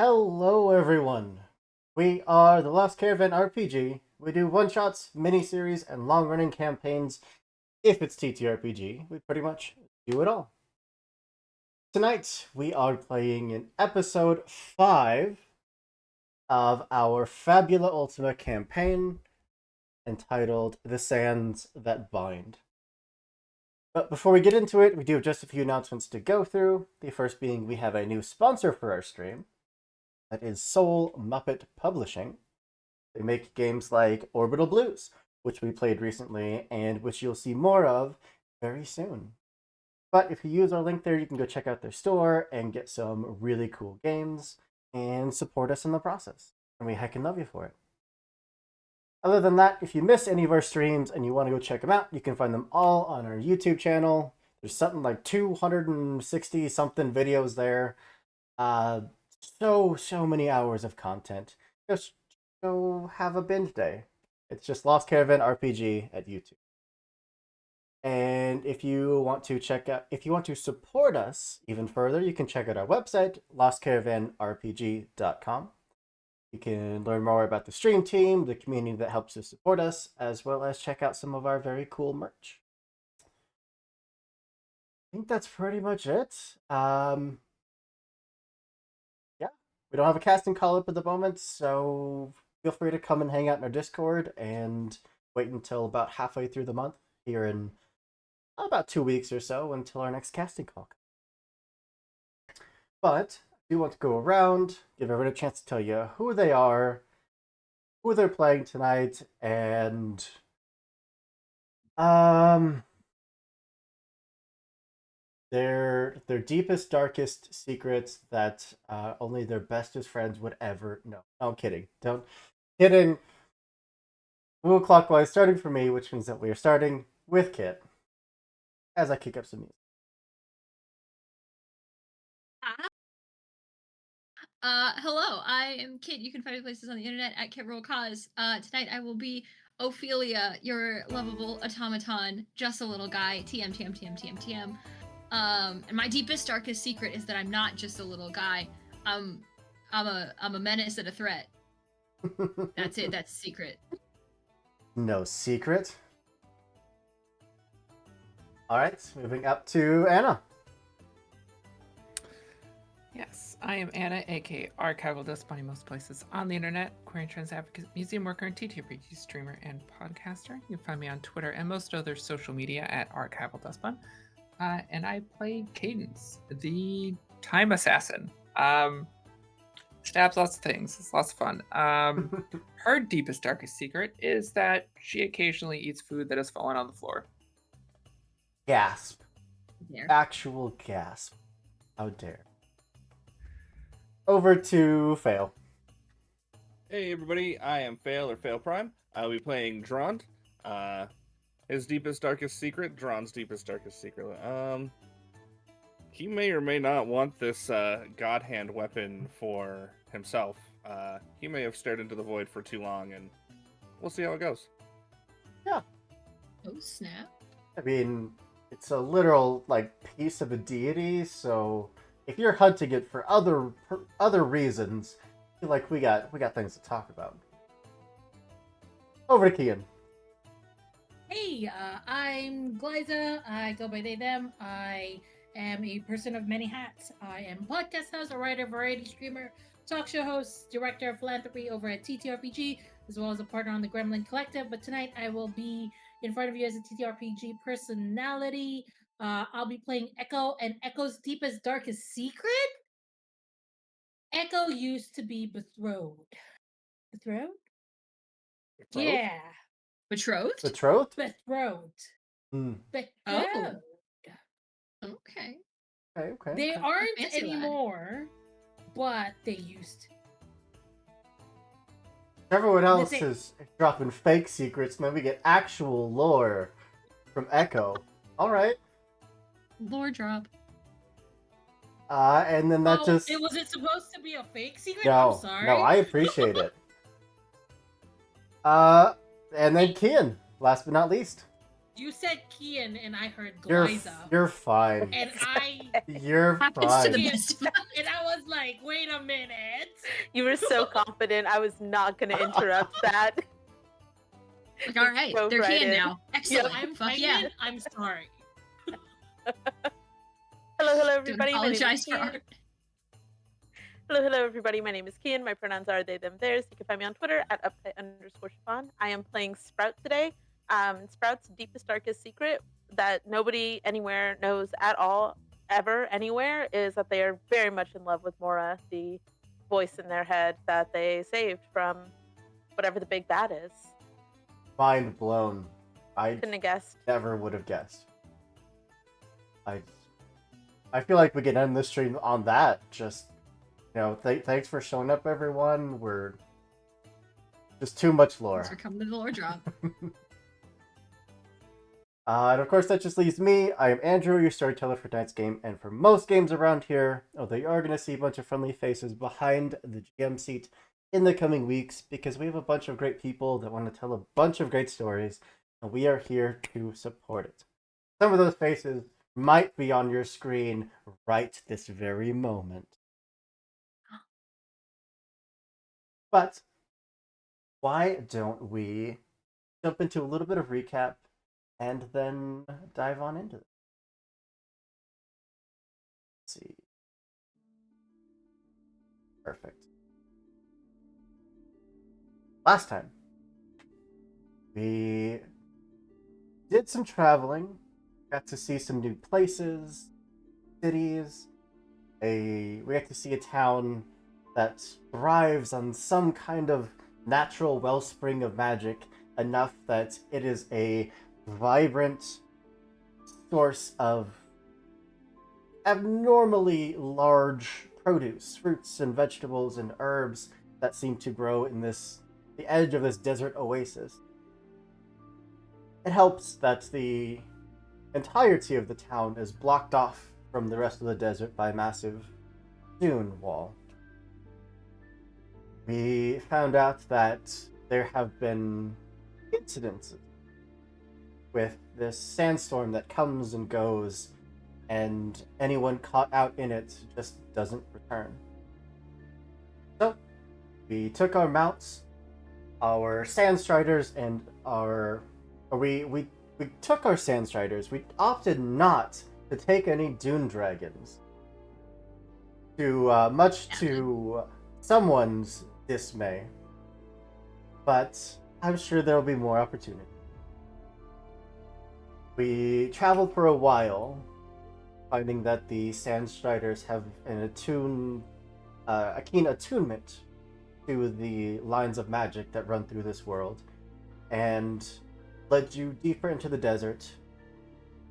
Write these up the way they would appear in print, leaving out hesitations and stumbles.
Hello, everyone. We are the Lost Caravan RPG. We do one-shots, mini-series, and long-running campaigns. If it's TTRPG, we pretty much do it all. Tonight, we are playing in episode 5 of our Fabula Ultima campaign, entitled The Sands That Bind. But before we get into it, we do have just a few announcements to go through. The first being we have a new sponsor for our stream. That is Soul Muppet Publishing. They make games like Orbital Blues, which we played recently and which you'll see more of very soon. But if you use our link there, you can go check out their store and get some really cool games and support us in the process. And we heckin' love you for it. Other than that, if you miss any of our streams and you want to go check them out, you can find them all on our YouTube channel. There's something like 260 something videos there. So many hours of content. Just go have a binge day. It's just Lost Caravan RPG at YouTube. And if you want to support us even further, you can check out our website, lostcaravanrpg.com. You can learn more about the stream team, the community that helps to support us, as well as check out some of our very cool merch. I think that's pretty much it. Yeah, we don't have a casting call up at the moment, so feel free to come and hang out in our Discord and wait until about halfway through the month, here in about 2 weeks or so, until our next casting call. But I do want to go around, give everyone a chance to tell you who they are, who they're playing tonight, and their deepest, darkest secrets that only their bestest friends would ever know. No, I'm kidding. Don't kidding. Move clockwise, starting for me, which means that we are starting with Kit. As I kick up some music. Hello, I am Kit. You can find me places on the internet at KitRollCause. Tonight I will be Ophelia, your lovable automaton, just a little guy. TM, TM, TM, TM, TM. And my deepest, darkest secret is that I'm not just a little guy. I'm a menace and a threat. That's it. That's a secret. No secret. All right, moving up to Anna. Yes, I am Anna, aka Archival Despot in most places on the internet, queer and trans advocate, museum worker, and TTRPG streamer and podcaster. You can find me on Twitter and most other social media at Archival Despot. And I play Cadence, the time assassin. Stabs lots of things. It's lots of fun. Her deepest, darkest secret is that she occasionally eats food that has fallen on the floor. Gasp. There. Actual gasp. How dare. Over to Fail. Hey everybody, I am Fail or Fail Prime. I'll be playing Drond. His deepest, darkest secret, Drond's deepest, darkest secret. He may or may not want this God Hand weapon for himself. He may have stared into the void for too long, and we'll see how it goes. Yeah. Oh, snap. I mean, it's a literal, piece of a deity, so if you're hunting it for other reasons, I feel like we got things to talk about. Over to Kian. Hey, I'm Glyza. I go by they, them. I am a person of many hats. I am podcast host, a writer, variety streamer, talk show host, director of philanthropy over at TTRPG, as well as a partner on the Gremlin Collective. But tonight I will be in front of you as a TTRPG personality. I'll be playing Echo, and Echo's deepest, darkest secret? Echo used to be betrothed. Betrothed? Yeah. Betrothed? Betrothed? Betrothed. Hmm. Betrothed. Okay. Okay. They aren't Fancy anymore, but they used to. Everyone else is dropping fake secrets, and then we get actual lore from Echo. All right. Lore drop. And then that just... Was it supposed to be a fake secret? No, I'm sorry. no, I appreciate it. And then Kian, last but not least. You said Kian, and I heard Glyza. You're fine. And I... You're Happens fine. to the best of us. And I was like, wait a minute. You were so confident. I was not going to interrupt that. Like, all right, Dove they're right canned in. now. Excellent. I'm Fuck pregnant. yeah. I'm sorry. Hello, Don't everybody. My name is apologize for Kian. art. Hello, everybody. My name is Kian. My pronouns are they, them, theirs. You can find me on Twitter at @uptight_Chiffon. I am playing Sprout today. Sprout's deepest, darkest secret that nobody anywhere knows at all, ever, anywhere, is that they are very much in love with Mora, the voice in their head that they saved from whatever the big bad is. Mind blown. I Couldn't have guessed. never would have guessed. I feel like we can end this stream on that. Just, thanks for showing up, everyone. We're just too much lore. Thanks for coming to the lore drop. And of course, that just leaves me. I am Andrew, your storyteller for tonight's game, and for most games around here, although you are going to see a bunch of friendly faces behind the GM seat in the coming weeks, because we have a bunch of great people that want to tell a bunch of great stories, and we are here to support it. Some of those faces might be on your screen right this very moment. But why don't we jump into a little bit of recap and then dive on into it? Let's see. Perfect. Last time, we did some traveling, got to see some new places, cities. We got to see a town that thrives on some kind of natural wellspring of magic, enough that it is a vibrant source of abnormally large produce, fruits and vegetables and herbs that seem to grow in the edge of this desert oasis. It helps that the entirety of the town is blocked off from the rest of the desert by a massive dune wall. We found out that there have been incidences with this sandstorm that comes and goes, and anyone caught out in it just doesn't return. So, we took our mounts, our sandstriders, and we took our sandstriders. We opted not to take any dune dragons. Much to someone's dismay. But I'm sure there'll be more opportunity. We traveled for a while, finding that the Sandstriders have a keen attunement to the lines of magic that run through this world, and led you deeper into the desert.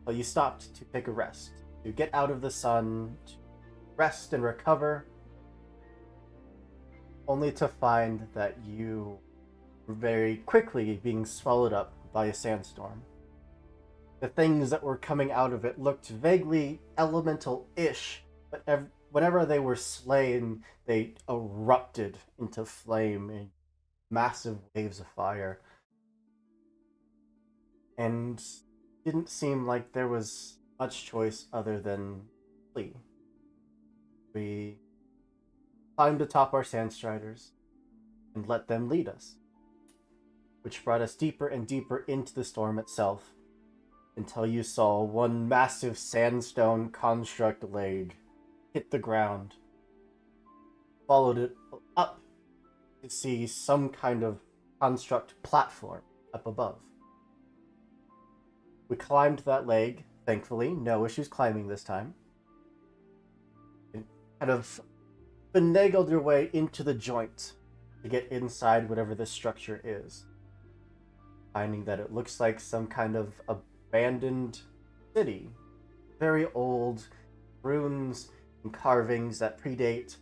Well, you stopped to take a rest, to get out of the sun, to rest and recover, only to find that you were very quickly being swallowed up by a sandstorm. The things that were coming out of it looked vaguely elemental-ish, but whenever they were slain, they erupted into flame in massive waves of fire. And didn't seem like there was much choice other than flee. We climbed atop our sandstriders and let them lead us, which brought us deeper and deeper into the storm itself, until you saw one massive sandstone construct leg hit the ground. Followed it up to see some kind of construct platform up above. We climbed that leg, thankfully, no issues climbing this time. And kind of finagled your way into the joint to get inside whatever this structure is. Finding that it looks like some kind of abandoned city. Very old, runes and carvings that predate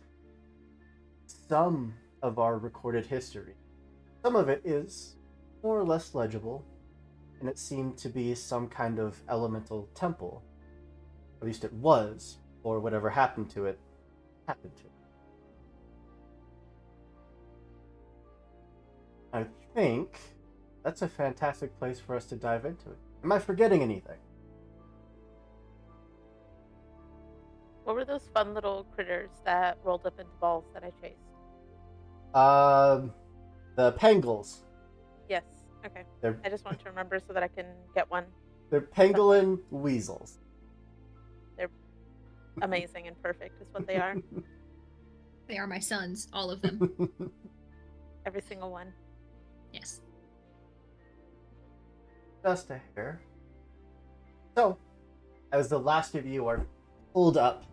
some of our recorded history. Some of it is more or less legible, and it seemed to be some kind of elemental temple. At least it was, or whatever happened to it, happened to it. I think that's a fantastic place for us to dive into it. Am I forgetting anything? What were those fun little critters that rolled up into balls that I chased? The Pangolins. Yes. Okay. They're I just want to remember so that I can get one. they're pangolin weasels. They're amazing and perfect, is what they are. They are my sons, all of them. Every single one. Yes. Just a hair. So, as the last of you are pulled up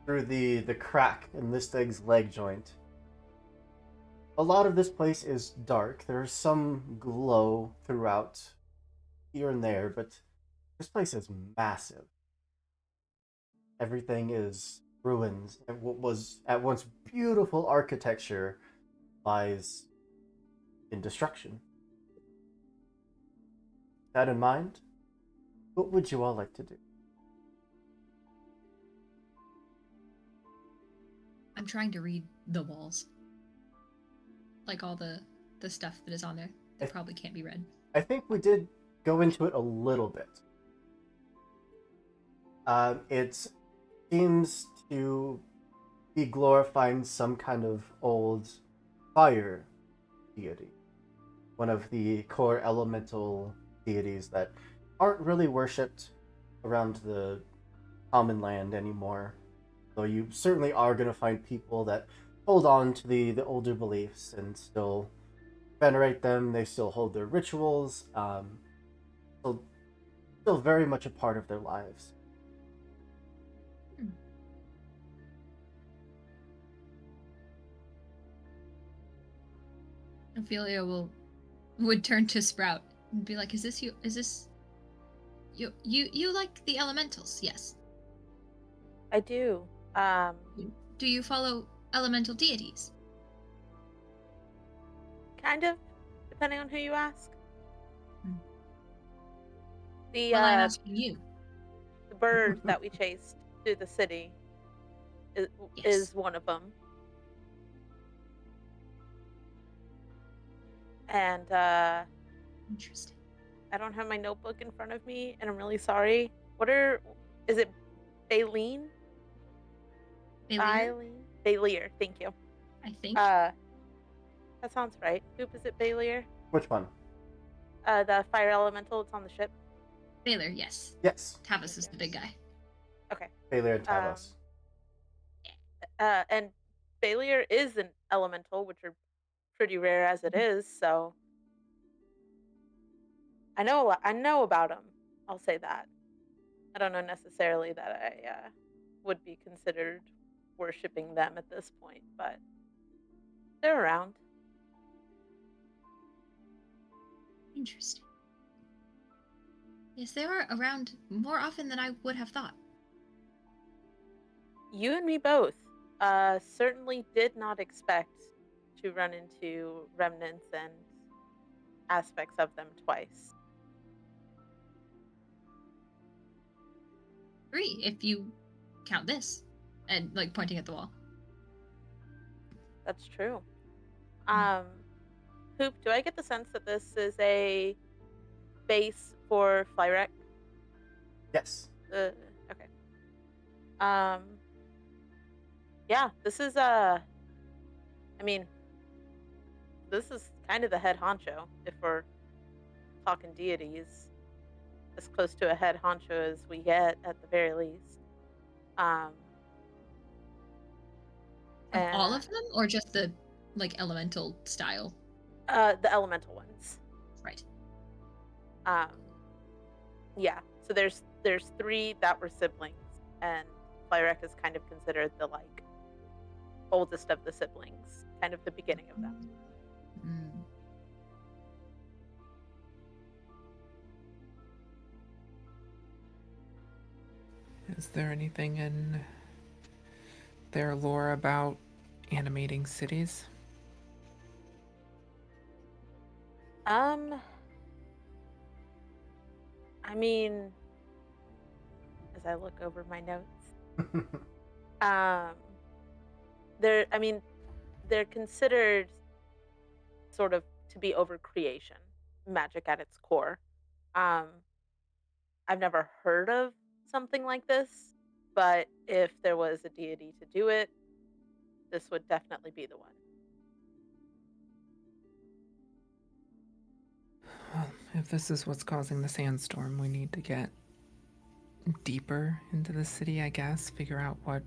through the crack in this thing's leg joint, a lot of this place is dark. There's some glow throughout here and there, but this place is massive. Everything is ruins, and what was at once beautiful architecture lies in destruction. With that in mind, what would you all like to do? I'm trying to read the walls. Like all the stuff that is on there that probably can't be read. I think we did go into it a little bit. It seems to be glorifying some kind of old fire deity. One of the core elemental deities that aren't really worshipped around the common land anymore. Though you certainly are going to find people that hold on to the older beliefs and still venerate them. They still hold their rituals. Still very much a part of their lives. Ophelia would turn to Sprout and be like, "Is this you? Is this you like the elementals? Yes. I do. Do you follow elemental deities? Kind of, depending on who you ask. Hmm. The Well, I'm asking you. the bird that we chased through the city is, Yes. is one of them. And Interesting. I don't have my notebook in front of me, and I'm really sorry. Is it Baleen? Baelier, thank you. I think. That sounds right. Hoop, is it Baelier? Which one? The fire elemental that's on the ship. Baylor, yes. Yes. Tavis is the big guy. Okay. Baylor and Talos. And Baelier is an elemental, which are pretty rare as it is, so I know about them. I'll say that. I don't know necessarily that I would be considered worshipping them at this point, but they're around. Interesting. Yes, they are around more often than I would have thought. You and me both. Certainly did not expect to run into remnants and aspects of them twice. 3, if you count this, and like pointing at the wall. That's true. Hoop, do I get the sense that this is a base for Flyrec? Yes. Okay. Yeah, this is this is kind of the head honcho if we're talking deities. As close to a head honcho as we get at the very least. Of all of them, or just the like elemental style? The elemental ones. Right. Yeah. So there's 3 that were siblings, and Flyrec is kind of considered the like oldest of the siblings, kind of the beginning of them. Is there anything in their lore about animating cities? I mean, as I look over my notes, they're considered sort of to be over creation, magic at its core. I've never heard of something like this, but if there was a deity to do it, this would definitely be the one. Well, if this is what's causing the sandstorm, we need to get deeper into the city, I guess. Figure out what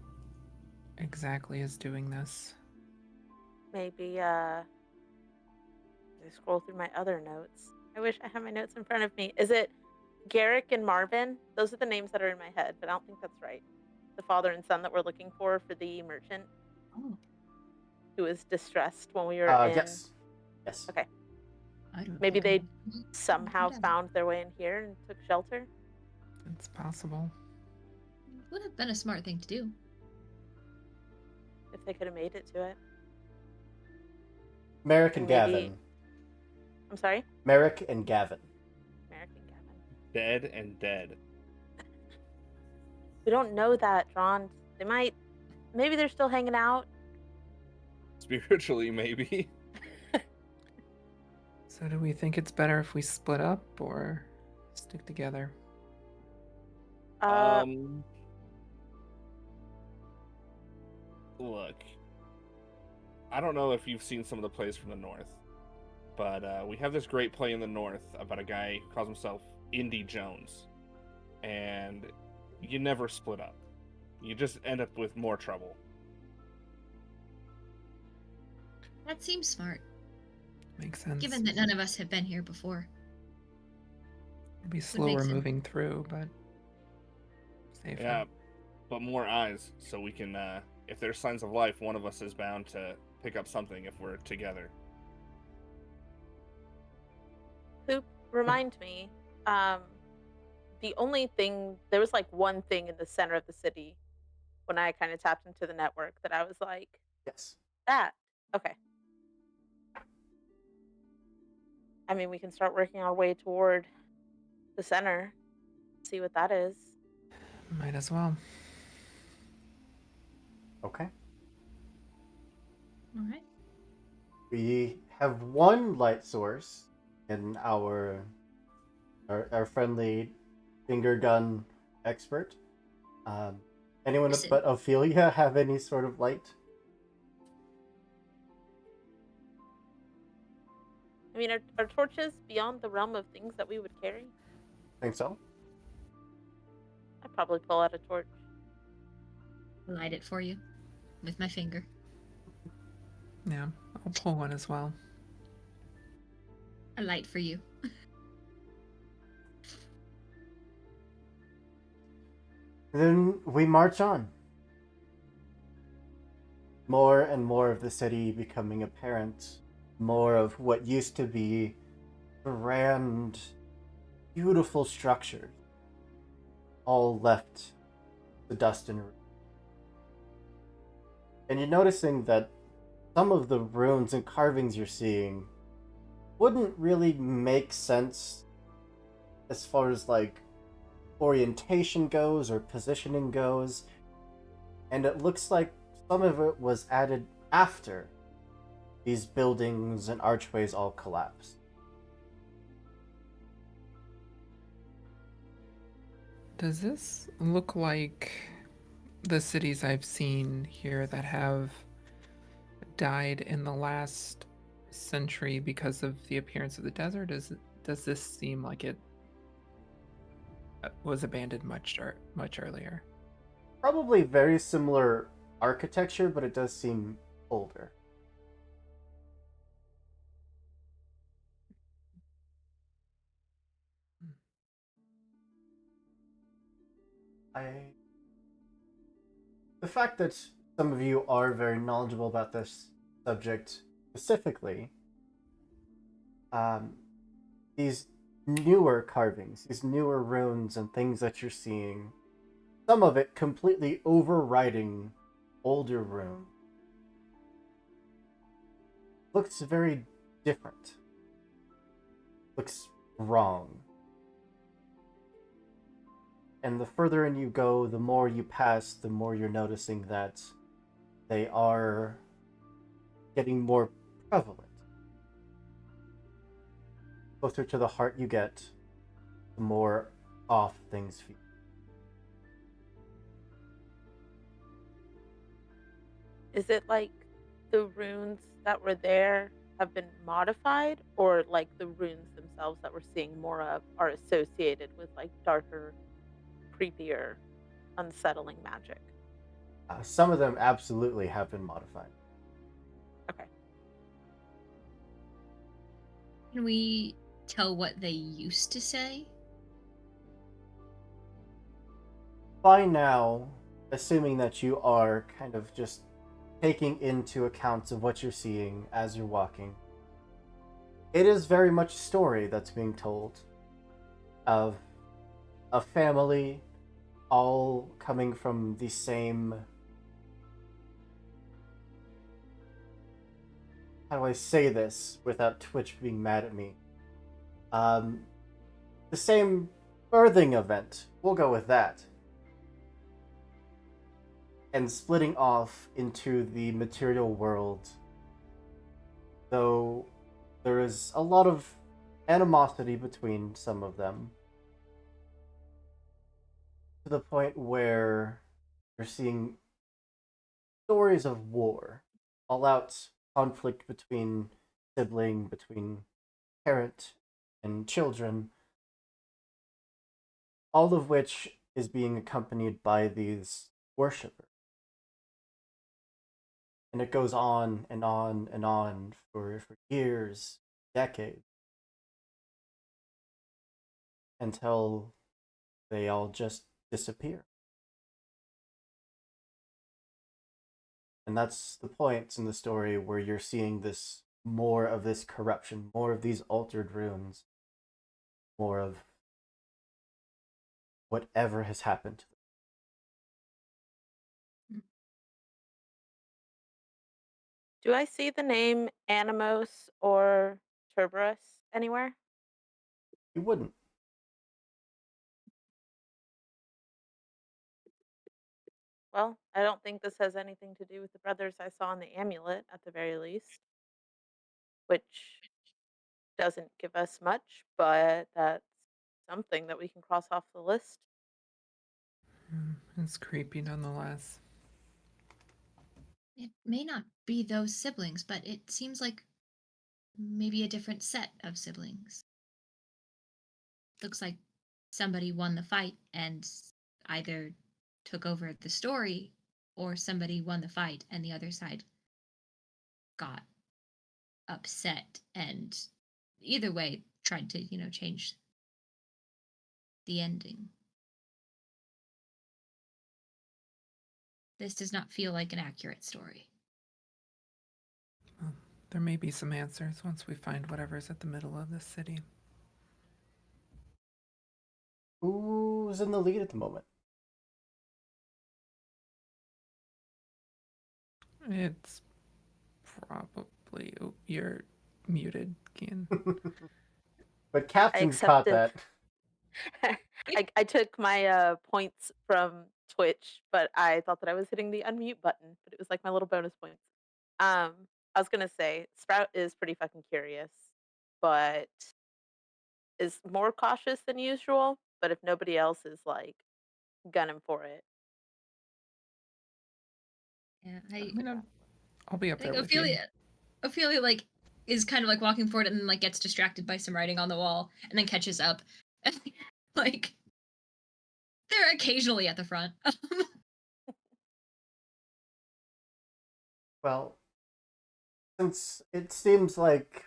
exactly is doing this. Maybe I scroll through my other notes. I wish I had my notes in front of me. Is it Garrick and Marvin? Those are the names that are in my head, but I don't think that's right. The father and son that we're looking for the merchant Oh, who was distressed when we were in. Yes. Yes. Okay. I don't Maybe think they somehow found their way in here and took shelter. It's possible. Would have been a smart thing to do. If they could have made it to it. Merrick and Maybe- Gavin. I'm sorry? Merrick and Gavin. American Gavin. Dead and dead. We don't know that, John. They might. Maybe they're still hanging out. Spiritually, maybe. So do we think it's better if we split up or stick together? Look, I don't know if you've seen some of the plays from the north, but we have this great play in the north about a guy who calls himself Indy Jones, and you never split up. You just end up with more trouble. That seems smart, Makes sense. given that none of us have been here before. It'll be make slower sense. moving through, but safer. Yeah, but more eyes, so we can, if there's signs of life, one of us is bound to pick up something if we're together. Poop, remind me. The only thing, there was like one thing in the center of the city when I kind of tapped into the network that I was like, Yes. that. Okay. I mean, we can start working our way toward the center, see what that is. Might as well. Okay. All right. We have one light source in our friendly finger gun expert. Anyone Listen. but Ophelia have any sort of light? I mean, are torches beyond the realm of things that we would carry? Think so? I'd probably pull out a torch. I'll light it for you with my finger. Yeah, I'll pull one as well. A light for you. Then we march on. More and more of the city becoming apparent. More of what used to be grand, beautiful structures. All left the dust and ruin. And you're noticing that some of the runes and carvings you're seeing wouldn't really make sense as far as like orientation goes or positioning goes, and it looks like some of it was added after these buildings and archways all collapsed. Does this look like the cities I've seen here that have died in the last century because of the appearance of the desert? Does this seem like it was abandoned much earlier? Probably very similar architecture, but it does seem older. The fact that some of you are very knowledgeable about this subject specifically, these newer carvings, these newer runes and things that you're seeing, some of it completely overriding older rune, looks very different. Looks wrong. And the further in you go, the more you pass, the more you're noticing that they are getting more prevalent. Closer to the heart you get, the more off things feel. Is it like the runes that were there have been modified, or like the runes themselves that we're seeing more of are associated with like darker, creepier, unsettling magic? Some of them absolutely have been modified. Okay. Can we tell what they used to say? By now, assuming that you are kind of just taking into account of what you're seeing as you're walking, it is very much a story that's being told of a family all coming from the same, how do I say this without Twitch being mad at me? The same birthing event. We'll go with that. And splitting off into the material world. Though there is a lot of animosity between some of them. To the point where you're seeing stories of war, all out conflict between sibling, between parent and children, all of which is being accompanied by these worshippers. And it goes on and on and on for years, decades, until they all just disappear. And that's the point in the story where you're seeing this more of this corruption, more of these altered runes, more of whatever has happened to them. Do I see the name Animos or Cerberus anywhere? You wouldn't. Well, I don't think this has anything to do with the brothers I saw in the amulet, at the very least, which doesn't give us much, but that's something that we can cross off the list. It's creepy nonetheless. It may not be those siblings, but it seems like maybe a different set of siblings. Looks like somebody won the fight and either took over the story or somebody won the fight and the other side got upset and either way tried to, change the ending. This does not feel like an accurate story. Well, there may be some answers once we find whatever's at the middle of this city. Who's in the lead at the moment? It's probably... Oh, you're muted, Kian. But Captain's caught that. I took my points from Twitch, but I thought that I was hitting the unmute button, but it was like my little bonus points. I was gonna say Sprout is pretty fucking curious, but is more cautious than usual. But if nobody else is like gunning for it, Yeah, I'll be up I there think with you. Ophelia like is kind of like walking forward and then like gets distracted by some writing on the wall and then catches up. And like they're occasionally at the front. Well, since it seems like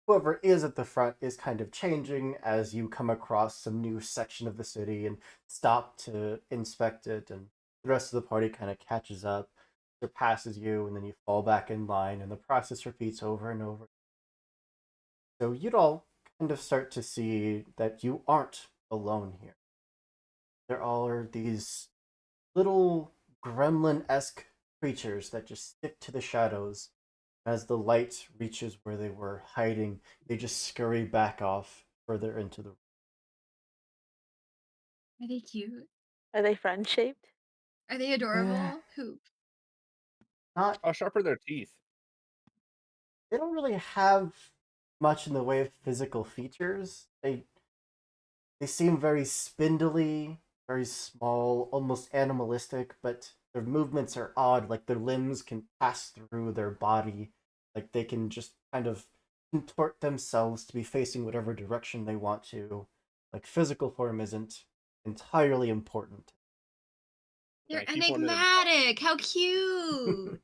whoever is at the front is kind of changing as you come across some new section of the city and stop to inspect it, and the rest of the party kind of catches up, surpasses you, and then you fall back in line, and the process repeats over and over. So you'd all kind of start to see that you aren't alone here. There are these little gremlin-esque creatures that just stick to the shadows. As the light reaches where they were hiding, they just scurry back off further into the room. Are they cute? are they friend shaped? Are they adorable? Who? Not, How sharp are their teeth? they don't really have much in the way of physical features. They seem very spindly, very small, almost animalistic, but their movements are odd. Like their limbs can pass through their body. Like they can just kind of contort themselves to be facing whatever direction they want to. Like, physical form isn't entirely important. They're Can I keep one in- enigmatic. How cute.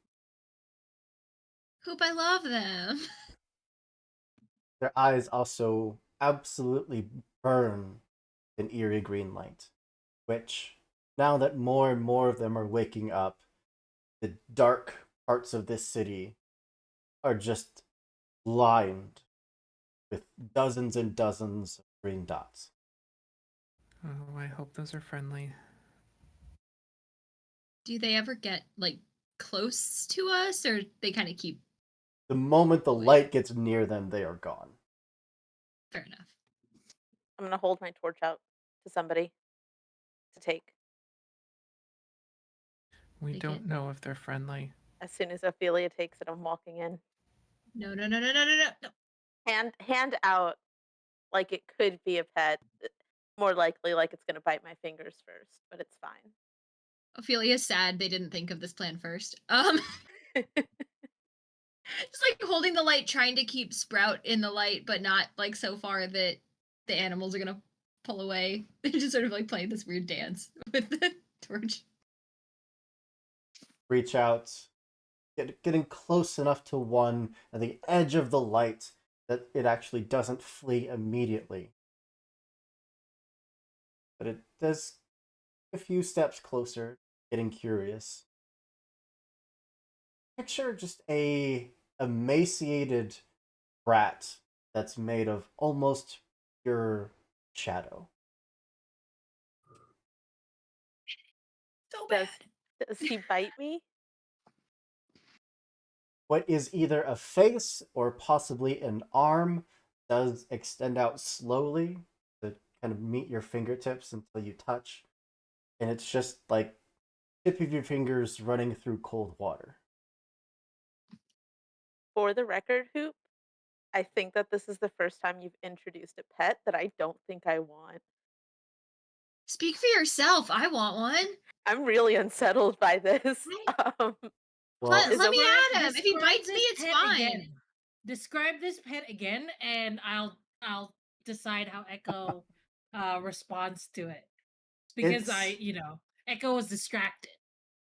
Hope I love them. Their eyes also absolutely burn in eerie green light, which, now that more and more of them are waking up, the dark parts of this city are just lined with dozens and dozens of green dots. Oh, I hope those are friendly. Do they ever get like close to us, or they kind of keep? The moment the Wait. light gets near them, they are gone. Fair enough. I'm gonna hold my torch out to somebody to take We Take don't it. know if they're friendly. as soon as Ophelia takes it. I'm walking in, No, no, no, no, no, no, no. hand out like it could be a pet. More likely, like it's gonna bite my fingers first, but it's fine. Ophelia's sad they didn't think of this plan first. Just like holding the light, trying to keep Sprout in the light, but not like so far that the animals are gonna pull away. Just sort of like playing this weird dance with the torch. Reach out, getting close enough to one at the edge of the light that it actually doesn't flee immediately. But it does a few steps closer, getting curious. Picture just a emaciated rat that's made of almost pure shadow. So Does does he bite me? What is either a face or possibly an arm does extend out slowly to kind of meet your fingertips until you touch. And it's just like tip of your fingers running through cold water. For the record, Hoop, I think that this is the first time you've introduced a pet that I don't think I want. Speak for yourself. I want one. I'm really unsettled by this. Um, Well, Is Let me Ophelia- at him. If he Describe bites me, this it's pet fine. again. Describe this pet again, and I'll decide how Echo responds to it. Because It's- Echo was distracted.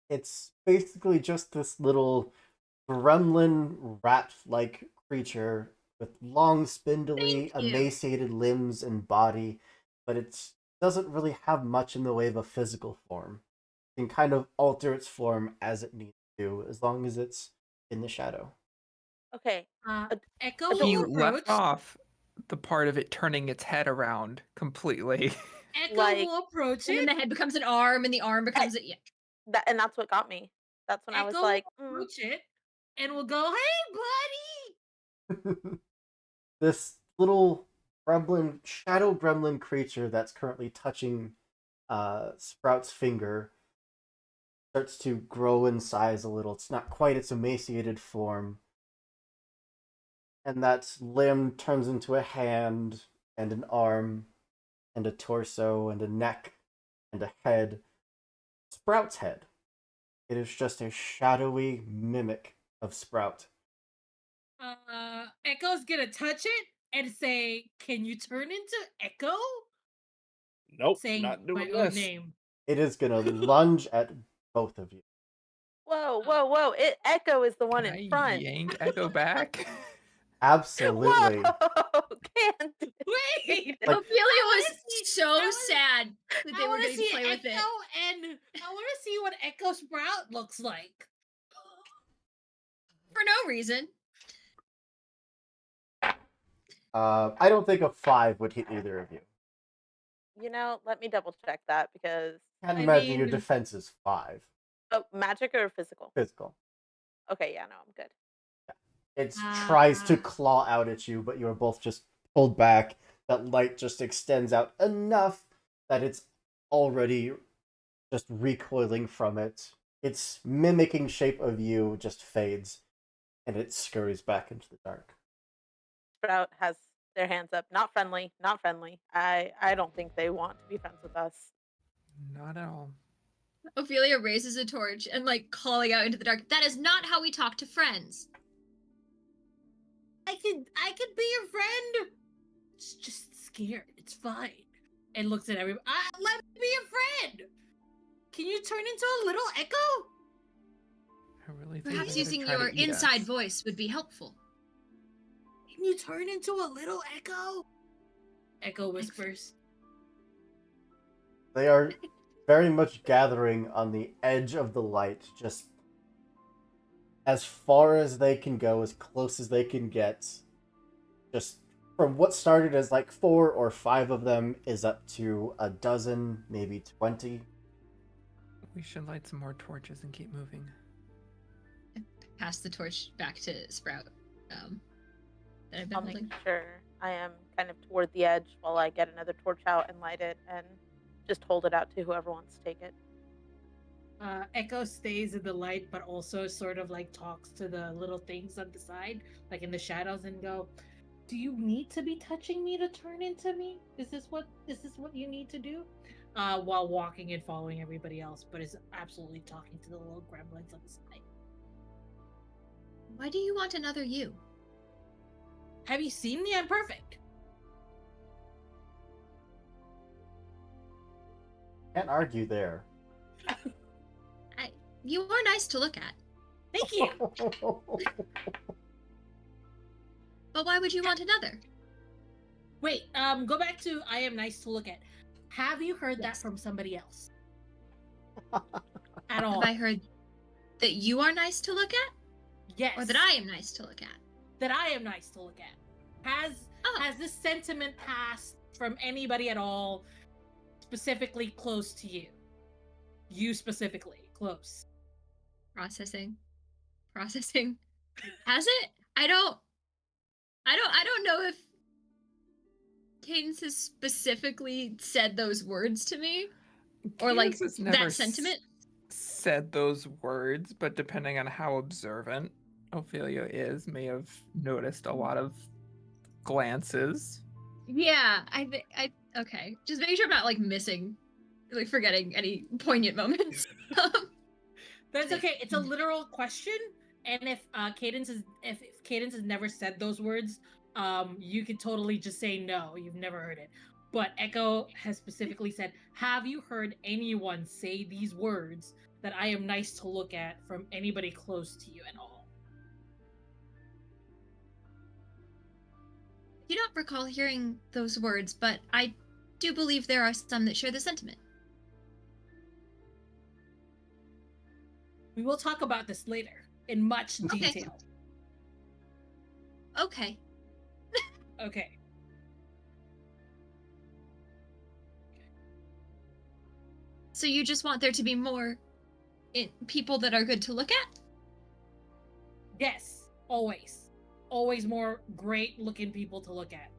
it's basically just this little gremlin rat-like creature with long, spindly, Thank you. emaciated limbs and body, but it doesn't really have much in the way of a physical form. It can kind of alter its form as it needs to, as long as it's in the shadow. okay, Echo He He will approach. left off the part of it turning its head around completely. Echo like- will approach And then it. the head becomes an arm, and the arm becomes it. Yeah. and that's what got me. That's when I was Echo like, will approach it, and will go, "Hey, buddy!" This little gremlin, shadow gremlin creature that's currently touching Sprout's finger starts to grow in size a little. It's not quite its emaciated form. And that limb turns into a hand and an arm and a torso and a neck and a head. Sprout's head. It is just a shadowy mimic of Sprout. Echo's gonna touch it and say, "Can you turn into Echo?" Nope, Saying not my doing own this. name. It is gonna lunge at both of you. whoa, whoa, whoa! Echo is the one Can in I front. yank Echo back? Absolutely. Whoa, can't. Wait, Like- Ophelia I was wanna see- so I wanna- sad that they I were want to going see to play with Echo, it and I want to see what Echo Sprout looks like. for no reason. I don't think a 5 would hit either of you. Let me double check that because Can't I imagine your mean- defense is 5. magic or physical. Physical. Okay, yeah, no, I'm good. It tries to Ah. claw out at you, but you are both just pulled back. That light just extends out enough that it's already just recoiling from it. Its mimicking shape of you just fades, and it scurries back into the dark. Sprout has their hands up. Not friendly. Not friendly. I don't think they want to be friends with us. Not at all. Ophelia raises a torch and like calling out into the dark. That is not how we talk to friends. I could be your friend. It's just scared. It's fine. And looks at everybody. Let me be your friend. Can you turn into a little echo? I really think Perhaps they're gonna using try to your eat inside us. voice would be helpful. Can you turn into a little echo? Echo whispers. They are very much gathering on the edge of the light, just as far as they can go, as close as they can get. Just from what started as like 4 or 5 of them is up to a dozen, maybe 20. We should light some more torches and keep moving. Pass the torch back to Sprout. That I've been I'll holding. make sure I am kind of toward the edge while I get another torch out and light it and just hold it out to whoever wants to take it. Echo stays in the light, but also sort of like talks to the little things on the side, like in the shadows, and go, "Do you need to be touching me to turn into me? Is this what you need to do?" While walking and following everybody else, but is absolutely talking to the little gremlins on the side. Why do you want another you? Have you seen the Imperfect? Can't argue there. You are nice to look at. Thank you. But why would you want another? Wait, go back to I am nice to look at. Have you heard that Yes. from somebody else? At all? Have I heard that you are nice to look at? Yes. Or that I am nice to look at? That I am nice to look at. Has this sentiment passed from anybody at all, specifically close to you? You specifically close. Processing. Has it? I don't know if Cadence has specifically said those words to me. Or like Cadence has never that sentiment. Said those words, but depending on how observant Ophelia is, may have noticed a lot of glances. Yeah, I okay. Just making sure I'm not like missing, like forgetting any poignant moments. That's okay. It's a literal question, and if Cadence has never said those words, you could totally just say no. You've never heard it. But Echo has specifically said, "Have you heard anyone say these words that I am nice to look at from anybody close to you at all?" I do not recall hearing those words, but I do believe there are some that share the sentiment. We will talk about this later in much Okay. detail. Okay. Okay. So you just want there to be more people that are good to look at? Yes, always. Always more great looking people to look at.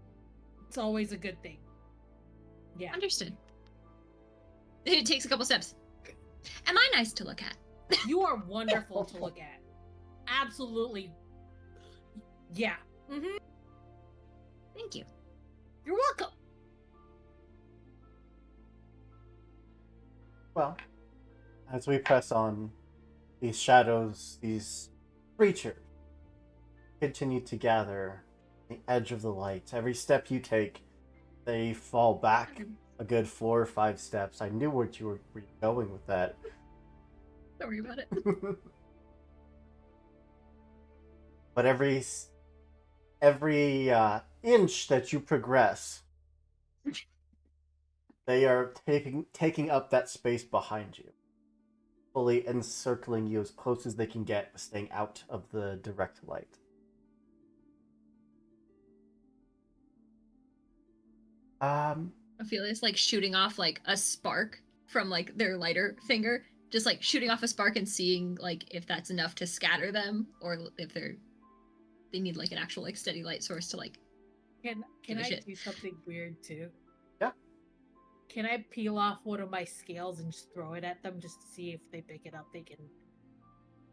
It's always a good thing. Yeah. Understood. It takes a couple steps. Am I nice to look at? You are wonderful to look at. Absolutely. Yeah. Mm-hmm. Thank you. You're welcome. Well, as we press on, these shadows, these creatures, continue to gather the edge of the light. Every step you take, they fall back a good 4 or 5 steps. I knew what you were going with that. Don't worry about it. But every inch that you progress, they are taking up that space behind you, fully encircling you as close as they can get, staying out of the direct light. Ophelia's like shooting off like a spark from like their lighter finger, just like shooting off a spark and seeing like if that's enough to scatter them, or if they need like an actual like steady light source to like. Can Give a I shit. do something weird too? Yeah. Can I peel off one of my scales and just throw it at them just to see if they pick it up?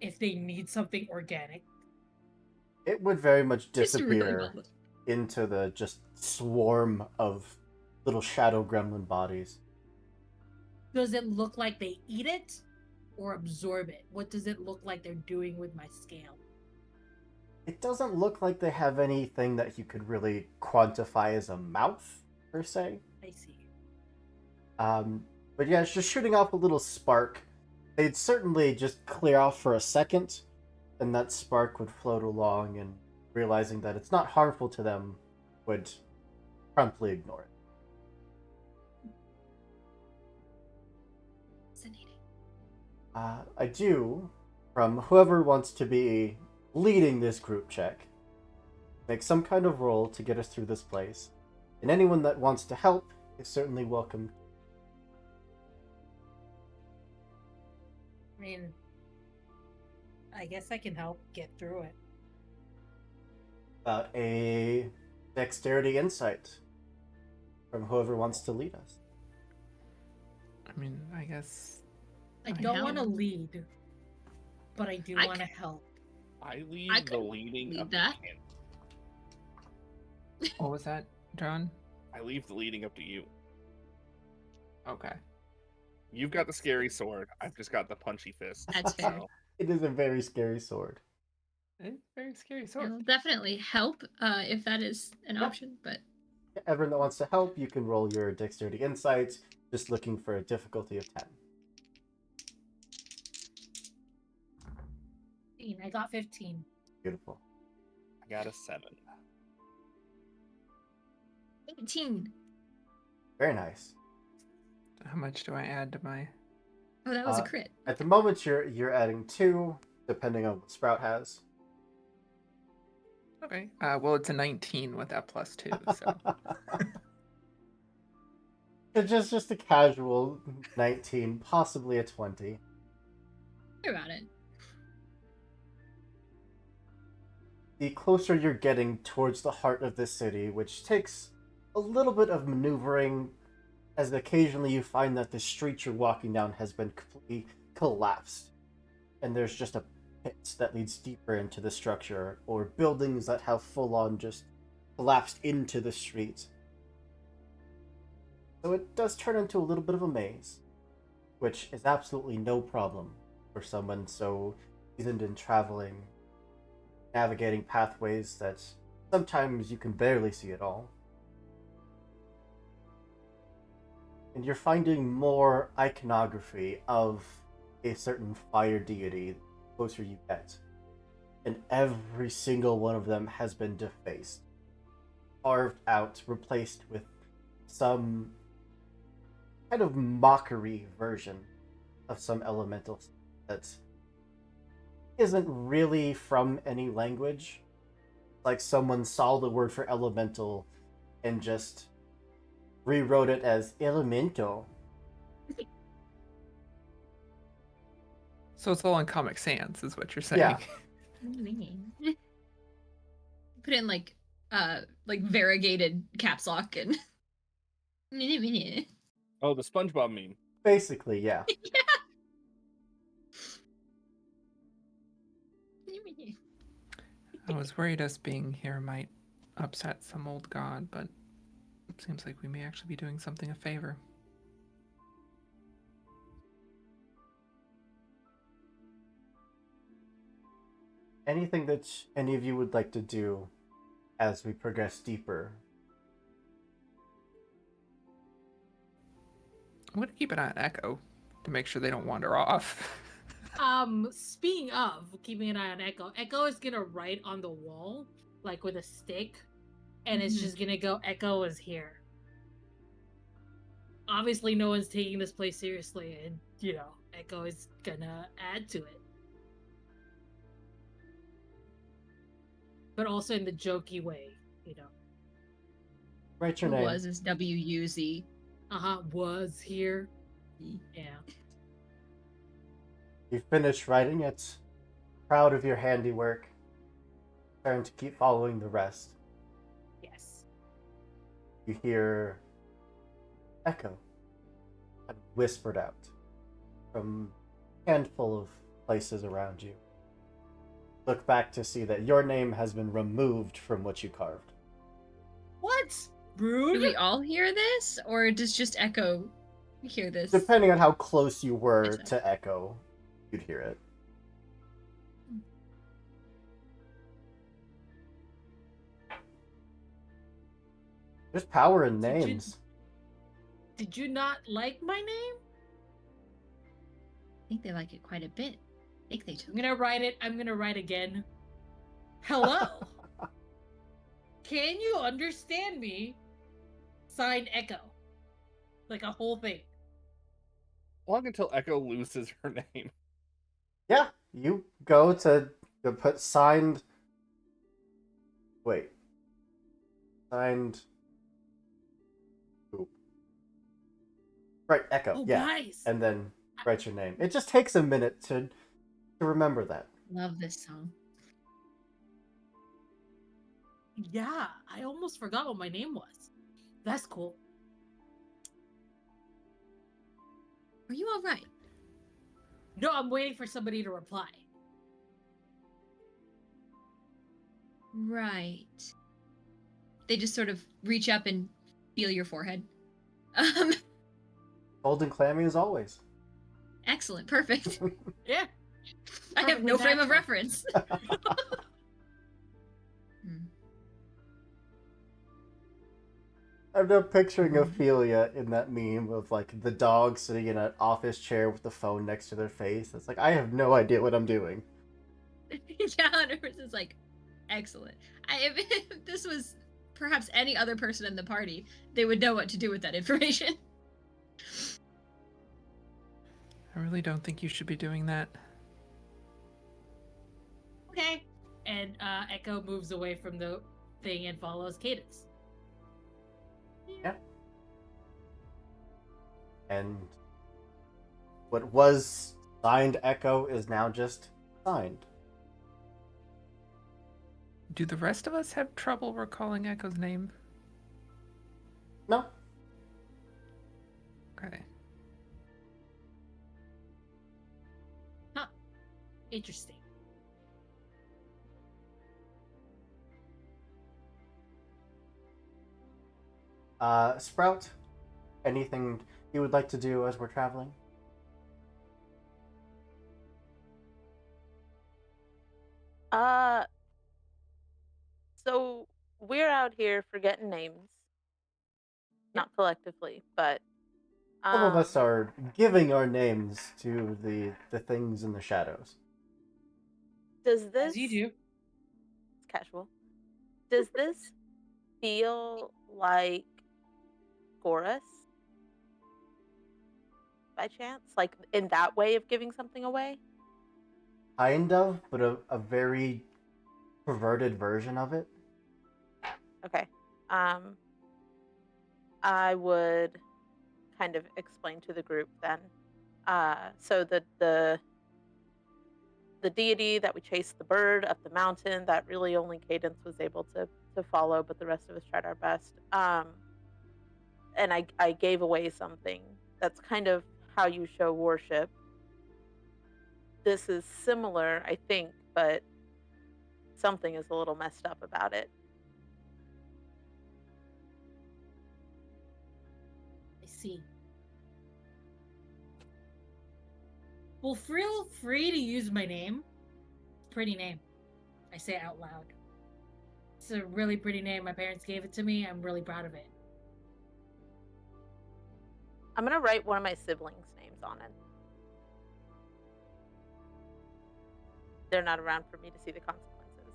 If they need something organic. It would very much It's really disappear well. into the just swarm of little shadow gremlin bodies. Does it look like they eat it or absorb it? What does it look like they're doing with my scale? It doesn't look like they have anything that you could really quantify as a mouth, per se. I see. But yeah, it's just shooting off a little spark. They'd certainly just clear off for a second, and that spark would float along, and realizing that it's not harmful to them, would promptly ignore it. Fascinating. I do, from whoever wants to be leading this group check, make some kind of roll to get us through this place, and anyone that wants to help is certainly welcome. I mean, I guess I can help get through it. A dexterity insight from whoever wants to lead us. I mean, I guess. I I don't want to help. lead, but I do I want to help. I leave I the could leading lead up that. to him. What was that, John? I leave the leading up to you. Okay. You've got the scary sword. I've just got the punchy fist. That's fair. So, It is a very scary sword. It's a very scary sword. It'll definitely help if that is an Yep. option, but Everyone that wants to help, you can roll your dexterity insights, just looking for a difficulty of 10. I got 15. Beautiful. I got a 7. 18. Very nice. How much do I add to my? Oh, that was a Uh, crit. At the moment, you're adding 2, depending on what Sprout has. Okay. Well, it's a 19 with that +2, so. It's just a casual 19, possibly a 20. Hear about it. The closer you're getting towards the heart of this city, which takes a little bit of maneuvering, as occasionally you find that the street you're walking down has been completely collapsed, and there's just a pit that leads deeper into the structure, or buildings that have full-on just collapsed into the street. So it does turn into a little bit of a maze, which is absolutely no problem for someone so seasoned in traveling, navigating pathways that sometimes you can barely see at all. And you're finding more iconography of a certain fire deity the closer you get. And every single one of them has been defaced, carved out, replaced with some kind of mockery version of some elemental that isn't really from any language. Like someone saw the word for elemental and just rewrote it as elemental. So it's all in Comic Sans, is what you're saying. Yeah. Put in like variegated caps lock and Oh, the SpongeBob meme. Basically, yeah. I was worried us being here might upset some old god, but it seems like we may actually be doing something a favor. Anything that any of you would like to do as we progress deeper? I'm going to keep an eye on Echo to make sure they don't wander off. Speaking of keeping an eye on Echo, Echo is gonna write on the wall, like with a stick, and it's Mhm. just gonna go, Echo is here. Obviously, no one's taking this place seriously, and, Echo is gonna add to it. But also in the jokey way, Write your Who name. was is WUZ. Was here. Yeah. You finish writing it. Proud of your handiwork. Turn to keep following the rest. Yes. You hear echo kind of whispered out from a handful of places around you. Look back to see that your name has been removed from what you carved. What? Do Rude? we all hear this, or does just Echo hear this? Depending on how close you were Gotcha. to echo, you'd hear it. There's power in Did you- names. Did you not like my name? I think they like it quite a bit. I think they took I'm gonna write it. I'm gonna write again. Hello. Can you understand me? Signed Echo. Like a whole thing. Long until Echo loses her name. Yeah, you go to put signed. Wait. Signed. Ooh. Right, Echo. Oh, yeah, guys. and then write your name. It just takes a minute to remember that. Love this song. Yeah, I almost forgot what my name was. That's cool. Are you all right? No, I'm waiting for somebody to reply. Right. They just sort of reach up and feel your forehead. Cold and clammy as always. Excellent. Perfect. Yeah. I have no Perfectly frame of natural. reference. Hmm. I'm now picturing Ophelia in that meme of like the dog sitting in an office chair with the phone next to their face. It's like I have no idea what I'm doing. Yeah, 100% is like, excellent. If this was perhaps any other person in the party, they would know what to do with that information. I really don't think you should be doing that. Okay. And Echo moves away from the thing and follows Cadence. Yeah. And what was signed Echo is now just signed. Do the rest of us have trouble recalling Echo's name? No. Okay. Huh. Interesting. Sprout, anything you would like to do as we're traveling? So we're out here forgetting names. Not collectively, but Some of us um, are giving our names to the things in the shadows. does this As you do. it's casual. Does this feel like Chorus by chance? Like in that way of giving something away? Kind of, but a very perverted version of it. Okay. I would kind of explain to the group then. So the deity that we chased the bird up the mountain that really only Cadence was able to follow, but the rest of us tried our best. And I gave away something. That's kind of how you show worship. This is similar, I think, but something is a little messed up about it. I see. Well, feel free to use my name. Pretty name. I say it out loud. It's a really pretty name. My parents gave it to me. I'm really proud of it. I'm gonna write one of my siblings' names on it. They're not around for me to see the consequences.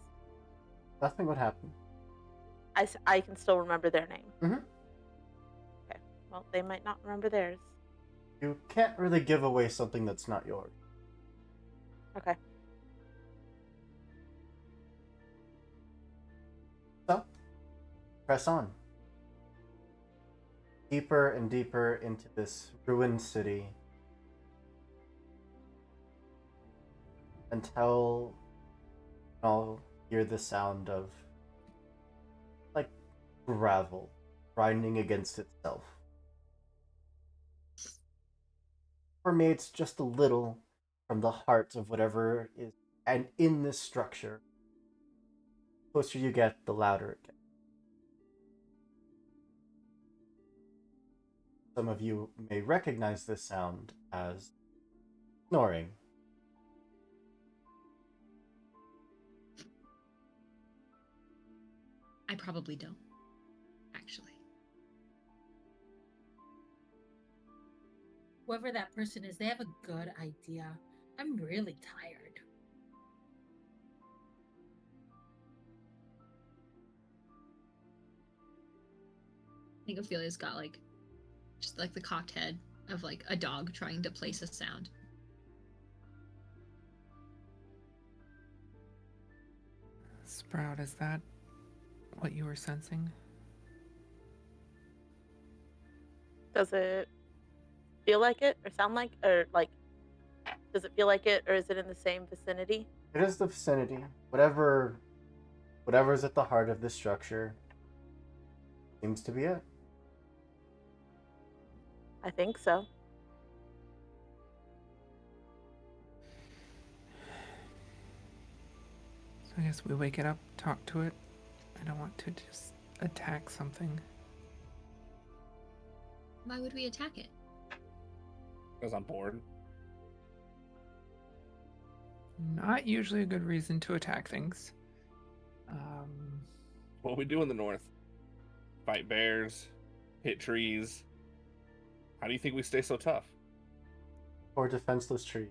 Nothing would happen. I can still remember their name. Mhm. Okay. Well, they might not remember theirs. You can't really give away something that's not yours. Okay. So, press on. Deeper and deeper into this ruined city. Until you all hear the sound of like gravel grinding against itself. Permeates just a little from the heart of whatever is and in this structure. The closer you get, the louder it gets. Some of you may recognize this sound as snoring. I probably don't, actually. whoever that person is, they have a good idea. I'm really tired. I think Ophelia's got like just like the cocked head of like a dog trying to place a sound. Sprout, is that what you were sensing? Does it feel like it, or sound like, or like, does it feel like it, or is it in the same vicinity? It is the vicinity. Whatever's at the heart of this structure seems to be it. I think so. So I guess we wake it up, talk to it. I don't want to just attack something. Why would we attack it? Because I'm bored. Not usually a good reason to attack things. What we do in the north? Fight bears, hit trees. How do you think we stay so tough? Or defenseless tree.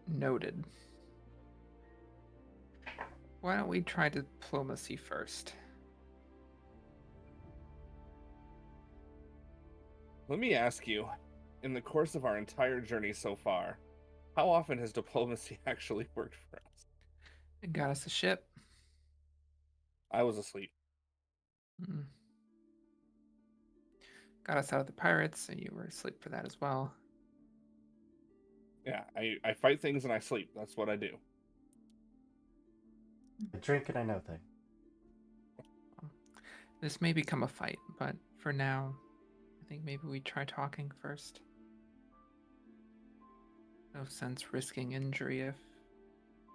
Noted. Why don't we try diplomacy first? Let me ask you, in the course of our entire journey so far, how often has diplomacy actually worked for us? It got us a ship. I was asleep. Mm. Got us out of the pirates, and you were asleep for that as well. Yeah, I fight things and I sleep. That's what I do. I drink and I know things. This may become a fight, but for now, I think maybe we try talking first. No sense risking injury if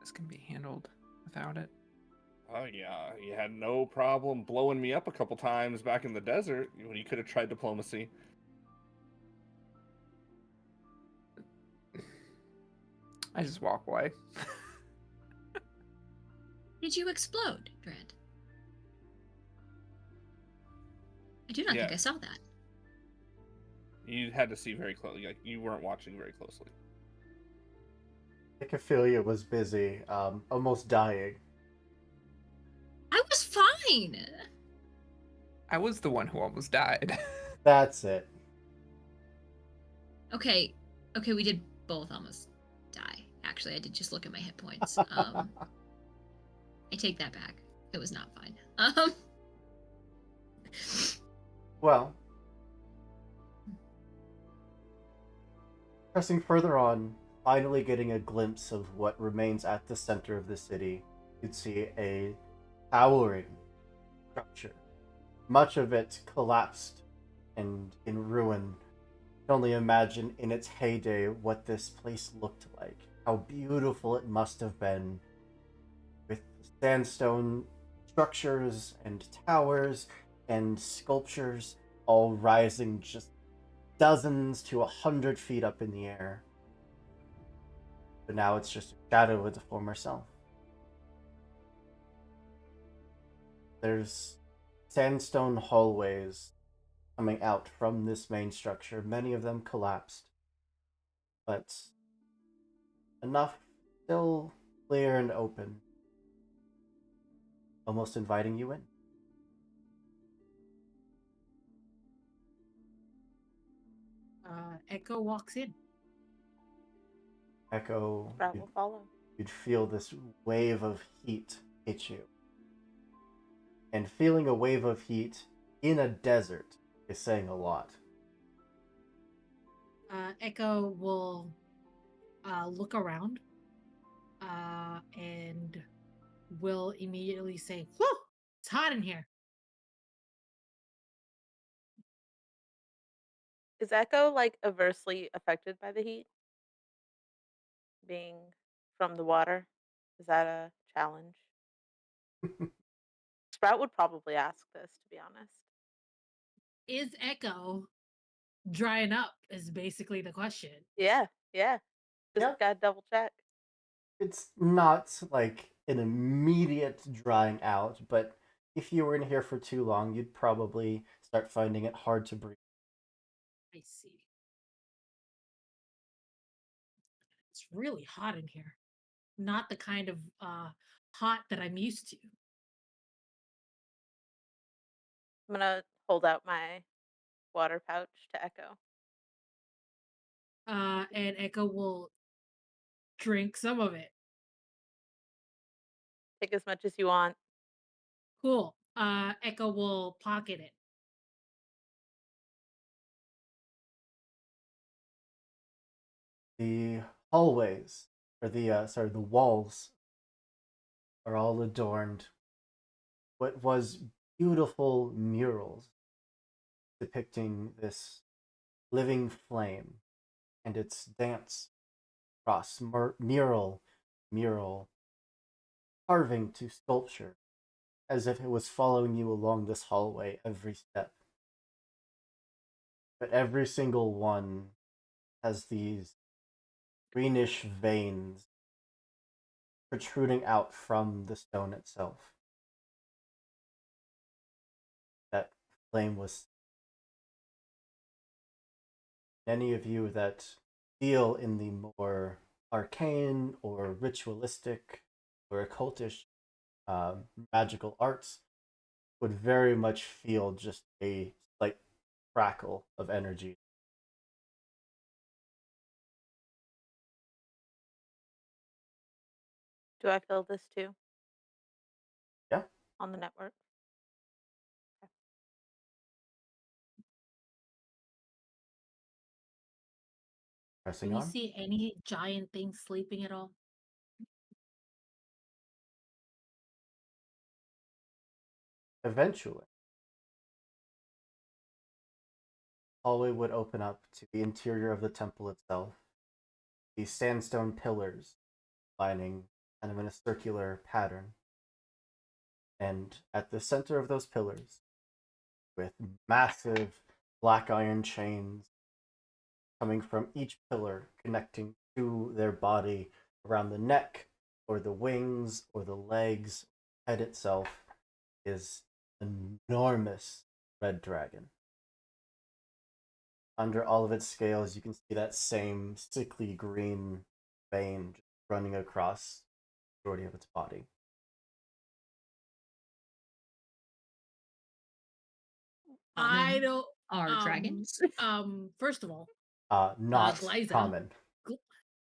this can be handled without it. Oh yeah, you had no problem blowing me up a couple times back in the desert when you could have tried diplomacy. I just walk away. Did you explode, Dread? I do not think Yeah. I saw that. You had to see very closely. Like you weren't watching very closely. Ophelia was busy, almost dying. I was fine. I was the one who almost died. That's it. Okay, we did both almost die. Actually, I did just look at my hit points. I take that back. It was not fine. Well, pressing further on, finally getting a glimpse of what remains at the center of the city, you'd see a towering structure. Much of it collapsed and in ruin. You can only imagine in its heyday what this place looked like. How beautiful it must have been, with sandstone structures and towers and sculptures all rising just dozens to 100 feet up in the air. But now it's just a shadow of the former self. There's sandstone hallways coming out from this main structure, many of them collapsed, but enough still clear and open, almost inviting you in. Echo walks in. Echo, Sprout will follow. you'd feel this wave of heat hit you. And feeling a wave of heat in a desert is saying a lot. Echo will look around and will immediately say, "Whew, it's hot in here." Is Echo like aversely affected by the heat? Being from the water? Is that a challenge? Sprout would probably ask this, to be honest. Is Echo drying up? Is basically the question. Yeah, yeah. Just Yeah. gotta double check. It's not like an immediate drying out, but if you were in here for too long, you'd probably start finding it hard to breathe. I see. really hot in here. Not the kind of hot that I'm used to. I'm gonna hold out my water pouch to Echo. And Echo will drink some of it. Take as much as you want. Cool. Echo will pocket it. The hallways, or the walls, are all adorned what was beautiful murals depicting this living flame and its dance across mural, carving to sculpture, as if it was following you along this hallway every step. But every single one has these greenish veins protruding out from the stone itself. That flame was. Any of you that deal in the more arcane or ritualistic or occultish magical arts would very much feel just a slight crackle of energy. Do I feel this too? Yeah. On the network. Pressing Do you on. see any giant things sleeping at all? Eventually, hallway would open up to the interior of the temple itself. These sandstone pillars lining kind of in a circular pattern. And at the center of those pillars, with massive black iron chains coming from each pillar, connecting to their body around the neck, or the wings, or the legs, head itself, is an enormous red dragon. Under all of its scales, you can see that same sickly green vein running across the majority of its body. I don't. Are dragons? First of all, Not Glyza. common.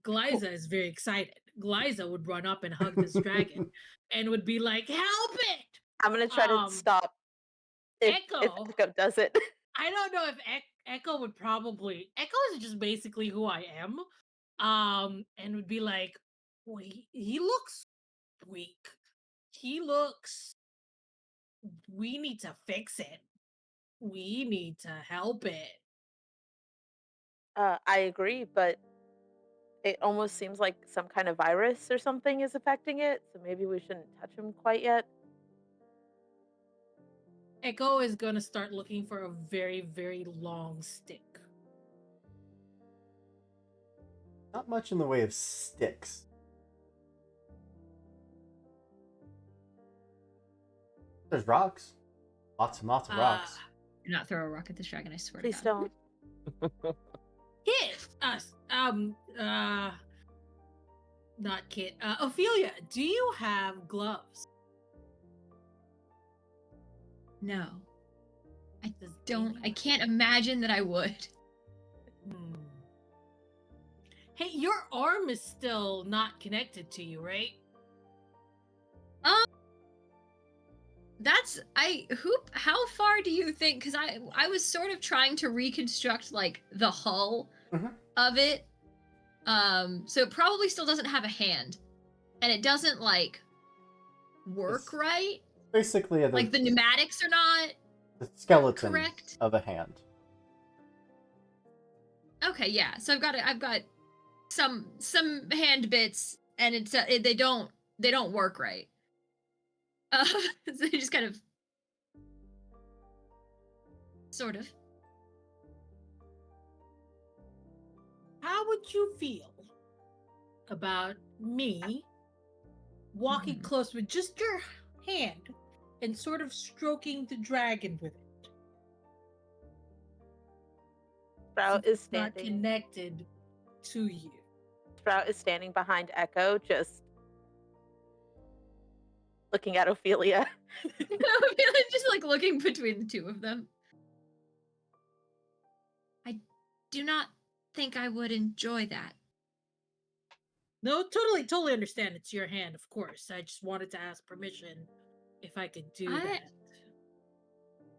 Glyza is very excited. Glyza would run up and hug this dragon, and would be like, "Help it!" I'm gonna try to stop if Echo. Echo does it. I don't know if Echo would probably. Echo is just basically who I am, and would be like, "Wait, he looks weak. He looks. We need to fix it. We need to help it." I agree, but it almost seems like some kind of virus or something is affecting it, so maybe we shouldn't touch him quite yet. Echo is gonna start looking for a very, very long stick. Not much in the way of sticks. There's rocks. Lots and lots of rocks. Do not throw a rock at this dragon, I swear Please to God. don't. Kit, not Kit. Ophelia, do you have gloves? No. I Does don't. I any- can't imagine that I would. Hmm. Hey, your arm is still not connected to you, right? How far do you think? Because I was sort of trying to reconstruct like the hull Mhm. of it. So it probably still doesn't have a hand. And it doesn't like work It's right. Basically, Like the pneumatics are not the skeleton correct. of a hand. Okay, yeah. So I've got some hand bits, and they don't work right. So they just kind of, sort of. How would you feel about me walking Mhm. close with just your hand and sort of stroking the dragon with it? Sprout Since is it's not standing. connected to you. Sprout is standing behind Echo, just looking at Ophelia. Just like looking between the two of them. I do not think I would enjoy that. No, totally understand. It's your hand, of course. I just wanted to ask permission if I could do that.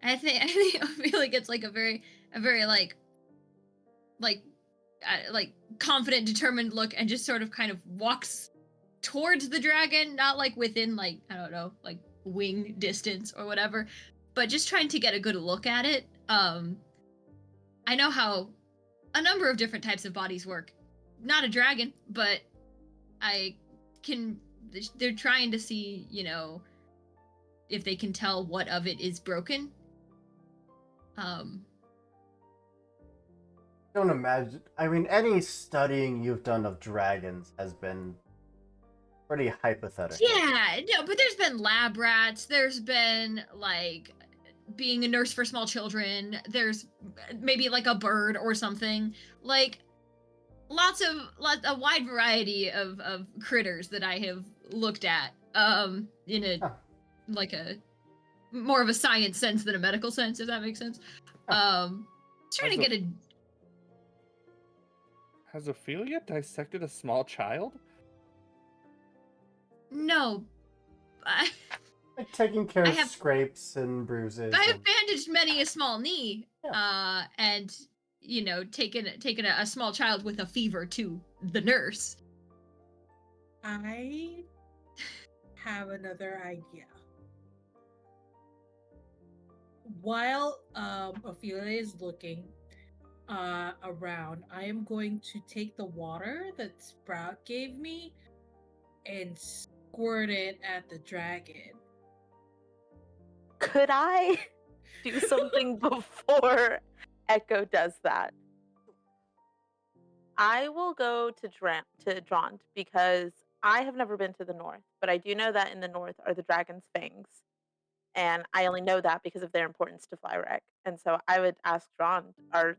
I think I feel like it's like a very like confident, determined look, and just sort of kind of walks towards the dragon, not like within like, I don't know, like wing distance or whatever, but just trying to get a good look at it. I know how a number of different types of bodies work. Not a dragon, but they're trying to see, if they can tell what of it is broken. Don't imagine. I mean, any studying you've done of dragons has been pretty hypothetical. Yeah, no, but there's been lab rats. There's been like being a nurse for small children. There's maybe like a bird or something. Like a wide variety of critters that I have looked at. In a like a more of a science sense than a medical sense, if that makes sense. Trying to get a. Has Ophelia dissected a small child? No. Like taking care of have- scrapes and bruises. I have bandaged many a small knee, Yeah. and taken a small child with a fever to the nurse. I have another idea. While Ophelia is looking around, I am going to take the water that Sprout gave me and squirt it at the dragon. Could I do something before Echo does that? I will go to Dront because I have never been to the north, but I do know that in the north are the dragon's fangs. And I only know that because of their importance to Flywreck. And so I would ask Dront, are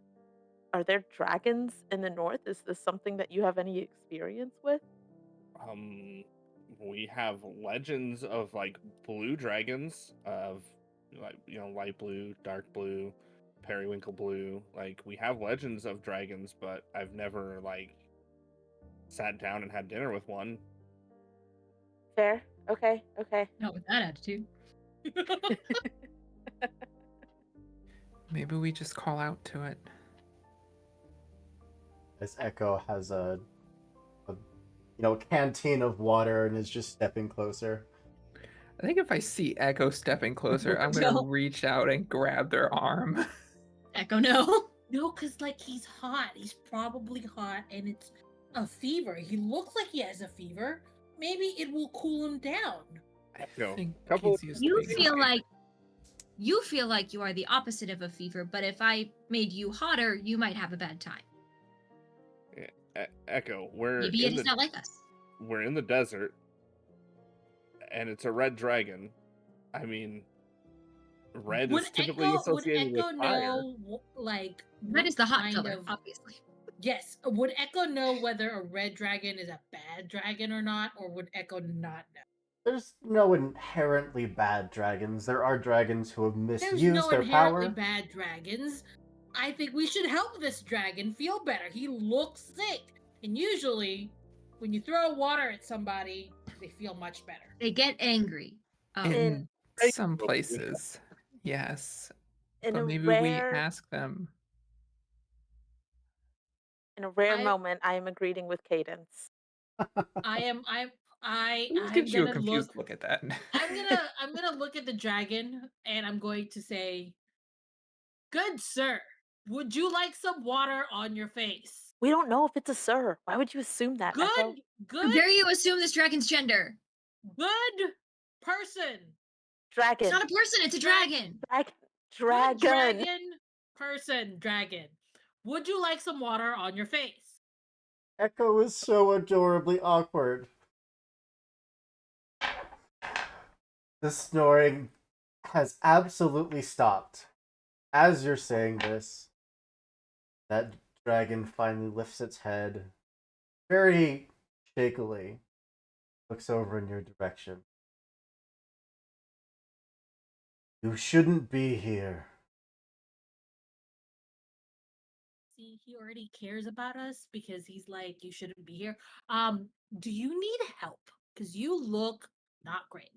there dragons in the north? Is this something that you have any experience with? We have legends of like blue dragons, of like light blue, dark blue, periwinkle blue. Like we have legends of dragons, but I've never like sat down and had dinner with one. Fair. Okay. Not with that attitude. Maybe we just call out to it. As Echo has a canteen of water and is just stepping closer. I think if I see Echo stepping closer, I'm gonna No. reach out and grab their arm. Echo, no. No, because like he's hot. He's probably hot and it's a fever. He looks like he has a fever. Maybe it will cool him down. I Go. think Couple- he's used to You being feel high. like you are the opposite of a fever, but if I made you hotter, you might have a bad time. Echo, we're Maybe it is not like us. we're in the desert, and it's a red dragon. I mean, red is typically associated with fire. Know, like Red is the hot kind color, of- obviously. Yes. Would Echo know whether a red dragon is a bad dragon or not, or would Echo not know? There's no inherently bad dragons. There are dragons who have There's misused no their inherently power. bad dragons. I think we should help this dragon feel better. He looks sick. And usually, when you throw water at somebody, they feel much better. They get angry. In Hey, some places, yes. In But a maybe we ask them. In a rare I- moment, I am agreeing with Cadence. It I'm gives you a gonna confused look at that. I'm gonna look at the dragon and I'm going to say, "Good sir, would you like some water on your face?" We don't know if it's a sir. Why would you assume that? Echo? How Good, dare you assume this dragon's gender? good person. Dragon. It's not a person, it's a dragon. Dragon. Good dragon person, dragon. Would you like some water on your face? Echo is so adorably awkward. The snoring has absolutely stopped. As you're saying this, that dragon finally lifts its head, very shakily looks over in your direction. You shouldn't be here. See, he already cares about us because he's like, you shouldn't be here. Do you need help? Because you look not great.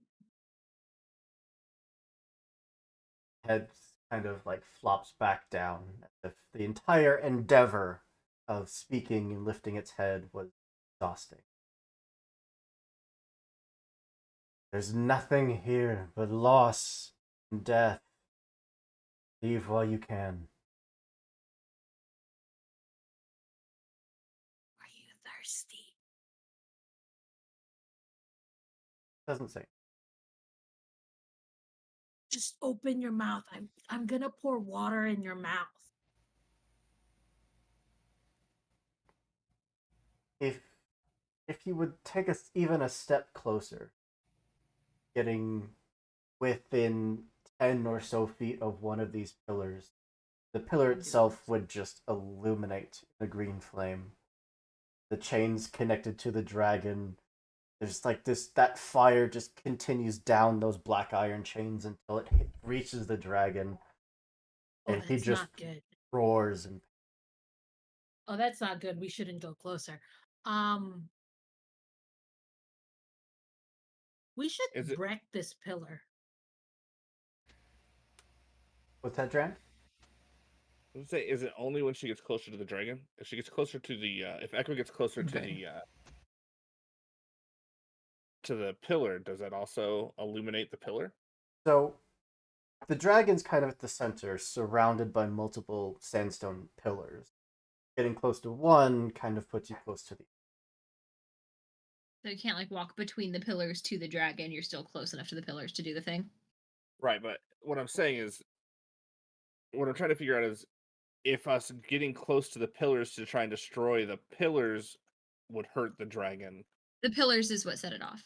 Head kind of like flops back down as if the entire endeavor of speaking and lifting its head was exhausting. There's nothing here but loss and death. Leave while you can. Are you thirsty? Doesn't say. Just open your mouth. I'm gonna pour water in your mouth. If you would take us even a step closer, getting within 10 or so feet of one of these pillars, the pillar itself would just illuminate the green flame. The chains connected to the dragon, there's like this, that fire just continues down those black iron chains until it reaches the dragon, Oh, and he that's just not good. roars. And Oh, that's not good. We shouldn't go closer. Um, we should Is it? wreck this pillar. what's that, Dran? I would say, is it only when she gets closer to the dragon? If she gets closer to the, if Echo gets closer Okay. to the pillar, does that also illuminate the pillar? So the dragon's kind of at the center, surrounded by multiple sandstone pillars. Getting close to one kind of puts you close to the. So you can't like walk between the pillars to the dragon. You're still close enough to the pillars to do the thing. Right, but what I'm saying is, what I'm trying to figure out is, if us getting close to the pillars to try and destroy the pillars would hurt the dragon. The pillars is what set it off.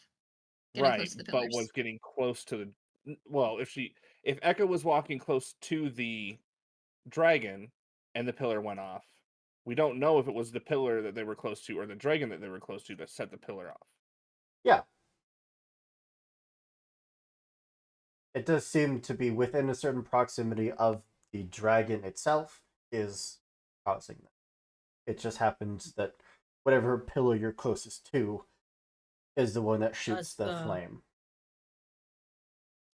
Getting Right, close to the but pillars. was getting close to the, well, if Echo was walking close to the dragon and the pillar went off, we don't know if it was the pillar that they were close to or the dragon that they were close to that set the pillar off. Yeah. It does seem to be within a certain proximity of the dragon itself is causing that. It just happens that whatever pillar you're closest to is the one that shoots the flame.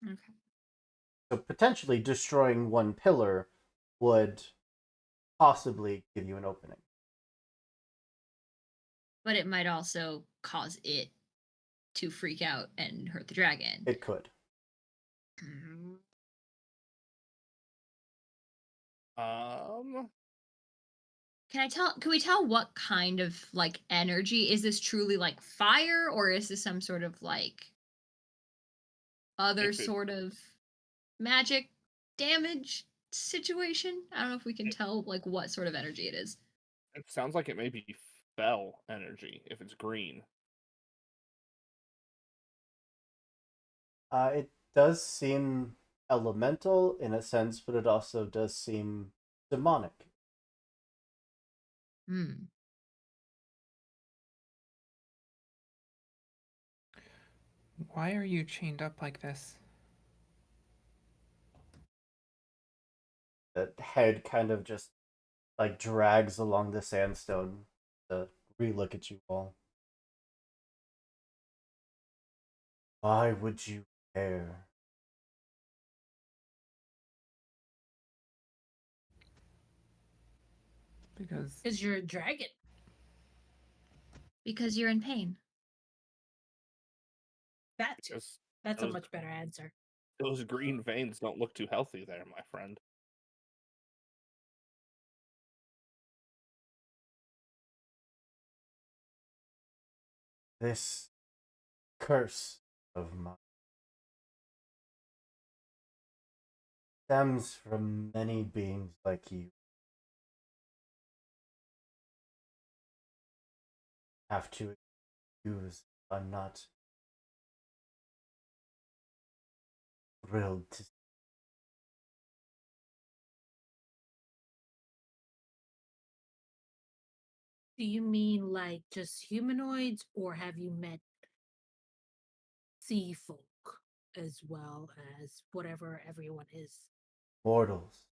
Okay. So potentially destroying one pillar would possibly give you an opening. But it might also cause it to freak out and hurt the dragon. It could. Can we tell what kind of like energy? Is this truly like fire, or is this some sort of like other sort of magic damage situation? I don't know if we can tell like what sort of energy it is. It sounds like it may be fell energy if it's green. It does seem elemental in a sense, but it also does seem demonic. Hmm. Why are you chained up like this? The head kind of just like drags along the sandstone to relook at you all. Why would you care? Because you're a dragon. Because you're in pain. That's a much better answer. Those green veins don't look too healthy there, my friend. This curse of mine stems from many beings like you. Have to excuse I'm not thrilled to. Do you mean like just humanoids, or have you met sea folk as well as whatever everyone is? Mortals,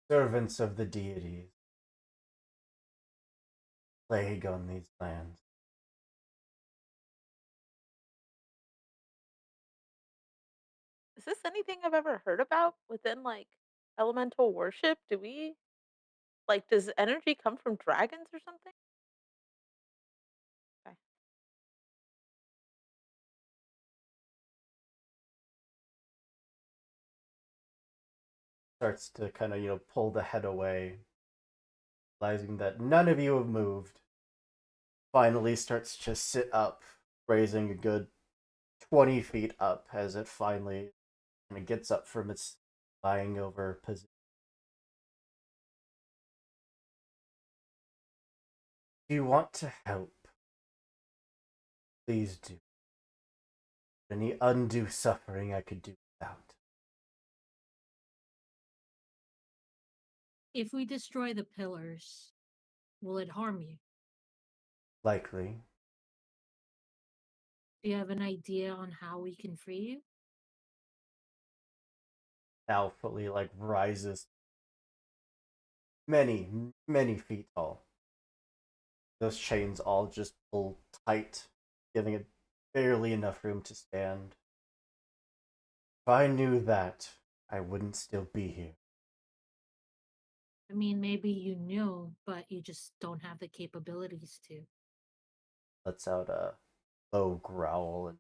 servants of the deities, plague on these lands. Is this anything I've ever heard about within like elemental worship? Do we like does energy come from dragons or something? Okay. Starts to kind of, pull the head away, realizing that none of you have moved. Finally starts to sit up, raising a good 20 feet up as it finally kind of gets up from its lying over position. Do you want to help? Please do. Any undue suffering I could do without. If we destroy the pillars, will it harm you? Likely. Do you have an idea on how we can free you? Alphaly rises many, many feet tall. Those chains all just pull tight, giving it barely enough room to stand. If I knew that, I wouldn't still be here. I mean, maybe you knew, but you just don't have the capabilities to. Lets out a low growl, and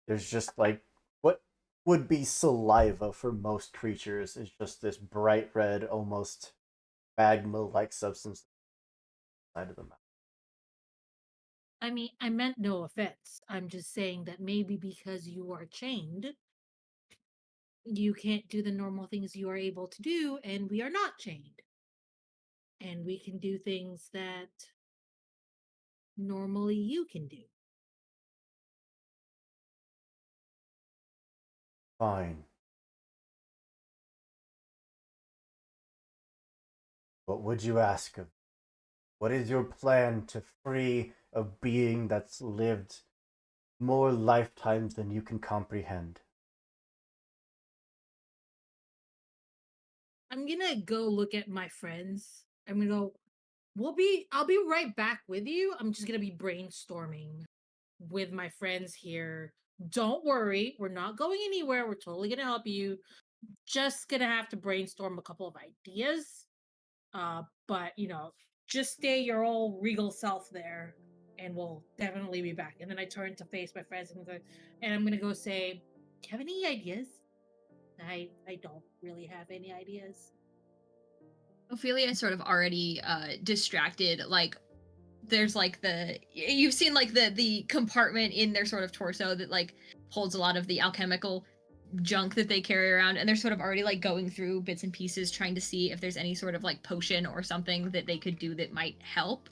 there's just what would be saliva for most creatures is just this bright red, almost magma-like substance inside of the mouth. I mean, I meant no offense. I'm just saying that maybe because you are chained, you can't do the normal things you are able to do, and we are not chained. And we can do things that normally you can do. Fine. What would you ask of me? What is your plan to free a being that's lived more lifetimes than you can comprehend? I'm gonna go look at my friends. I'm gonna go, I'll be right back with you. I'm just gonna be brainstorming with my friends here. Don't worry, we're not going anywhere. We're totally gonna help you. Just gonna have to brainstorm a couple of ideas. But just stay your old regal self there, and we'll definitely be back. And then I turn to face my friends and I'm gonna go say, "Do you have any ideas?" I don't really have any ideas. Ophelia is sort of already distracted. Like there's you've seen the compartment in their sort of torso that holds a lot of the alchemical junk that they carry around, and they're sort of already going through bits and pieces trying to see if there's any sort of potion or something that they could do that might help.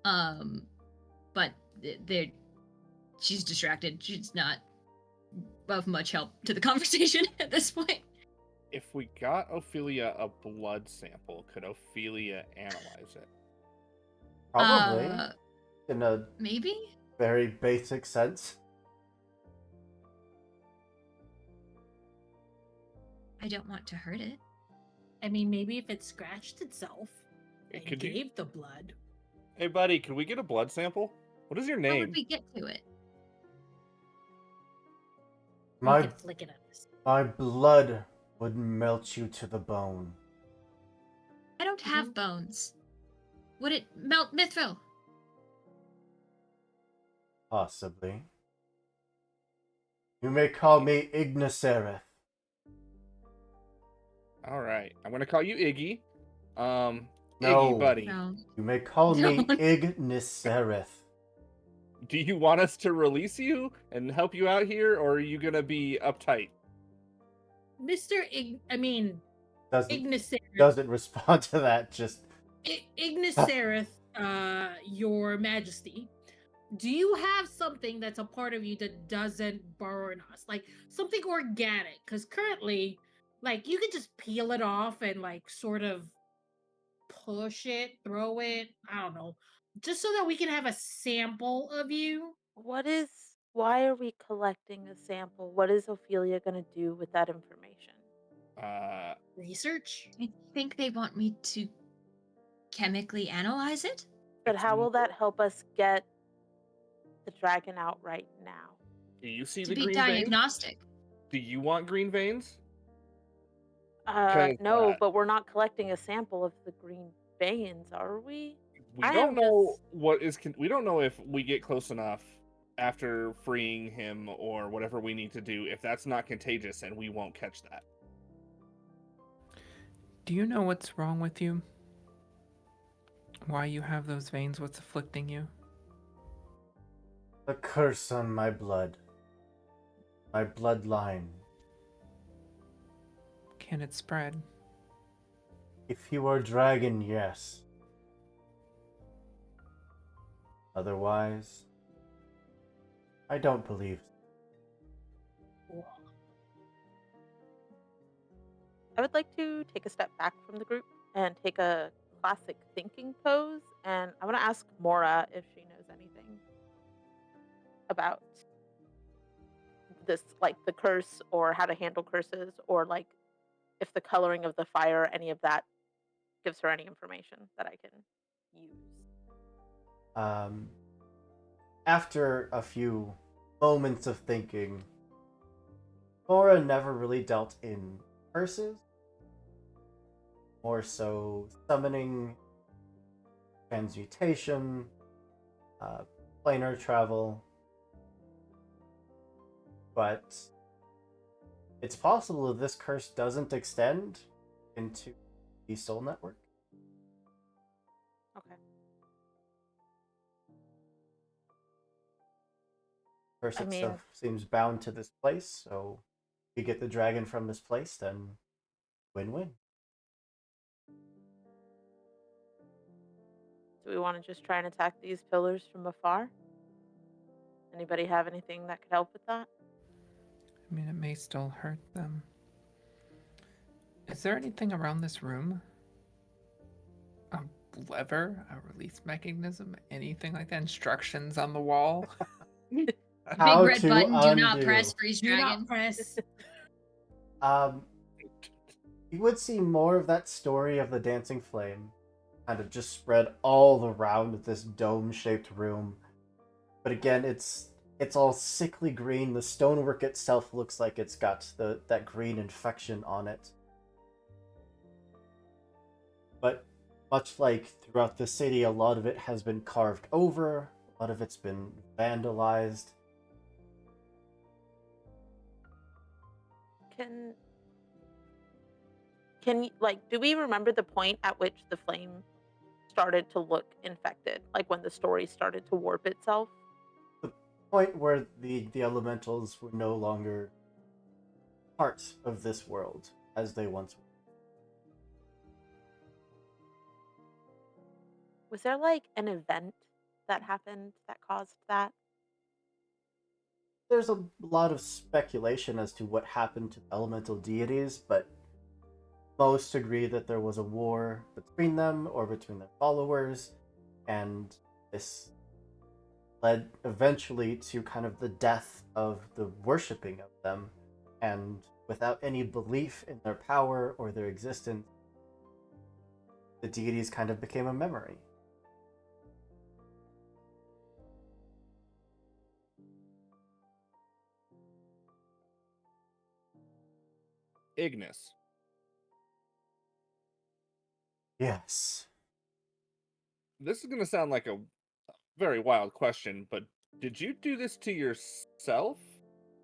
But they're she's distracted. She's not of much help to the conversation at this point. If we got Ophelia a blood sample, could Ophelia analyze it? Probably. In a Maybe? very basic sense. I don't want to hurt it. I mean, maybe if it scratched itself and Could you- gave the blood. Hey, buddy, can we get a blood sample? What is your How name? would we get to it? You My could flick it at us. my blood would melt you to the bone. I don't have bones. Would it melt Mithril? Possibly. You may call me Ignacereth. All right, I'm gonna call you Iggy. No. Iggy, buddy, No. You may call me No. Ignacereth. do you want us to release you and help you out here, or are you gonna be uptight? Doesn't Ignacereth, doesn't respond to that. Just Ignacereth, your majesty, do you have something that's a part of you that doesn't burn us? Like something organic? Because currently, you could just peel it off and sort of push it, throw it, I don't know, just so that we can have a sample of you. Why are we collecting a sample? What is Ophelia going to do with that information? Research. I think they want me to chemically analyze it. But It's how will that more- help us get the dragon out right now? Do you see To the be green veins? diagnostic. Do you want green veins? 'Cause, No, but we're not collecting a sample of the green veins, are we? We I don't am know just what is. We don't know if we get close enough after freeing him or whatever we need to do. If that's not contagious, and we won't catch that. Do you know what's wrong with you? Why you have those veins? What's afflicting you? The curse on my blood. My bloodline. Can it spread? If you are dragon, yes. Otherwise, I don't believe. I would like to take a step back from the group and take a classic thinking pose, and I want to ask Mora if she knows anything about this, like the curse or how to handle curses, or like if the coloring of the fire, any of that gives her any information that I can use. After a few moments of thinking, Nora never really dealt in curses. More so summoning, transmutation, planar travel. But it's possible that this curse doesn't extend into the soul network. Okay. Curse I itself mean- seems bound to this place, so if you get the dragon from this place, then win-win. Do we want to just try and attack these pillars from afar? Anybody have anything that could help with that? I mean, it may still hurt them. Is there anything around this room? A lever, a release mechanism, anything like that? Instructions on the wall? How Big red to button, do not undo. press, freeze Do dragon. not press. You would see more of that story of the dancing flame kind of just spread all around this dome-shaped room. But again, it's all sickly green. The stonework itself looks like it's got that green infection on it. But much like throughout the city, a lot of it has been carved over, a lot of it's been vandalized. Can you, like, do we remember the point at which the flame started to look infected? Like when the story started to warp itself? The point where the elementals were no longer part of this world as they once were. Was there like an event that happened that caused that? There's a lot of speculation as to what happened to elemental deities, but most agree that there was a war between them or between their followers, and this led eventually to kind of the death of the worshipping of them, and without any belief in their power or their existence, the deities kind of became a memory. Ignis. Yes. This is gonna sound like a very wild question, but did you do this to yourself,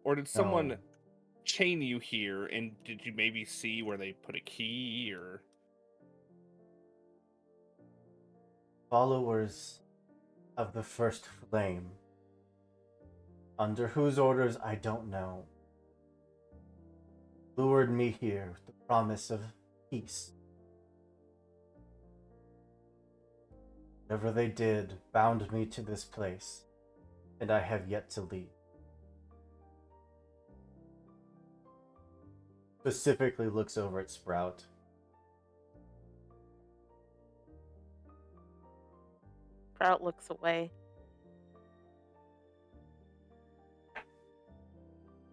or did someone No. chain you here? And did you maybe see where they put a key, or? Followers of the first flame, under whose orders I don't know, lured me here with the promise of peace. Whatever they did bound me to this place, and I have yet to leave. Specifically looks over at Sprout. Sprout looks away.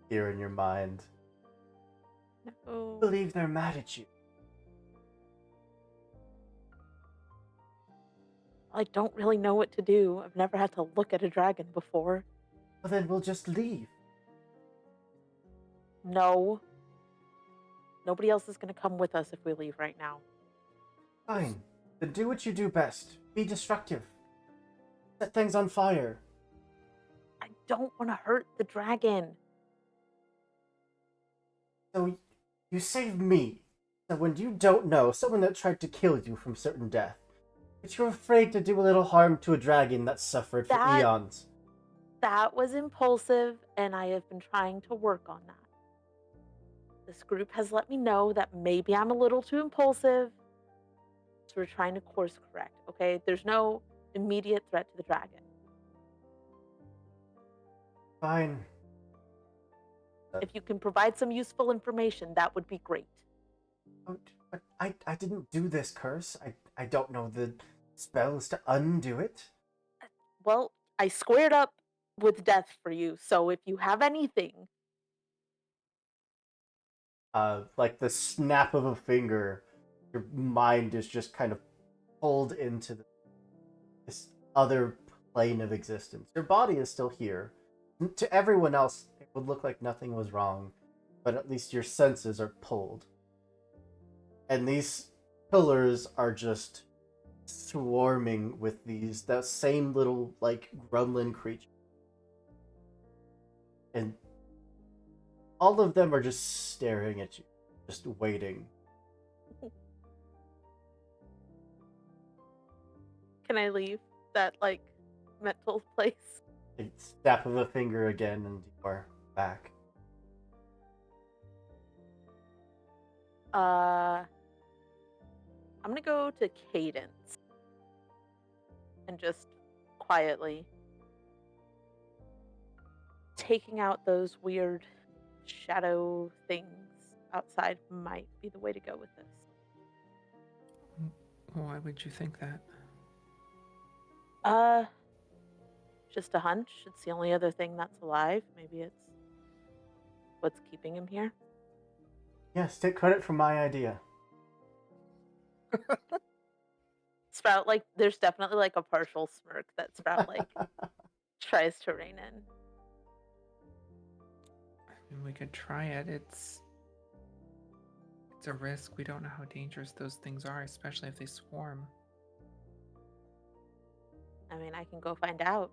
Here in your mind. No. I believe they're mad at you. I don't really know what to do. I've never had to look at a dragon before. Well, then we'll just leave. No. Nobody else is going to come with us if we leave right now. Fine. Then do what you do best. Be destructive. Set things on fire. I don't want to hurt the dragon. So, you saved me. Someone you don't know, someone that tried to kill you from certain death. But you're afraid to do a little harm to a dragon that suffered for eons. That was impulsive, and I have been trying to work on that. This group has let me know that maybe I'm a little too impulsive, so we're trying to course correct, okay? There's no immediate threat to the dragon. Fine. If you can provide some useful information, that would be great. But I didn't do this curse. I don't know the spells to undo it. Well, I squared up with death for you, so if you have anything... Like the snap of a finger, your mind is just kind of pulled into this other plane of existence. Your body is still here. To everyone else, it would look like nothing was wrong, but at least your senses are pulled. And these pillars are just swarming with that same little, like, gremlin creature. And all of them are just staring at you, just waiting. Can I leave that, like, mental place? A snap of a finger again, and you are back. I'm gonna go to Cadence and just quietly taking out those weird shadow things outside might be the way to go with this. Why would you think that? Just a hunch. It's the only other thing that's alive. Maybe it's what's keeping him here. Yes, take credit for my idea. Sprout, like, there's definitely like a partial smirk that Sprout like tries to rein in. I mean, we could try it. It's a risk. We don't know how dangerous those things are, especially if they swarm. I mean, I can go find out.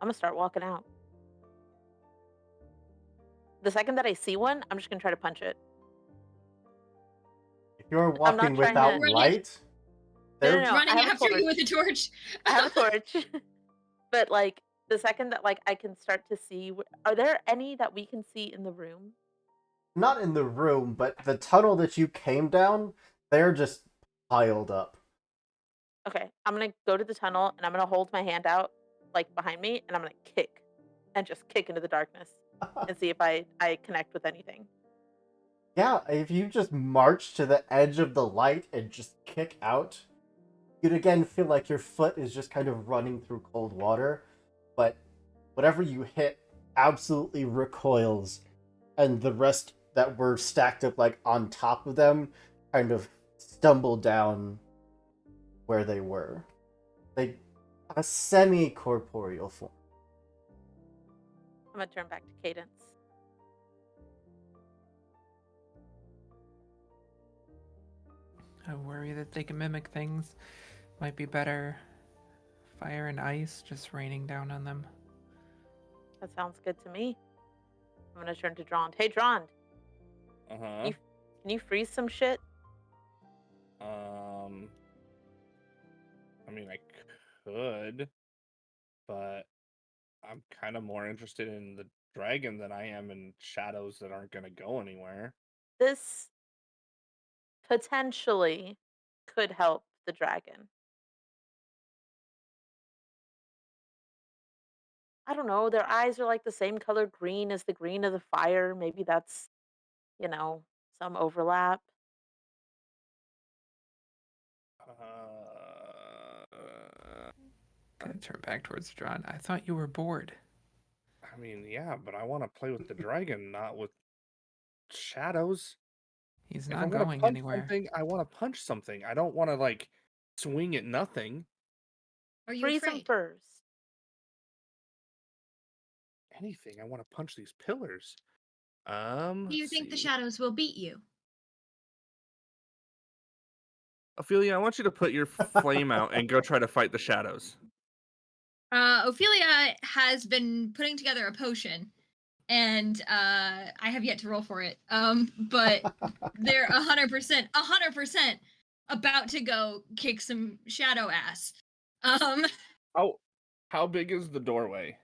I'm gonna start walking out. The second that I see one, I'm just gonna try to punch it. If you're I'm not walking trying without to- light, No, they're no, I Running have a after you torch. with a torch. I have a torch. But like the second that like I can start to see, are there any that we can see in the room? not in the room, but the tunnel that you came down, they're just piled up. Okay, I'm gonna go to the tunnel and I'm gonna hold my hand out like behind me and I'm gonna kick and just kick into the darkness and see if I connect with anything. Yeah, if you just march to the edge of the light and just kick out, you'd again feel like your foot is just kind of running through cold water, but whatever you hit absolutely recoils, and the rest that were stacked up like on top of them kind of stumble down where they were. They have a semi-corporeal form. I'm gonna turn back to Cadence. I worry that they can mimic things. Might be better fire and ice just raining down on them. That sounds good to me. I'm gonna turn to Drond. Hey Drond, Uh-huh. can you freeze some shit? I mean, I could, but I'm kind of more interested in the dragon than I am in shadows that aren't gonna go anywhere. This potentially could help the dragon. I don't know, their eyes are like the same color green as the green of the fire. Maybe that's, some overlap. Uh, I turn back towards John. I thought you were bored. I mean, yeah, but I want to play with the dragon, not with shadows. He's If not I'm gonna going punch anywhere. something, I want to punch something. I don't want to like swing at nothing. Are you Freeze him afraid? first. Anything. I want to punch these pillars. Do you Let's think the see. shadows will beat you? Ophelia, I want you to put your flame out and go try to fight the shadows. Ophelia has been putting together a potion, and I have yet to roll for it. But they're 100% about to go kick some shadow ass. How big is the doorway?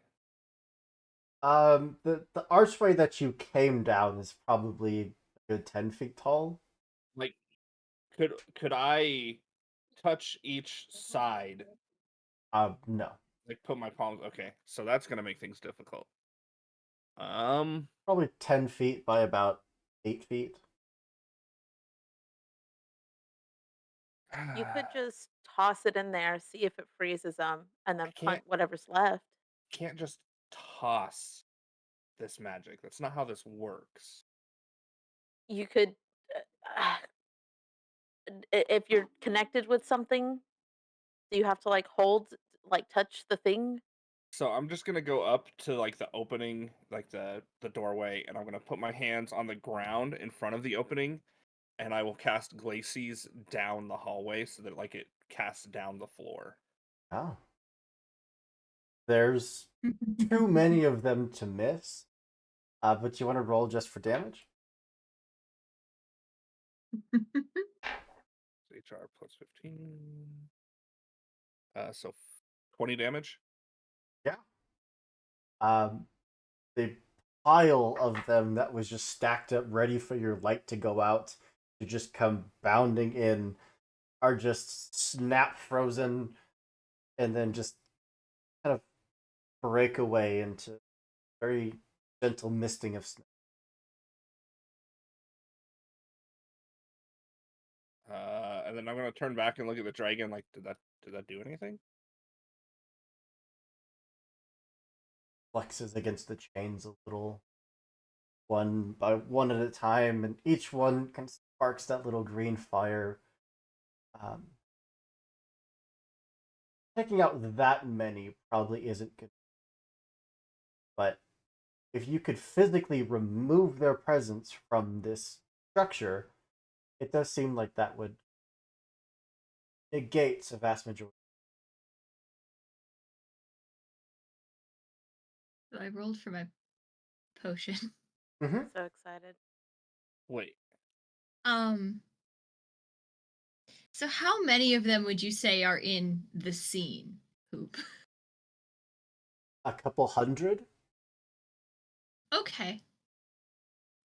The archway that you came down is probably a good 10 feet tall. Like, could I touch each side? No. Like, put my palms. Okay, so that's gonna make things difficult. Probably 10 feet by about 8 feet. You could just toss it in there, see if it freezes them, and then can't- punt whatever's left. can't just toss this magic. That's not how this works. You could, uh, if you're connected with something, do you have to like hold, like touch the thing? So I'm just gonna go up to like the opening, like the doorway, and I'm gonna put my hands on the ground in front of the opening, and I will cast Glacies down the hallway so that like it casts down the floor. Oh. There's too many of them to miss. But you want to roll just for damage? HR plus 15. So 20 damage. Yeah. The pile of them that was just stacked up ready for your light to go out to just come bounding in are just snap frozen and then just kind of break away into very gentle misting of snow. And then I'm gonna turn back and look at the dragon. Like, did that do anything? Flexes against the chains a little, one by one at a time, and each one kind of sparks that little green fire. Taking out that many probably isn't good, but if you could physically remove their presence from this structure, it does seem like that would negate a vast majority. I rolled for my potion. Mm-hmm. So excited. Wait, So how many of them would you say are in the scene, Hoop? A couple hundred. Okay.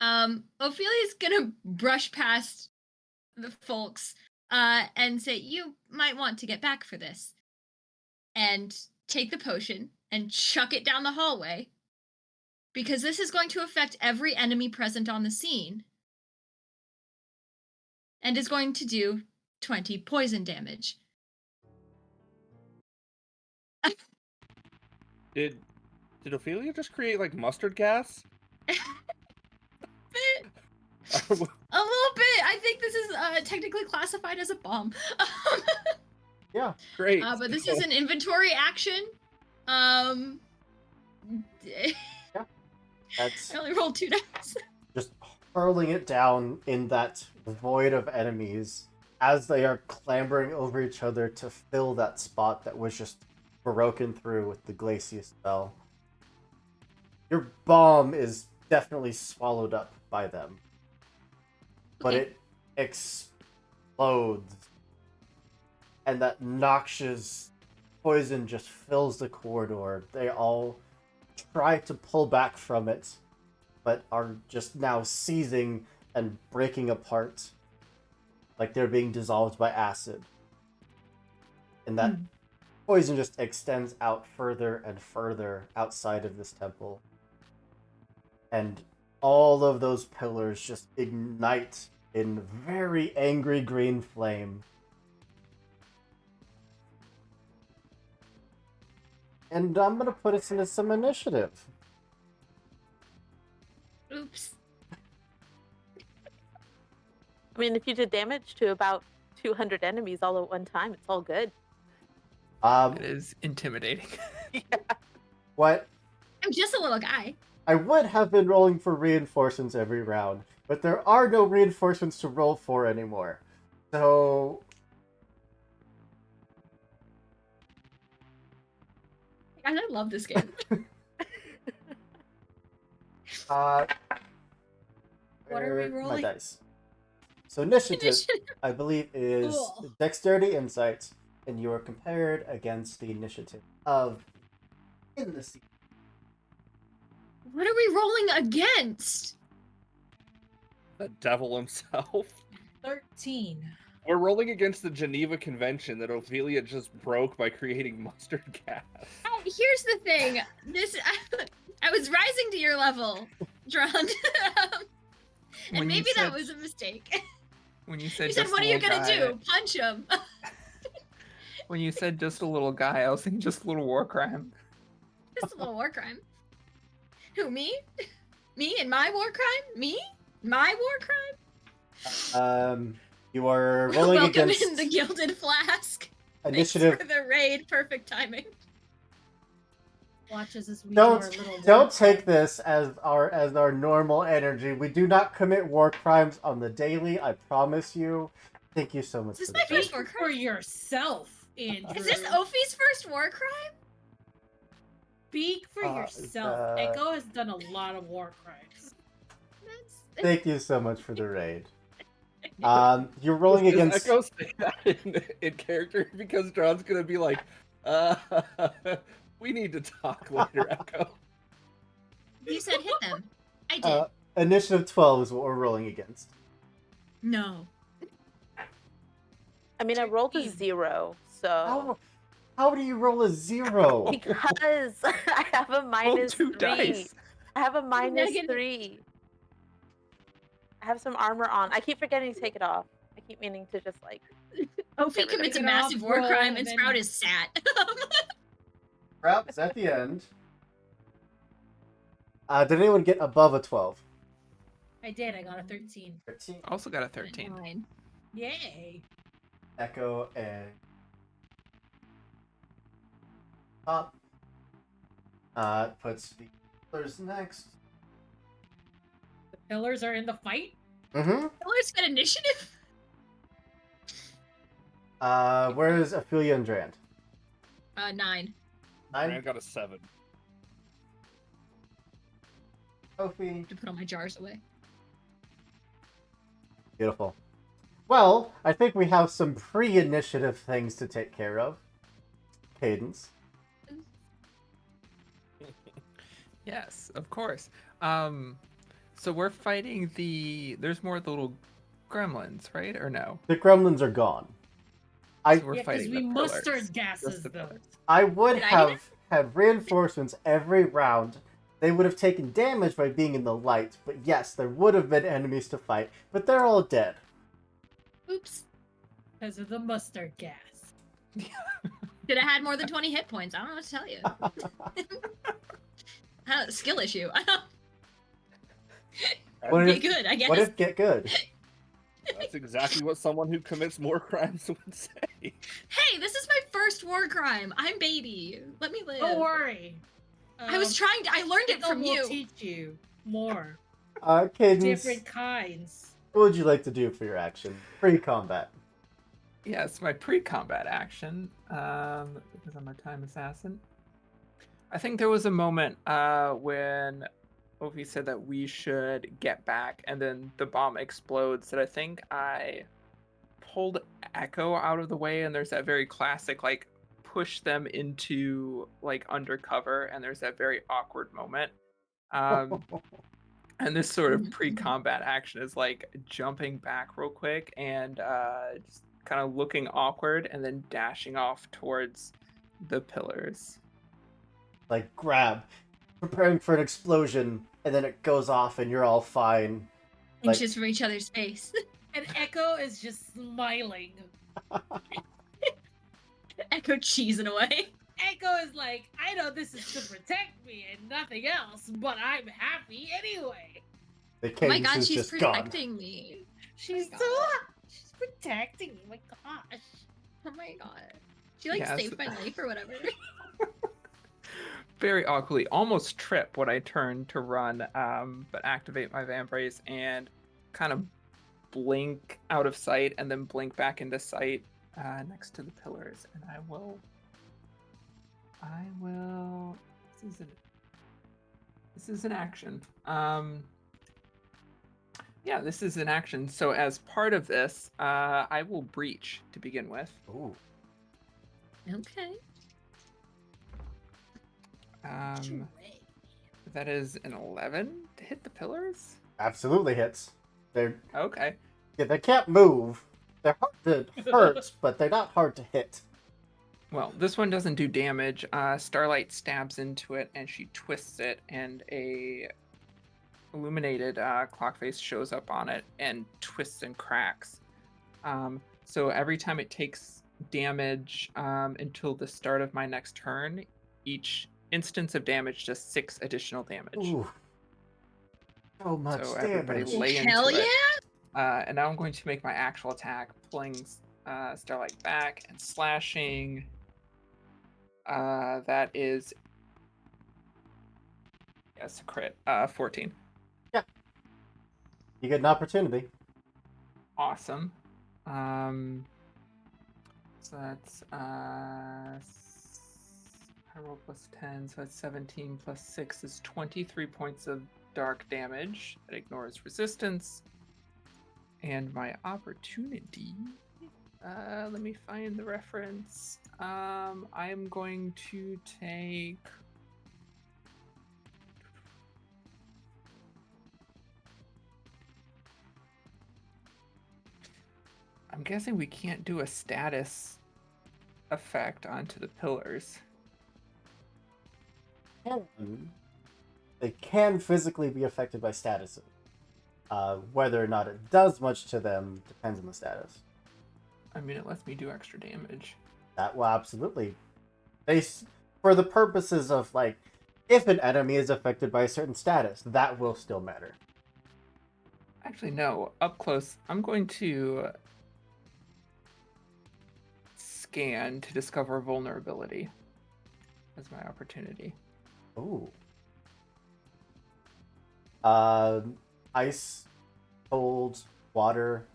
Ophelia's gonna brush past the folks, and say, "You might want to get back for this," and take the potion and chuck it down the hallway, because this is going to affect every enemy present on the scene, and is going to do 20 poison damage. did Ophelia just create like mustard gas? A little bit. I think this is technically classified as a bomb. Yeah. Great. But this is an inventory action. Yeah. I That's only rolled 2 dice. just hurling it down in that void of enemies as they are clambering over each other to fill that spot that was just broken through with the Glacius spell. Your bomb is definitely swallowed up by them, but Okay. it explodes, and that noxious poison just fills the corridor. They all try to pull back from it, but are just now seizing and breaking apart like they're being dissolved by acid. And that poison just extends out further and further outside of this temple. And all of those pillars just ignite in very angry green flame. And I'm gonna put us into some initiative. Oops. I mean, if you did damage to about 200 enemies all at one time, it's all good. It is intimidating. Yeah. What I'm just a little guy. I would have been rolling for reinforcements every round, but there are no reinforcements to roll for anymore. So And I love this game. What are we My rolling? dice. So initiative, Initiative. I believe, is Cool. dexterity insights, and you are compared against the initiative of in the sea. What are we rolling against? The devil himself. 13. We're rolling against the Geneva Convention that Ophelia just broke by creating mustard gas. Oh, here's the thing. I was rising to your level, Drond. When And you maybe that said- was a mistake. When you said You said, just "What a are you little gonna guy, do? Punch him?" When you said just a little guy, I was thinking just a little war crime. Just a little war crime. Who, me? Me and my war crime? Me? My war crime? You are rolling Welcome against in the Gilded Flask. initiative. Thanks for the raid. Perfect timing. Watches as we do our little Don't war take crime. this as our normal energy. We do not commit war crimes on the daily. I promise you. Thank you so much Is this for my the first Speak war for crime? yourself, Andrew. Is this Ophi's first war crime? Speak for yourself. Echo has done a lot of war crimes. Thank you so much for the raid. You're rolling Does against. Echo say that in character? Because John's gonna be like, we need to talk later, Echo. You said hit them. I did. Initiative 12 is what we're rolling against. No. I mean, I rolled a 13. 0, so. How do you roll a 0? Because I have a minus two 3. dice. I have a minus Negative. 3. I have some armor on. I keep forgetting to take it off. I keep meaning to just like. Ophi Get rid of commits a it. massive war Roll, crime and and then- Sprout is sat. Sprout is at the end. Did anyone get above a 12? I did. I got a 13. 13. Also got a 13. Fine. Yay. Echo and top. Puts the pillars next. The pillars are in the fight. Mm-hmm. Miller's got initiative. Where is Ophelia and Drand? 9. I 9. got a 7. Sophie. To put all my jars away. Beautiful. Well, I think we have some pre-initiative things to take care of. Cadence. Yes, of course. So we're fighting there's more of the little gremlins, right? Or no? The gremlins are gone. So we're Yeah, because fighting we the mustard pillars. gases Just the them. pillars. I would Did I have had reinforcements every round. They would have taken damage by being in the light, but yes, there would have been enemies to fight, but they're all dead. Oops. Because of the mustard gas. Should have had more than 20 hit points. I don't know what to tell you. Skill issue. What Be if, good, I guess. what if get good? That's exactly what someone who commits more crimes would say. Hey, this is my first war crime. I'm baby. Let me live. Don't worry. I was trying to. I learned it Echo from will you. teach you more. Cadence, Different kinds. what would you like to do for your action? Pre-combat. Yes, my pre-combat action, because I'm a time assassin. I think there was a moment when Ophi said that we should get back, and then the bomb explodes. That I think I pulled Echo out of the way, and there's that very classic like push them into like undercover, and there's that very awkward moment. And this sort of pre-combat action is like jumping back real quick and just kind of looking awkward, and then dashing off towards the pillars. Like grab, preparing for an explosion, and then it goes off and you're all fine. Like- Inches from each other's face. And Echo is just smiling. Echo cheesing away. Echo is like, I know this is to protect me and nothing else, but I'm happy anyway. The Oh my cadence god, is she's just gone. protecting me. She's God. she's protecting me. My gosh. Oh my god. She like Yes. saved my life or whatever. Very awkwardly, almost trip when I turn to run, but activate my vambrace and kind of blink out of sight and then blink back into sight next to the pillars. And I will. This is an action. Yeah, this is an action. So as part of this, I will breach to begin with. Ooh. Okay. That is an 11 to hit the pillars. Absolutely hits. They're Okay. yeah, they can't move. They're hard to hurt, but they're not hard to hit. Well, this one doesn't do damage. Starlight stabs into it and she twists it, and a illuminated clock face shows up on it and twists and cracks. So every time it takes damage until the start of my next turn, each instance of damage does 6 additional damage. Ooh. So much So everybody damage. lay into Hell it. yeah! And now I'm going to make my actual attack, pulling Starlight back and slashing. That is, yes, crit. 14. You get an opportunity. Awesome. So that's I roll plus 10, so that's 17 plus 6 is 23 points of dark damage that ignores resistance. And my opportunity, let me find the reference. I am going to take I'm guessing we can't do a status effect onto the pillars. They can physically be affected by statuses. Whether or not it does much to them depends on the status. I mean, it lets me do extra damage. That will absolutely. For the purposes of, like, if an enemy is affected by a certain status, that will still matter. Actually, no. Up close, I'm going to scan to discover vulnerability as my opportunity. Ooh. Ice, cold, water,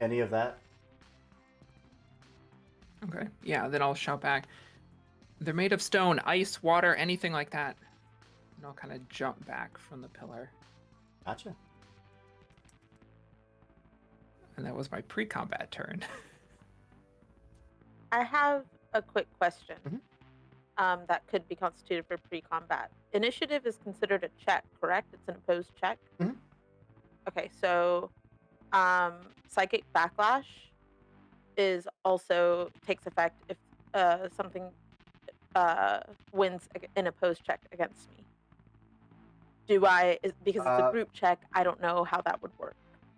any of that? Okay. Yeah, then I'll shout back. They're made of stone, ice, water, anything like that. And I'll kind of jump back from the pillar. Gotcha. And that was my pre-combat turn. I have a quick question Mhm. that could be constituted for pre-combat. Initiative is considered a check, correct? It's an opposed check? Mhm. Okay, so psychic backlash is also takes effect if something wins an opposed check against me. Because it's a group check, I don't know how that would work.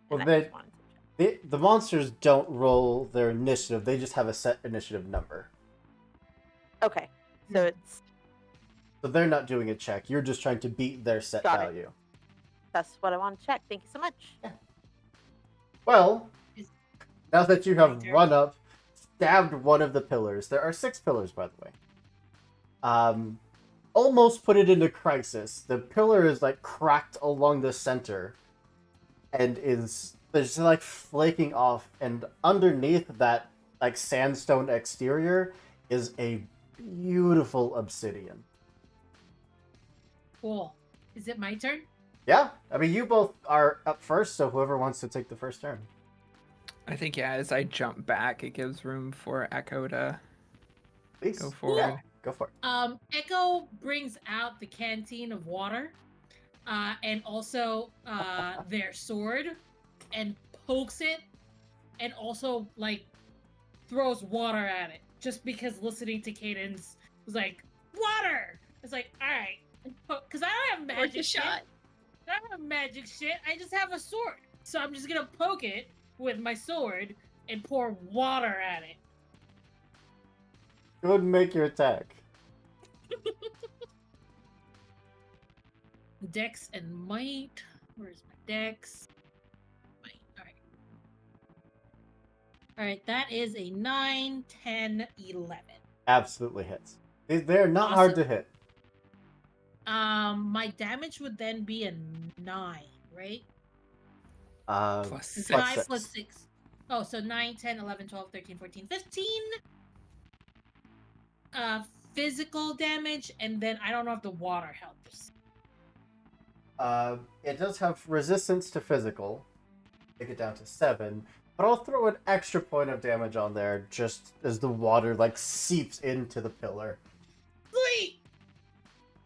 Well, and I just wanted to check. the monsters don't roll their initiative. They just have a set initiative number. Okay, so it's So they're not doing a check. You're just trying to beat their set Got it. value. that's what I want to check. Thank you so much. Well, now that you have My turn. run up, stabbed one of the pillars. There are 6 pillars, by the way. Almost put it into crisis. The pillar is like cracked along the center, and is there's like flaking off. And underneath that like sandstone exterior is a beautiful obsidian. Cool. Is it my turn? Yeah, I mean you both are up first, so whoever wants to take the first turn. I think, yeah, as I jump back, it gives room for Echo to Please go forward. go for it. Echo brings out the canteen of water, and also their sword, and pokes it, and also like throws water at it. Just because listening to Cadence was like, water. It's like, all right, because I don't have Worth magic a shit. shot. I don't have magic shit. I just have a sword, so I'm just gonna poke it with my sword and pour water at it. Go ahead and make your attack. Dex and might. Where's my dex? Might. Alright. Alright, that is a 9, 10, 11. Absolutely hits. They're not Awesome. hard to hit. My damage would then be a 9, right? Plus It's six. 5 plus 6. Oh, so 9, 10, 11, 12, 13, 14, 15. Physical damage, and then I don't know if the water helps. It does have resistance to physical. Take it down to 7. But I'll throw an extra point of damage on there just as the water like seeps into the pillar. Sweet!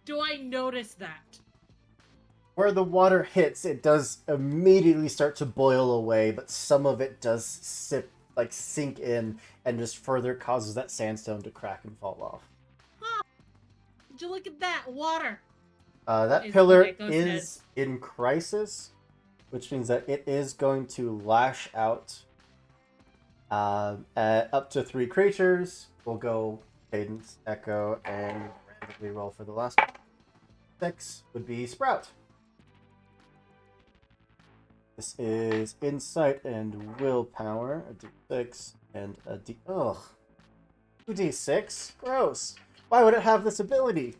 Do I notice that? Where the water hits, it does immediately start to boil away, but some of it does sink in and just further causes that sandstone to crack and fall off. Would you look at that? Water! That Is pillar what Echo is says. in crisis, which means that it is going to lash out at up to 3 creatures. We'll go Cadence, Echo, and randomly roll for the last one. 6 would be Sprout. This is Insight and Willpower, a d6 and a d... Ugh. 2d6? Gross. Why would it have this ability?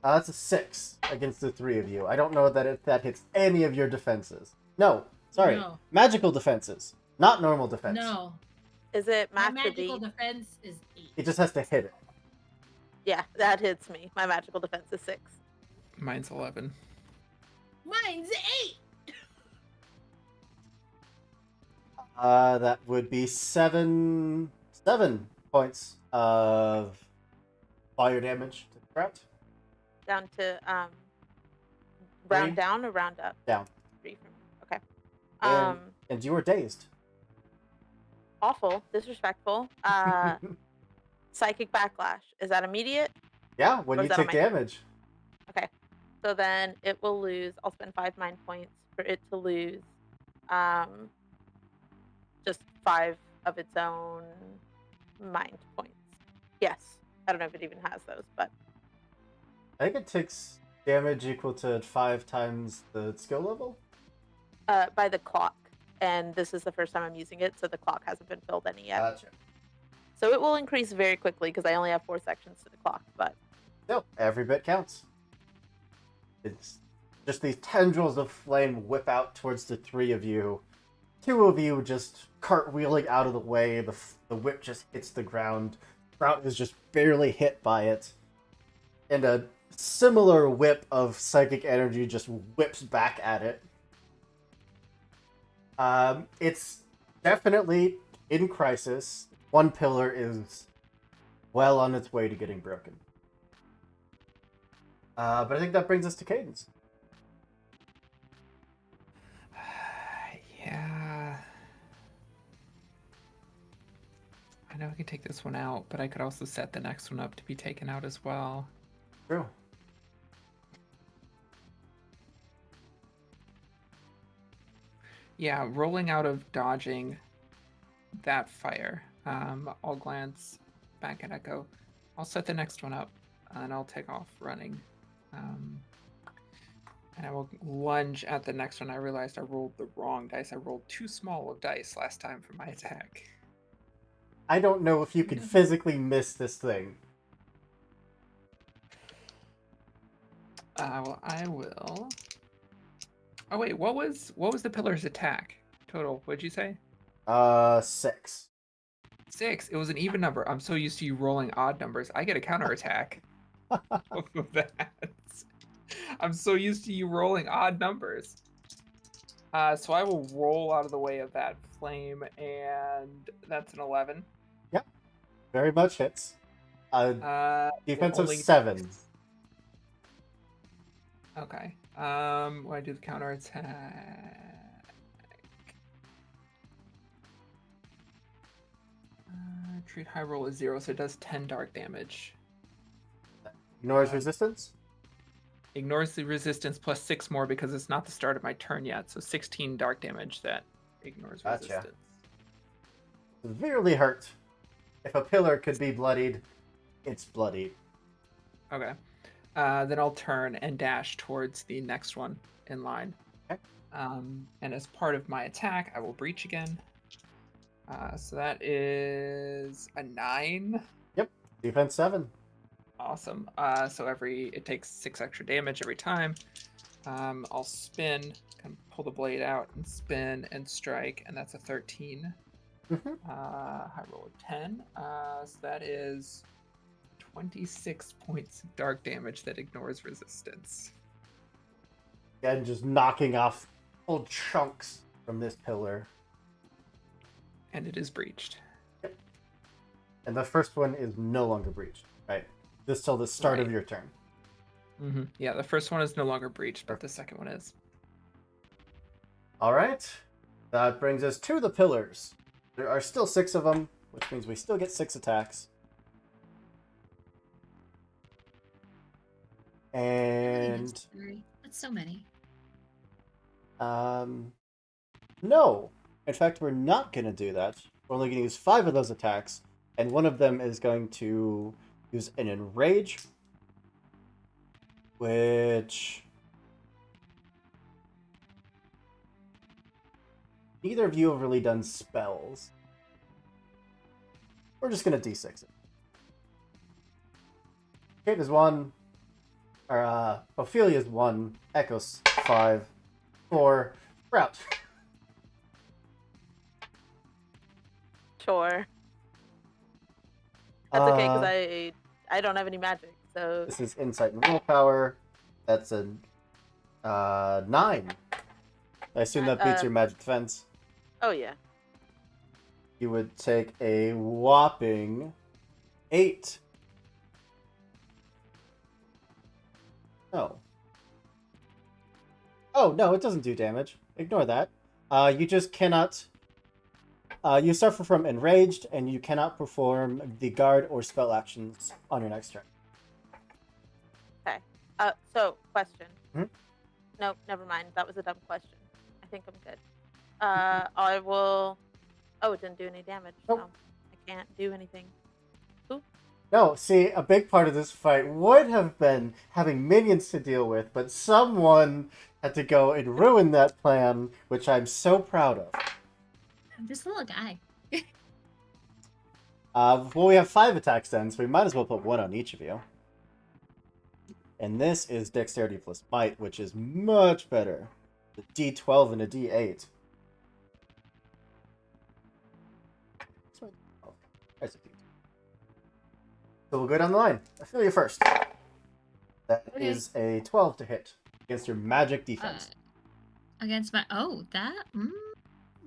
That's a 6 against the 3 of you. I don't know that that hits any of your defenses. No, sorry. No. Magical defenses, not normal defense. No. Is it My match or magical beat? defense is 8. It just has to hit it. Yeah, that hits me. My magical defense is 6. Mine's 11. Mine's 8! That would be 7 points of fire damage to the Sprout. Down to Three. round down or round up? Down. 3 from okay. And you were dazed. Awful, disrespectful. Psychic backlash. Is that immediate? Yeah, when Or you is that on take my- damage. Okay. So then it will lose. I'll spend 5 mind points for it to lose just 5 of its own mind points. Yes. I don't know if it even has those, but I think it takes damage equal to 5 times the skill level. by the clock. And this is the first time I'm using it, so the clock hasn't been filled any yet. Gotcha. So it will increase very quickly because I only have 4 sections to the clock, but No, every bit counts. It's just these tendrils of flame whip out towards the 3 of you. 2 of you just cartwheeling out of the way. The whip just hits the ground. Sprout is just barely hit by it. And a similar whip of psychic energy just whips back at it. It's definitely in crisis. One pillar is well on its way to getting broken. But I think that brings us to Cadence. Yeah. I know I can take this one out, but I could also set the next one up to be taken out as well. True. Yeah, rolling out of dodging that fire. I'll glance back at Echo. I'll set the next one up, and I'll take off running. And I will lunge at the next one. I realized I rolled the wrong dice. I rolled too small of dice last time for my attack. I don't know if you can physically miss this thing. Well, I will. Oh wait, what was the pillar's attack total? What'd you say? 6. 6. It was an even number. I'm so used to you rolling odd numbers. I get a counterattack. Of that. I'm so used to you rolling odd numbers. So I will roll out of the way of that flame, and that's an 11. Yep. Very much hits. Defense of only 7. Okay. When I do the counterattack. Treat high roll is 0, so it does 10 dark damage. Ignores resistance? Ignores the resistance plus 6 more because it's not the start of my turn yet, so 16 dark damage that ignores Gotcha. resistance. severely hurt. If a pillar could be bloodied, it's bloodied. Okay. Then I'll turn and dash towards the next one in line. Okay. And as part of my attack, I will breach again. So that is a 9. Defense 7. Awesome. So it takes 6 extra damage every time. I'll spin, kind of pull the blade out and spin and strike, and that's a 13. Mhm. I roll a 10. So that is 26 points of dark damage that ignores resistance. And just knocking off whole chunks from this pillar. And it is breached. And the first one is no longer breached, right? This till the start of Right. your turn. Mm-hmm. Yeah, the first one is no longer breached, but the second one is. All right. That brings us to the pillars. There are still 6 of them, which means we still get 6 attacks. And That's so many. no. In fact, we're not going to do that. We're only going to use 5 of those attacks, and one of them is going to use an enrage, which neither of you have really done spells. We're just going to d6 it. Kate is 1. Or, Ophelia's 1. Echo's 5. 4. Sprout. Sure. That's okay because Uh, I don't have any magic, so This is insight and willpower. That's a 9. I assume that beats your magic defense. oh yeah. You would take a whopping 8. Oh. Oh, no, it doesn't do damage. Ignore that. You just cannot... you suffer from enraged, and you cannot perform the guard or spell actions on your next turn. So question. Hmm? No, never mind. That was a dumb question. I think I'm good. I will. Oh, it didn't do any damage. Nope. So I can't do anything. No, see, a big part of this fight would have been having minions to deal with, but someone had to go and ruin that plan, which I'm so proud of. I'm just a little guy. Well, we have 5 attacks then, so we might as well put 1 on each of you. And this is Dexterity plus Might, which is much better. The D12 and a D8. There's a D2. So we'll go down the line. Ophelia first. That Okay. is a 12 to hit against your magic defense. Against my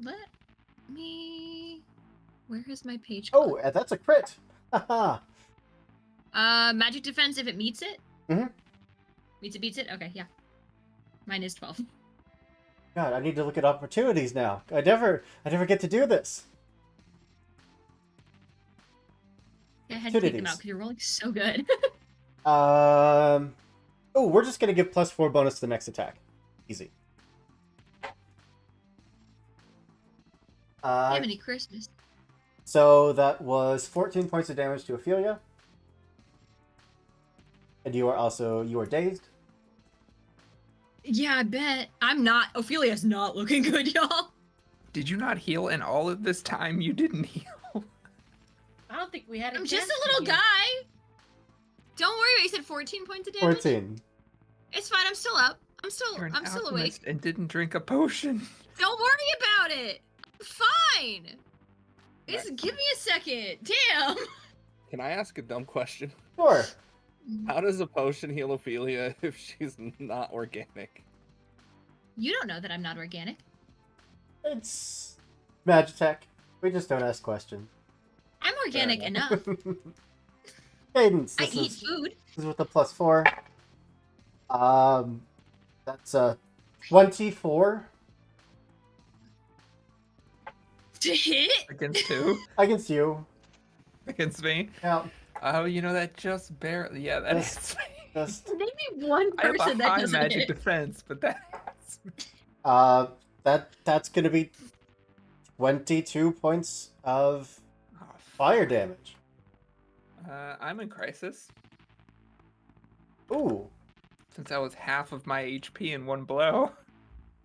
let me. Where is my page? Oh, and that's a crit. Haha. Magic defense if it meets it. Mhm. Meets it, beats it. Okay, yeah. Mine is 12. God, I need to look at opportunities now. I never get to do this. Yeah, I had to keep them Opportunities. out because you're rolling so good. Oh, we're just gonna give +4 bonus to the next attack. Easy. Jiminy Christmas. So that was 14 points of damage to Ophelia. And you are dazed. Yeah, I bet. I'm not. Ophelia's not looking good, y'all. Did you not heal in all of this time? You didn't heal. I don't think we had. I'm just chance a to little heal. guy. Don't worry, I said 14 points of damage. 14. It's fine. I'm still up. You're an I'm still awake. alchemist and didn't drink a potion. Don't worry about it. I'm fine. Just give me a second. Damn. Can I ask a dumb question? Sure. How does a potion heal Ophelia if she's not organic? You don't know that I'm not organic. It's Magitech. We just don't ask questions. I'm organic enough. Cadence. I This eat is food. with the +4. That's a 24 To hit? Against who? against you. Against me? Now, Oh, you know that just barely. Yeah, that Yes. hits me. just Name me one I have person a that high doesn't magic hit. defense, but that hits me. that's gonna be 22 points of Oh, fire damage. I'm in crisis Ooh. since that was half of my HP in one blow.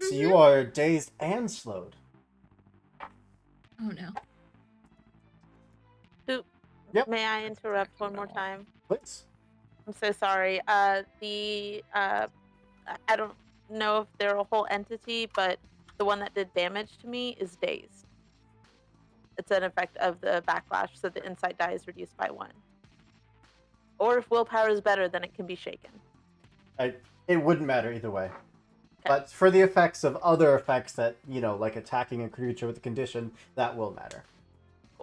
So you are dazed and slowed. Oh no. Yep. May I interrupt Exactly one more what I want. time? Please. I'm so sorry. I don't know if they're a whole entity, but the one that did damage to me is dazed. It's an effect of the backlash, so the insight die is reduced by 1. Or if willpower is better, then it can be shaken. It wouldn't matter either way. But for the effects of other effects that, like attacking a creature with a condition, that will matter.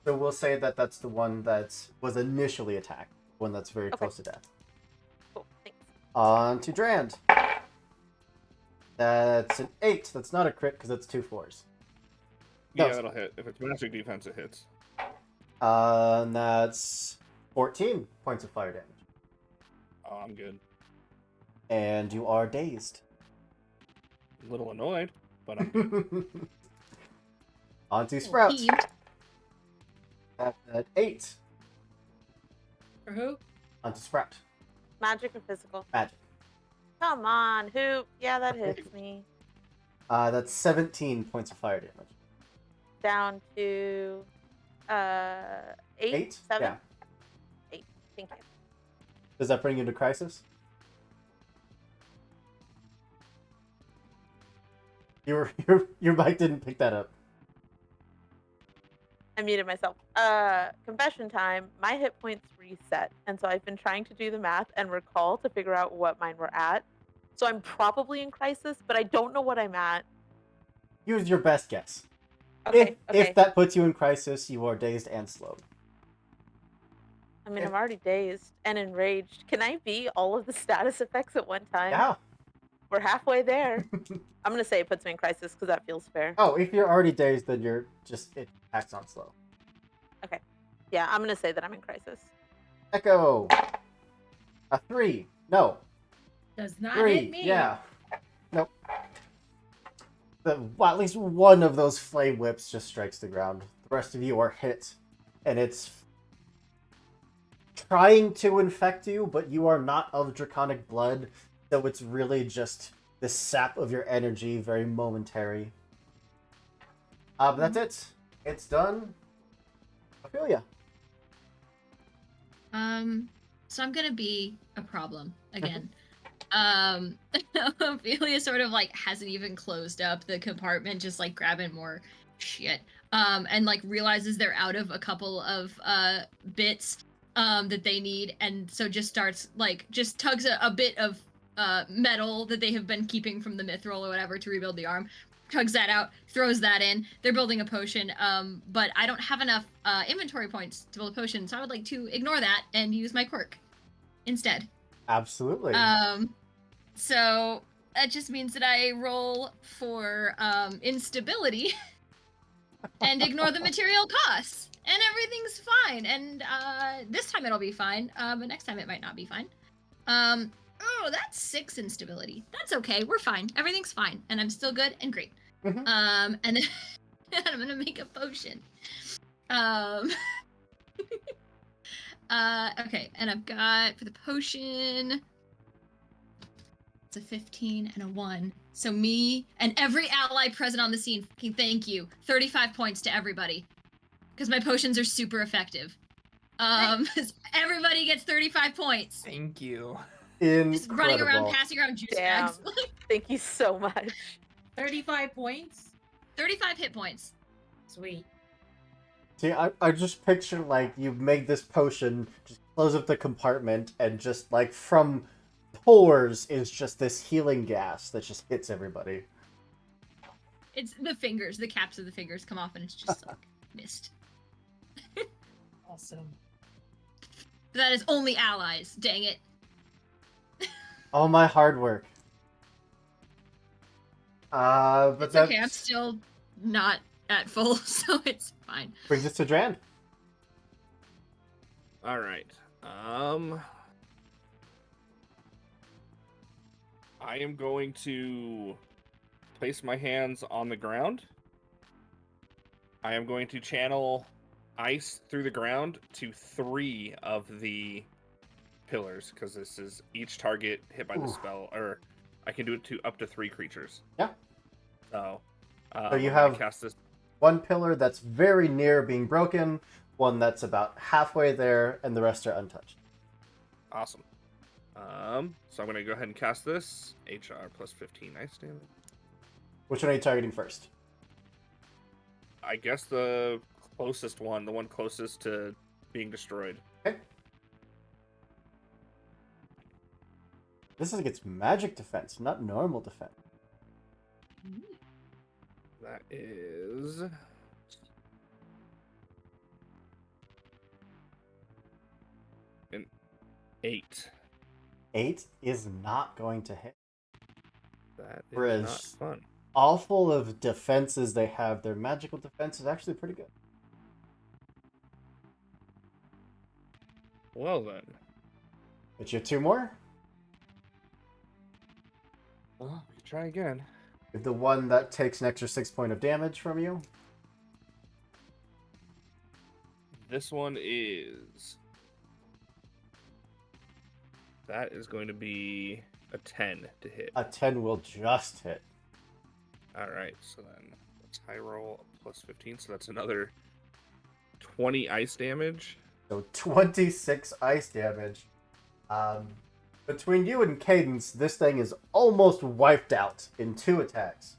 So we'll say that that's the one that was initially attacked, one that's very close to death. Cool, thanks. On to Drand. That's an 8. That's not a crit because that's 2 4s. No. Yeah, that'll hit. If it's magic defense, it hits. And that's 14 points of fire damage. Oh, I'm good. And you are dazed. A little annoyed, but I'm good. On to Sprout. Heaved. At 8. For who? On to Sprout. Magic or physical? Magic. Come on, who? Yeah, that hits me. That's 17 points of fire damage. Down to 8? 7? Yeah. 8. Thank you. Does that bring you to crisis? Your mic didn't pick that up. I muted myself. Confession time. My hit points reset, and so I've been trying to do the math and recall to figure out what mine were at. So I'm probably in crisis, but I don't know what I'm at. Use your best guess. Okay. If that puts you in crisis, you are dazed and slowed. I mean, I'm already dazed and enraged. Can I be all of the status effects at one time? Yeah. We're halfway there. I'm gonna say it puts me in crisis because that feels fair. Oh, if you're already dazed, then it acts on slow. Yeah, I'm gonna say that I'm in crisis. Echo. A 3. No. Does not 3. hit me. Yeah. Nope. At least one of those flame whips just strikes the ground. The rest of you are hit, and it's trying to infect you, but you are not of draconic blood, so it's really just the sap of your energy, very momentary. But that's it. It's done. Ophelia. So I'm gonna be a problem again. Ophelia sort of like hasn't even closed up the compartment, just like grabbing more shit. And like realizes they're out of a couple of bits that they need, and so just starts like just tugs a bit of metal that they have been keeping from the mithril or whatever to rebuild the arm. Tugs that out, throws that in. They're building a potion, but I don't have enough inventory points to build a potion, so I would like to ignore that and use my quirk instead. Absolutely. So that just means that I roll for instability and ignore the material costs, and everything's fine. And this time it'll be fine, but next time it might not be fine. Oh, that's 6 instability. That's okay. We're fine. Everything's fine, and I'm still good and great. Mhm. And then I'm gonna make a potion. Okay, and I've got for the potion. It's a 15 and a 1. So me and every ally present on the scene, thank you. 35 points to everybody, because my potions are super effective. Everybody gets 35 points. Thank you. Just running around, Incredible. passing around juice Damn. bags. Thank you so much. 35 points. 35 hit points. Sweet. See, I just picture, like, you've made this potion, just close up the compartment, and just, like, from pores is just this healing gas that just hits everybody. It's the fingers, the caps of the fingers come off, and it's just like mist. Awesome. But that is only allies. Dang it. All my hard work. But It's that okay. I'm still not at full, so it's fine. brings us to Drand. All right. I am going to place my hands on the ground. I am going to channel ice through the ground to 3 of the pillars, because this is each target hit by the Ooh. spell, or I can do it to up to 3 creatures. Yeah. So, So I'm you gonna have cast this. one pillar that's very near being broken, one that's about halfway there, and the rest are untouched. Awesome. So I'm gonna go ahead and cast this. HR plus 15 ice damage. Which one are you targeting first? I guess the closest one, the one closest to being destroyed. Okay. This is against magic defense, not normal defense. That is an 8. 8 is not going to hit. That is For not as fun. awful of defenses they have, their magical defense is actually pretty good. Well then. But you have 2 more? Well, we can try again. You have the one that takes an extra 6 point of damage from you. This one is. That is going to be a 10 to hit. A 10 will just hit. Alright, so then let's high roll plus 15, so that's another 20 ice damage. So 26 ice damage. Between you and Cadence, this thing is almost wiped out in 2 attacks.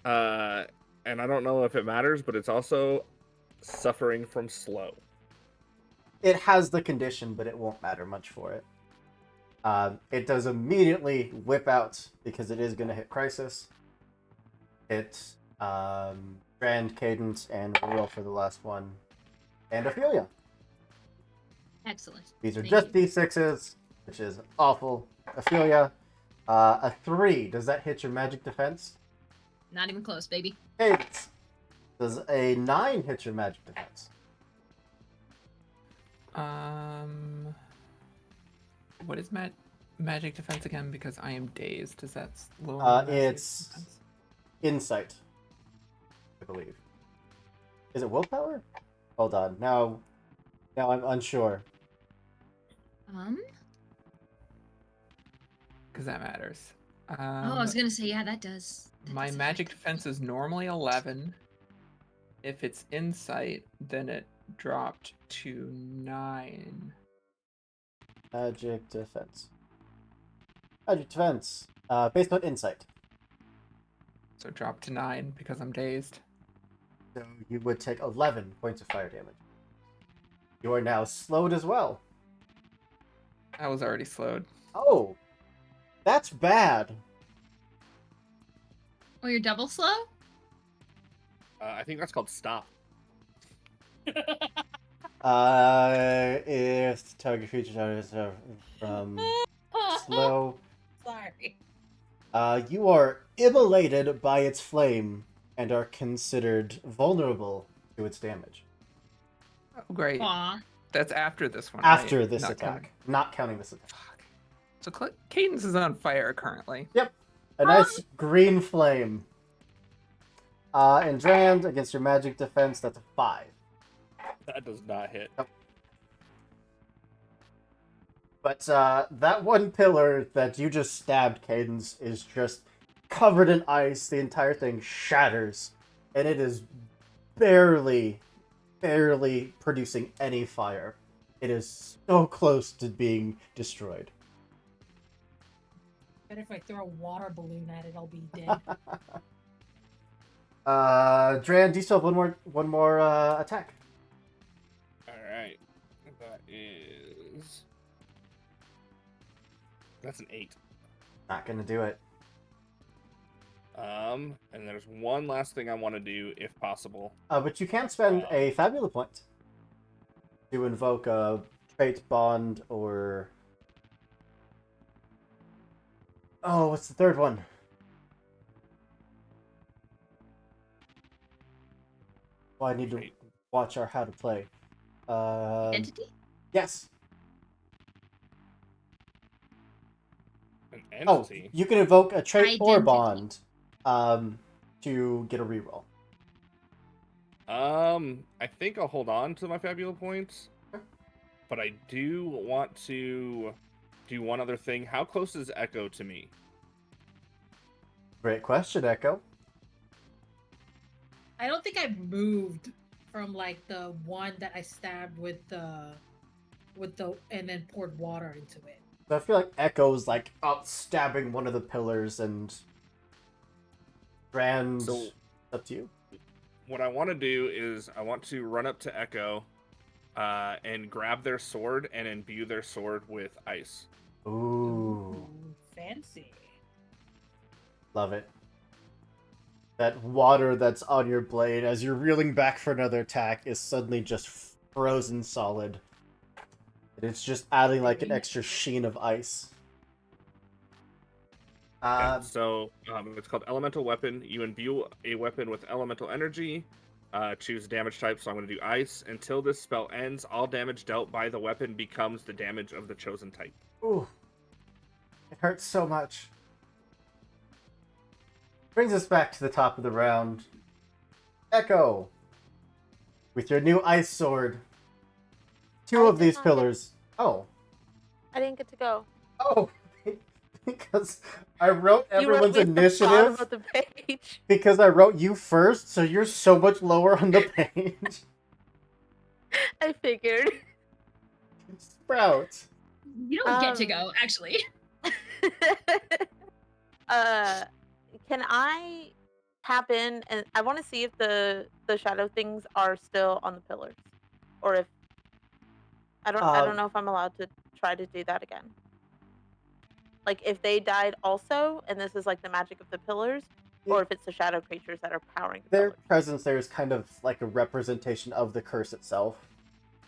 And I don't know if it matters, but it's also suffering from slow. It has the condition, but it won't matter much for it. It does immediately whip out because it is going to hit Crisis. Hit Grand, Cadence, and roll for the last one. And Ophelia. Excellent. These are Thank just you. D6s, which is awful. Ophelia, a 3. Does that hit your magic defense? Not even close, baby. Cadence. Does a 9 hit your magic defense? What is magic defense again? Because I am dazed. Is that lower? It's insight, I believe. Is it willpower? Hold on. Now I'm unsure. Because that matters. I was gonna say, yeah, that does. That My does magic affect defense is normally 11. If it's insight, then it dropped to 9. Magic defense. Magic defense. Based on insight. So it dropped to 9 because I'm dazed. So you would take 11 points of fire damage. You are now slowed as well. I was already slowed. Oh, that's bad. Oh, you're double slow? I think that's called stop. If the target creature is from slow, Sorry. you are immolated by its flame and are considered vulnerable to its damage. Oh, great. Aw. That's after this one. After right? this Not attack. counting. Not counting this attack. Fuck. So Cadence is on fire currently. Yep. A nice green flame. And Drand, against your magic defense, that's a 5. That does not hit. But that one pillar that you just stabbed, Cadence, is just covered in ice. The entire thing shatters. And it is barely producing any fire. It is so close to being destroyed. But if I throw a water balloon at it, I'll be dead. Dran, do you still have one more attack? Alright. That's an 8. Not gonna do it. And there's one last thing I want to do, if possible. But you can spend a Fabula point to invoke a trait bond or... Oh, what's the third one? Well, I need to watch our how to play. Identity? Yes. An Oh, entity. you can invoke a trait or Identity. bond to get a reroll. I think I'll hold on to my Fabula points, but I do want to do one other thing. How close is Echo to me? Great question, Echo. I don't think I've moved from like the one that I stabbed with the and then poured water into it. So I feel like Echo's like out stabbing one of the pillars, and Brand, So up to you. what I want to do is I want to run up to Echo, and grab their sword and imbue their sword with ice. Ooh, Fancy. love it. That water that's on your blade as you're reeling back for another attack is suddenly just frozen solid. And it's just adding like an extra sheen of ice. Yeah, so it's called Elemental Weapon. You imbue a weapon with elemental energy. Choose damage type, so I'm going to do ice. Until this spell ends, all damage dealt by the weapon becomes the damage of the chosen type. Ooh, it hurts so much. Brings us back to the top of the round. Echo, with your new ice sword. Two I of did these not get- pillars. Oh. I didn't get to go. Oh. Because I wrote You wrote everyone's me at the bottom initiative. of the page. Because I wrote you first, so you're so much lower on the page. I figured. Sprout. You don't get to Um, go, actually. Can I tap in and I want to see if the shadow things are still on the pillars, or if I don't know if I'm allowed to try to do that again. Like if they died also, and this is like the magic of the pillars, or if it's the shadow creatures that are powering the Their pillars. presence there is kind of like a representation of the curse itself,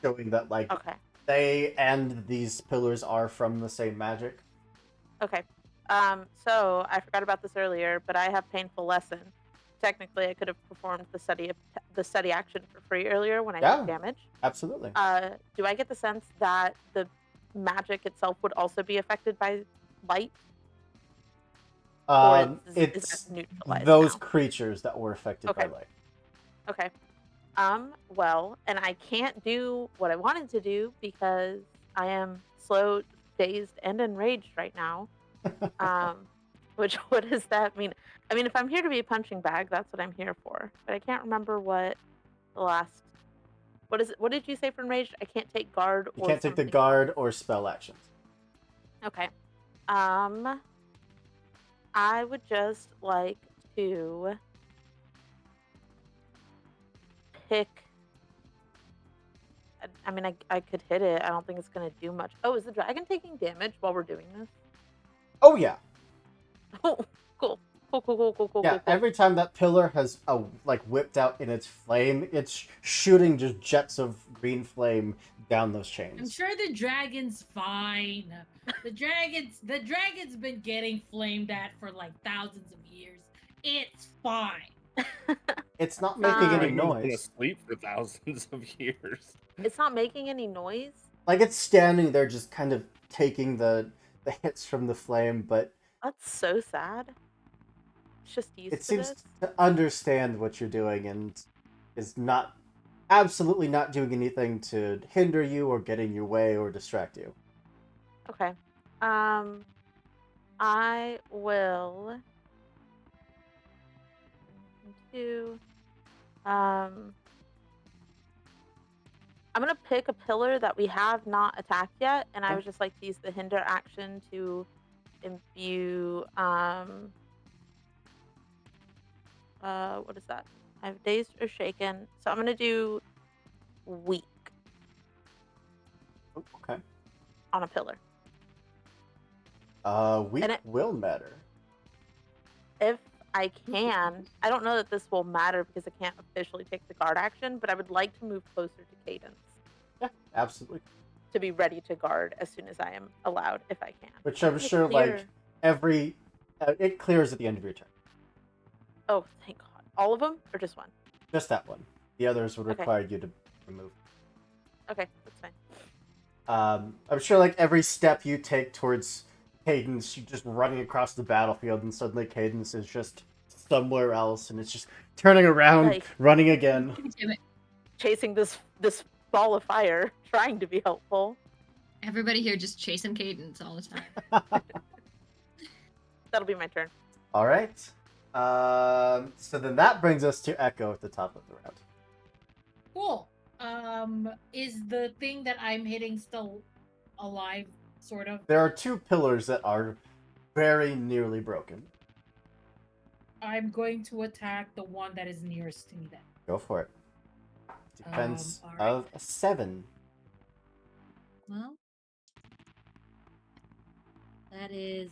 showing that like Okay. they and these pillars are from the same magic. Okay. So I forgot about this earlier, but I have painful lesson. Technically, I could have performed the study action for free earlier when I Yeah. took damage. Absolutely. Do I get the sense that the magic itself would also be affected by light? Or is It's that neutralized those now? creatures that were affected by Okay. light. Okay. Well, and I can't do what I wanted to do because I am slow, dazed, and enraged right now. Which what does that mean? I mean, if I'm here to be a punching bag, that's what I'm here for. But I can't remember what the last. What is it? What did you say for enraged? I can't take guard You or can't take the something guard else. or spell actions. Okay. I would just like to pick. I mean, I could hit it. I don't think it's gonna do much. Oh, is the dragon taking damage while we're doing this? Oh yeah. Oh, cool. Cool. Yeah, every time that pillar has like whipped out in its flame, it's shooting just jets of green flame down those chains. I'm sure the dragon's fine. The dragon's been getting flamed at for like thousands of years. It's fine. It's not making any Dragon's been noise. asleep for thousands of years. It's not making any noise. Like it's standing there, just kind of taking the hits from the flame, but That's so sad. It's just used it to seems this. to understand what you're doing and is not absolutely not doing anything to hinder you or get in your way or distract you. Okay. I will do. I'm gonna pick a pillar that we have not attacked yet, and I would just like to use the hinder action to imbue. What is that? I have dazed or shaken, so I'm gonna do weak Oh, okay. on a pillar. Weak And it- will matter. If I can, I don't know that this will matter because I can't officially take the guard action, but I would like to move closer to Cadence Yeah, absolutely. to be ready to guard as soon as I am allowed, if I can. Which I'm It's sure, like, clear. every... it clears at the end of your turn. Oh, thank God. All of them or just one? Just that one. The others would Okay. require you to remove. Okay, that's fine. I'm sure, like, every step you take towards Cadence, you're just running across the battlefield, and suddenly Cadence is just somewhere else, and it's just turning around, Like- running again. Damn it. Chasing this ball of fire, trying to be helpful. Everybody here just chasing Cadence all the time. That'll be my turn. All right. So then that brings us to Echo at the top of the round. Cool. Is the thing that I'm hitting still alive, sort of? There are two pillars that are very nearly broken. I'm going to attack the one that is nearest to me then. Go for it. Defense all right. of a 7. Well, That is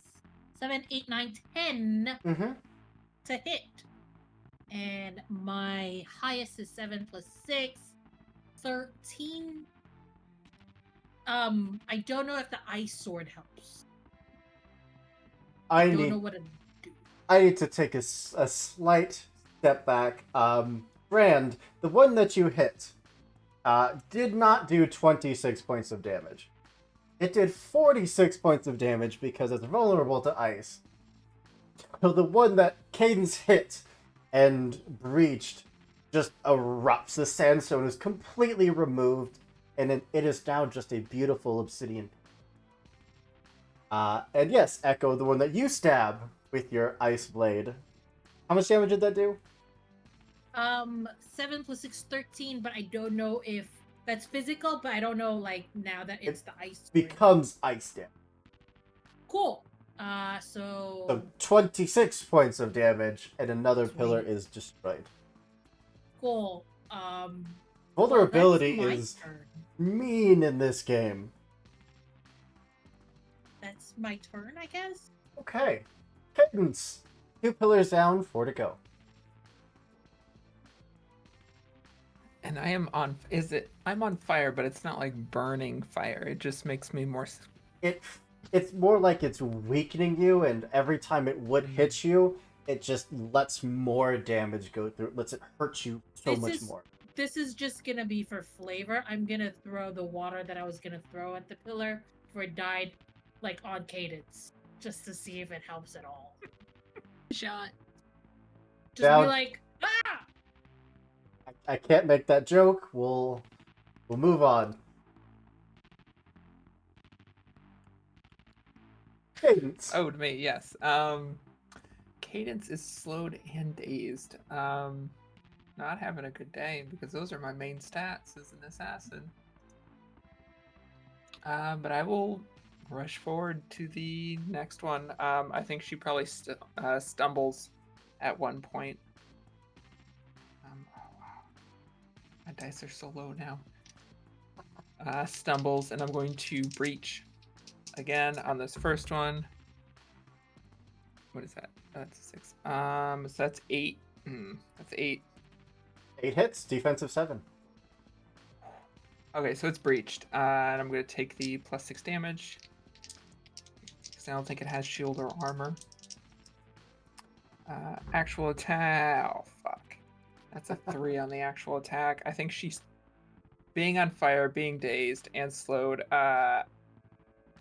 7, 8, 9, 10 Mm-hmm. to hit. And my highest is 7 plus 6, 13. I don't know if the ice sword helps. I Don't need know what to do. I need to take a slight step back. Brand, the one that you hit, did not do 26 points of damage. It did 46 points of damage because it's vulnerable to ice. So the one that Cadence hit and breached just erupts. The sandstone is completely removed, and it is now just a beautiful obsidian. And yes, Echo, the one that you stab with your ice blade. How much damage did that do? 7 plus 6, 13, but I don't know if that's physical, but I don't know, like, now that it's the ice sword. Becomes ice damage. Cool. So So 26 points of damage, and another pillar Sweet. is destroyed. cool. Vulnerability well, that's my is turn. mean in this game. That's my turn, I guess. Okay. Cadence. 2 pillars down, 4 to go. And I am on. I'm on fire, but it's not like burning fire. It just makes me more. It's more like it's weakening you, and every time it would hit you, it just lets more damage go through. It lets it hurt you so This much is- more. This is just gonna be for flavor. I'm gonna throw the water that I was gonna throw at the pillar before it died, like on Cadence, just to see if it helps at all. shot. Just Down. be like, ah! I can't make that joke. We'll move on. Cadence. Oh, to me, yes. Cadence is slowed and dazed. Not having a good day because those are my main stats as an assassin. But I will rush forward to the next one. I think she probably stumbles at one point. Oh, wow. My dice are so low now. Stumbles, and I'm going to breach again on this first one. What is that? That's a 6. So that's 8. That's 8. 8 hits, defensive 7. Okay, so it's breached. And I'm going to take the plus 6 damage. Because I don't think it has shield or armor. Actual attack. Oh, fuck. That's a 3 on the actual attack. I think she's being on fire, being dazed, and slowed.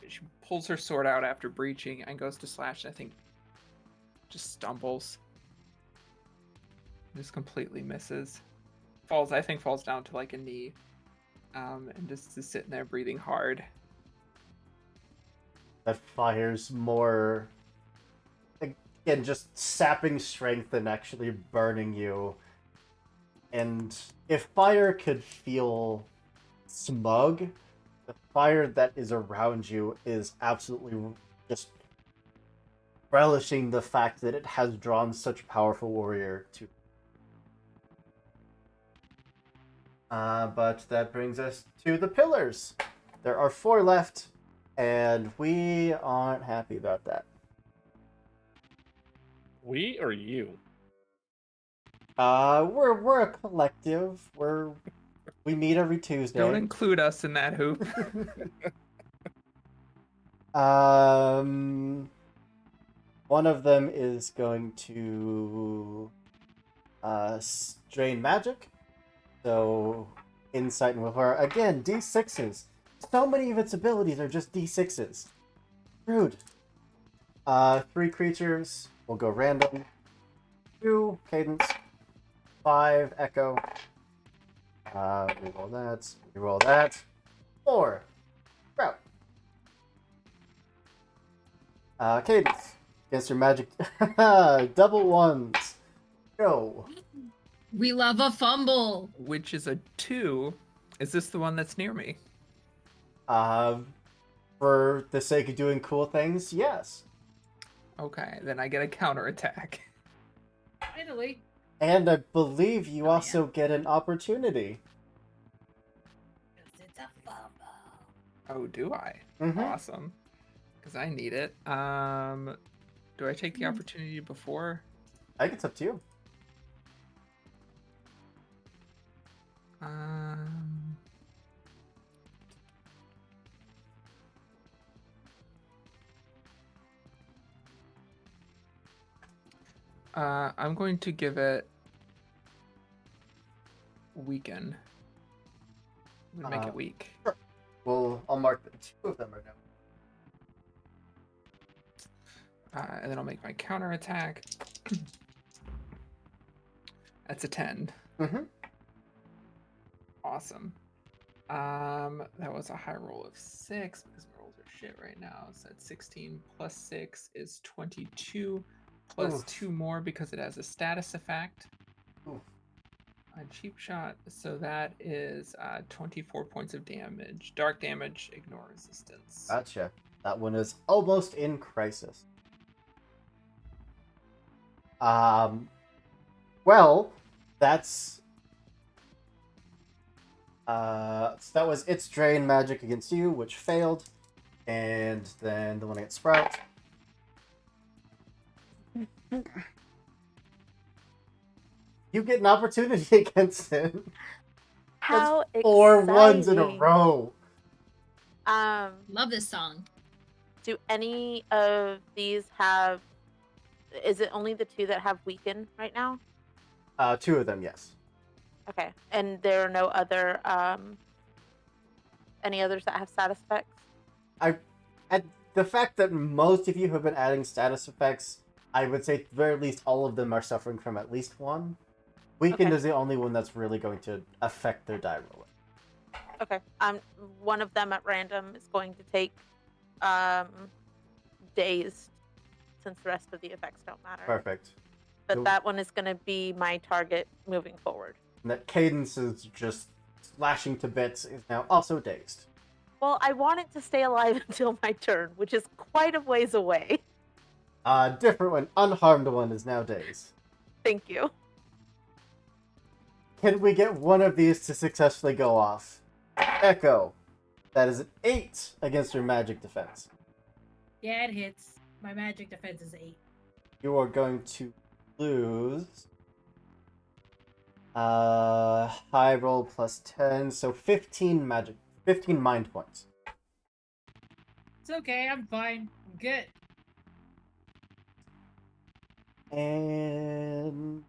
She pulls her sword out after breaching and goes to slash. And I think just stumbles. Just completely misses. Falls down to like a knee. And just is sitting there breathing hard. That fires more, again, just sapping strength and actually burning you. And if fire could feel smug, the fire that is around you is absolutely just relishing the fact that it has drawn such a powerful warrior to. But that brings us to the pillars. There are 4 left, and we aren't happy about that. We or you? We're a collective. We meet every Tuesday. Don't include us in that hoop. One of them is going to strain magic. So insight and willpower. Again, D6s. So many of its abilities are just D6s. Rude. 3 creatures. We'll go random. 2, Cadence. 5, Echo. Reroll that. Reroll that. 4, Sprout. Cadence. Against your magic. Double ones. Go. We love a fumble. Which is a 2. Is this the one that's near me? For the sake of doing cool things, yes. Okay, then I get a counterattack. Finally. And I believe you Oh, also get an opportunity. 'Cause it's a fumble. Oh, do I? Mm-hmm. Awesome. Because I need it. Do I take the opportunity before? I think it's up to you. I'm going to give it weaken. I'm gonna make it weak. Sure. Well, I'll mark the 2 of them right now. And then I'll make my counterattack. That's a 10. Mm-hmm. Awesome. That was a high roll of 6 because my rolls are shit right now. So that's 16 plus 6 is 22 plus Oof. 2 more because it has a status effect. Oof. A cheap shot. So that is 24 points of damage. Dark damage, ignore resistance. Gotcha. That one is almost in crisis. Well, that's so that was its drain magic against you, which failed, and then the one against Sprout. You get an opportunity against it. How That's 4 ones in a exciting. row. Love this song. Do any of these have? Is it only the 2 that have weaken right now? 2 of them, yes. Okay, and there are no other any others that have status effects? At the fact that most of you have been adding status effects, I would say at the very least all of them are suffering from at least one. Weakened Okay. is the only one that's really going to affect their die rolling. Okay. One of them at random is going to take dazed, since the rest of the effects don't matter. Perfect. But So- that one is going to be my target moving forward. And that Cadence is just slashing to bits, is now also dazed. Well, I want it to stay alive until my turn, which is quite a ways away. Different one, unharmed one, is now dazed. Thank you. Can we get one of these to successfully go off? Echo. That is an 8 against your magic defense. Yeah, it hits. My magic defense is 8. You are going to lose high roll plus 10, so 15 mind points. It's okay, I'm fine. I'm good. And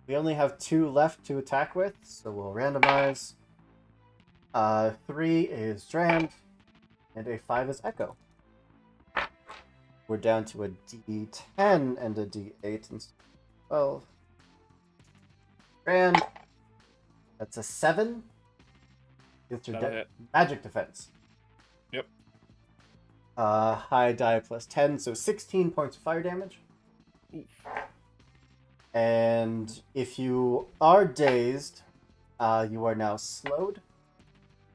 we only have 2 left to attack with, so we'll randomize. 3 is Drand, and a 5 is Echo. We're down to a D10 and a D8 instead of 12. Drand, that's a 7 against your That'll hit. magic defense. Yep. High die plus 10, so 16 points of fire damage. And if you are dazed, you are now slowed.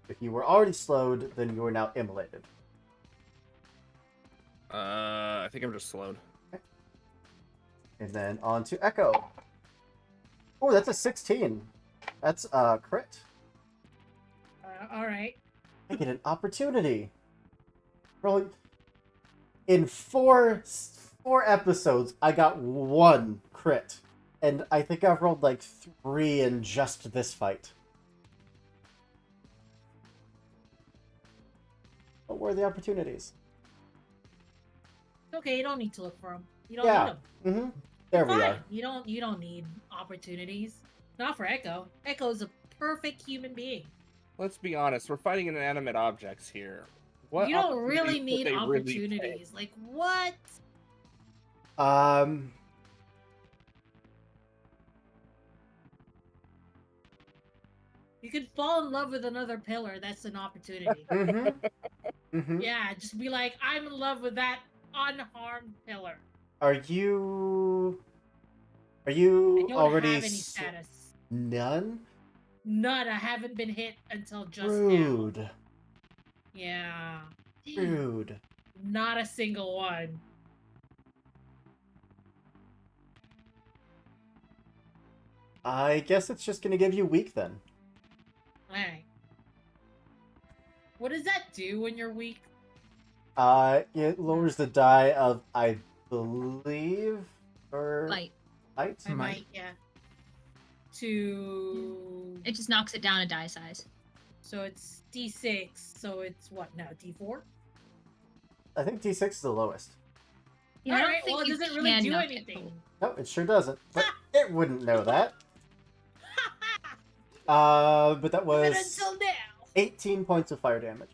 If you were already slowed, then you are now immolated. I think I'm just slowed. And then on to Echo. Oh, that's a 16. That's a crit. Alright. I get an opportunity. Bro, in four episodes, I got 1 crit. And I think I've rolled like 3 in just this fight. What were the opportunities? Okay, you don't need to look for them. You don't Yeah. need them. Mm-hmm. There we are. You don't need opportunities. Not for Echo. Echo is a perfect human being. Let's be honest, we're fighting inanimate objects here. What You don't really opportunities need would they really opportunities. Like what? You could fall in love with another pillar. That's an opportunity. Yeah, just be like, I'm in love with that unharmed pillar. Are you I don't already have any status. none? None. I haven't been hit until just now. Rude. Yeah. Rude. Not a single one. I guess it's just gonna give you weak then. Alright. What does that do when you're weak? It lowers the die of, I believe, or Light. height. I Might. might, yeah. To It just knocks it down a die size. so it's D6. So it's what now? D4? I think D6 is the lowest. Yeah, I don't Alright, think well, it you doesn't really can do knock it anything. No, it sure doesn't. But it wouldn't know that. But that Even was until now. 18 points of fire damage.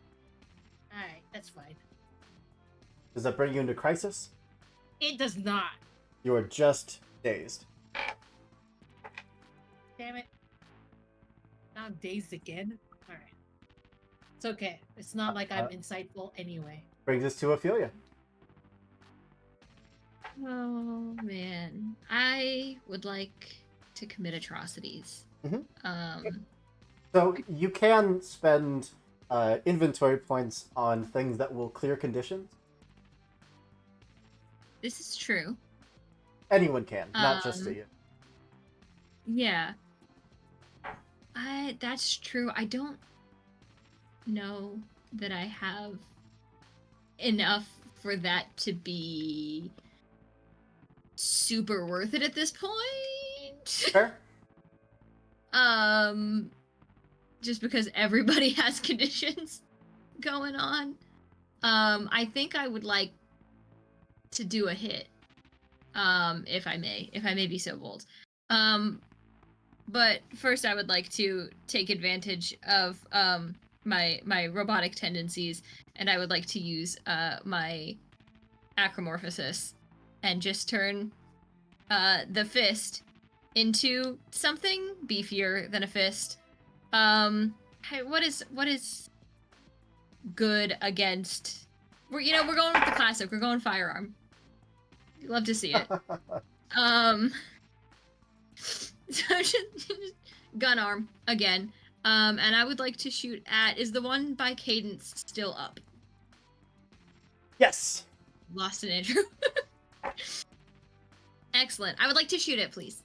Alright, that's fine. Does that bring you into crisis? It does not. You are just dazed. Damn it. Now I'm dazed again? Alright. It's okay. It's not like I'm insightful anyway. Brings us to Ophelia. Oh man, I would like to commit atrocities. So you can spend inventory points on things that will clear conditions. This is true. Anyone can, not just you. Yeah. That's true. I don't know that I have enough for that to be super worth it at this point. Fair? Just because everybody has conditions going on. I think I would like to do a hit. If I may be so bold. But first I would like to take advantage of my robotic tendencies, and I would like to use my acromorphosis and just turn the fist into something beefier than a fist. Hey, what is good against? We're going with the classic. We're going firearm. Love to see it. So just gun arm again. And I would like to shoot at. Is the one by Cadence still up? Yes. Lost an Andrew. Excellent. I would like to shoot it, please.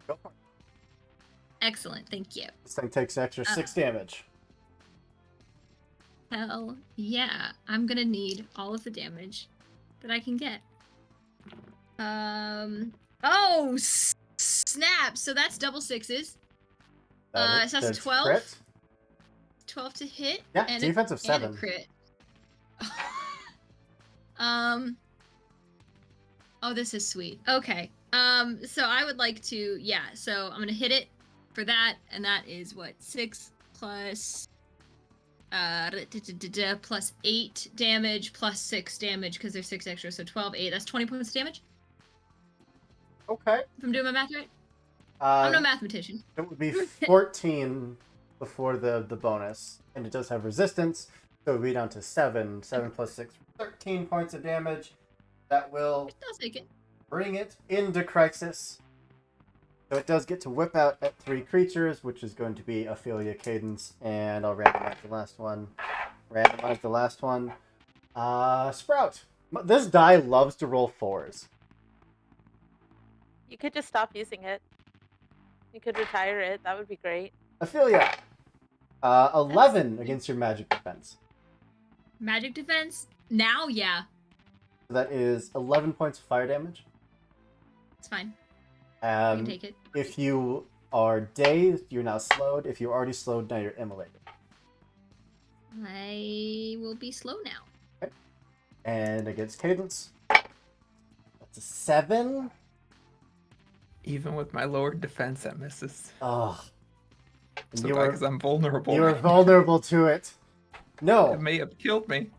Go for it. Excellent. Thank you. This thing takes an extra 6 damage. Hell yeah. I'm gonna need all of the damage that I can get. Oh, snap. So that's double sixes. So that's 12. Crit. 12 to hit. Yeah, and defensive 7. And a crit. Oh, this is sweet. Okay. So I would like to, so I'm gonna hit it for that, and that is what, 6 plus plus 8 damage plus 6 damage because there's 6 extra, so 12, 8. That's 20 points of damage. Okay. If I'm doing my math right. I'm no mathematician. It would be 14 before the bonus, and it does have resistance, so it would be down to 7. 7 plus 6, 13 points of damage. That will I'll take it. bring it into crisis. So it does get to whip out at 3 creatures, which is going to be Ophelia, Cadence, and I'll randomize the last one. Sprout. This die loves to roll 4s. You could just stop using it. You could retire it. That would be great. Ophelia. 11 against your magic defense. Magic defense? Now, yeah. So that is 11 points of fire damage. It's fine. You can Um, take it. if you are dazed, you're now slowed. If you're already slowed, now you're immolated. I will be slow now. And against Cadence, that's a 7. Even with my lowered defense, that misses. Oh. So You because I'm vulnerable. are vulnerable to it. No, It may have killed me.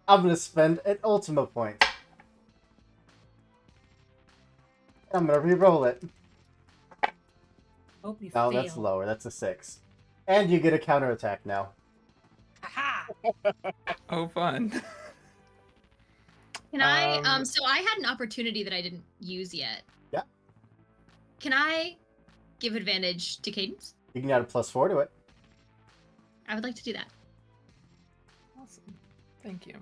I'm gonna spend an Ultima point. I'm gonna re-roll it. Hope you No, fail. that's lower. That's a 6. And you get a counterattack now. Ha! Oh, fun. Can I? So I had an opportunity that I didn't use yet. Yeah. Can I give advantage to Cadence? You can add a +4 to it. I would like to do that. Awesome. Thank you.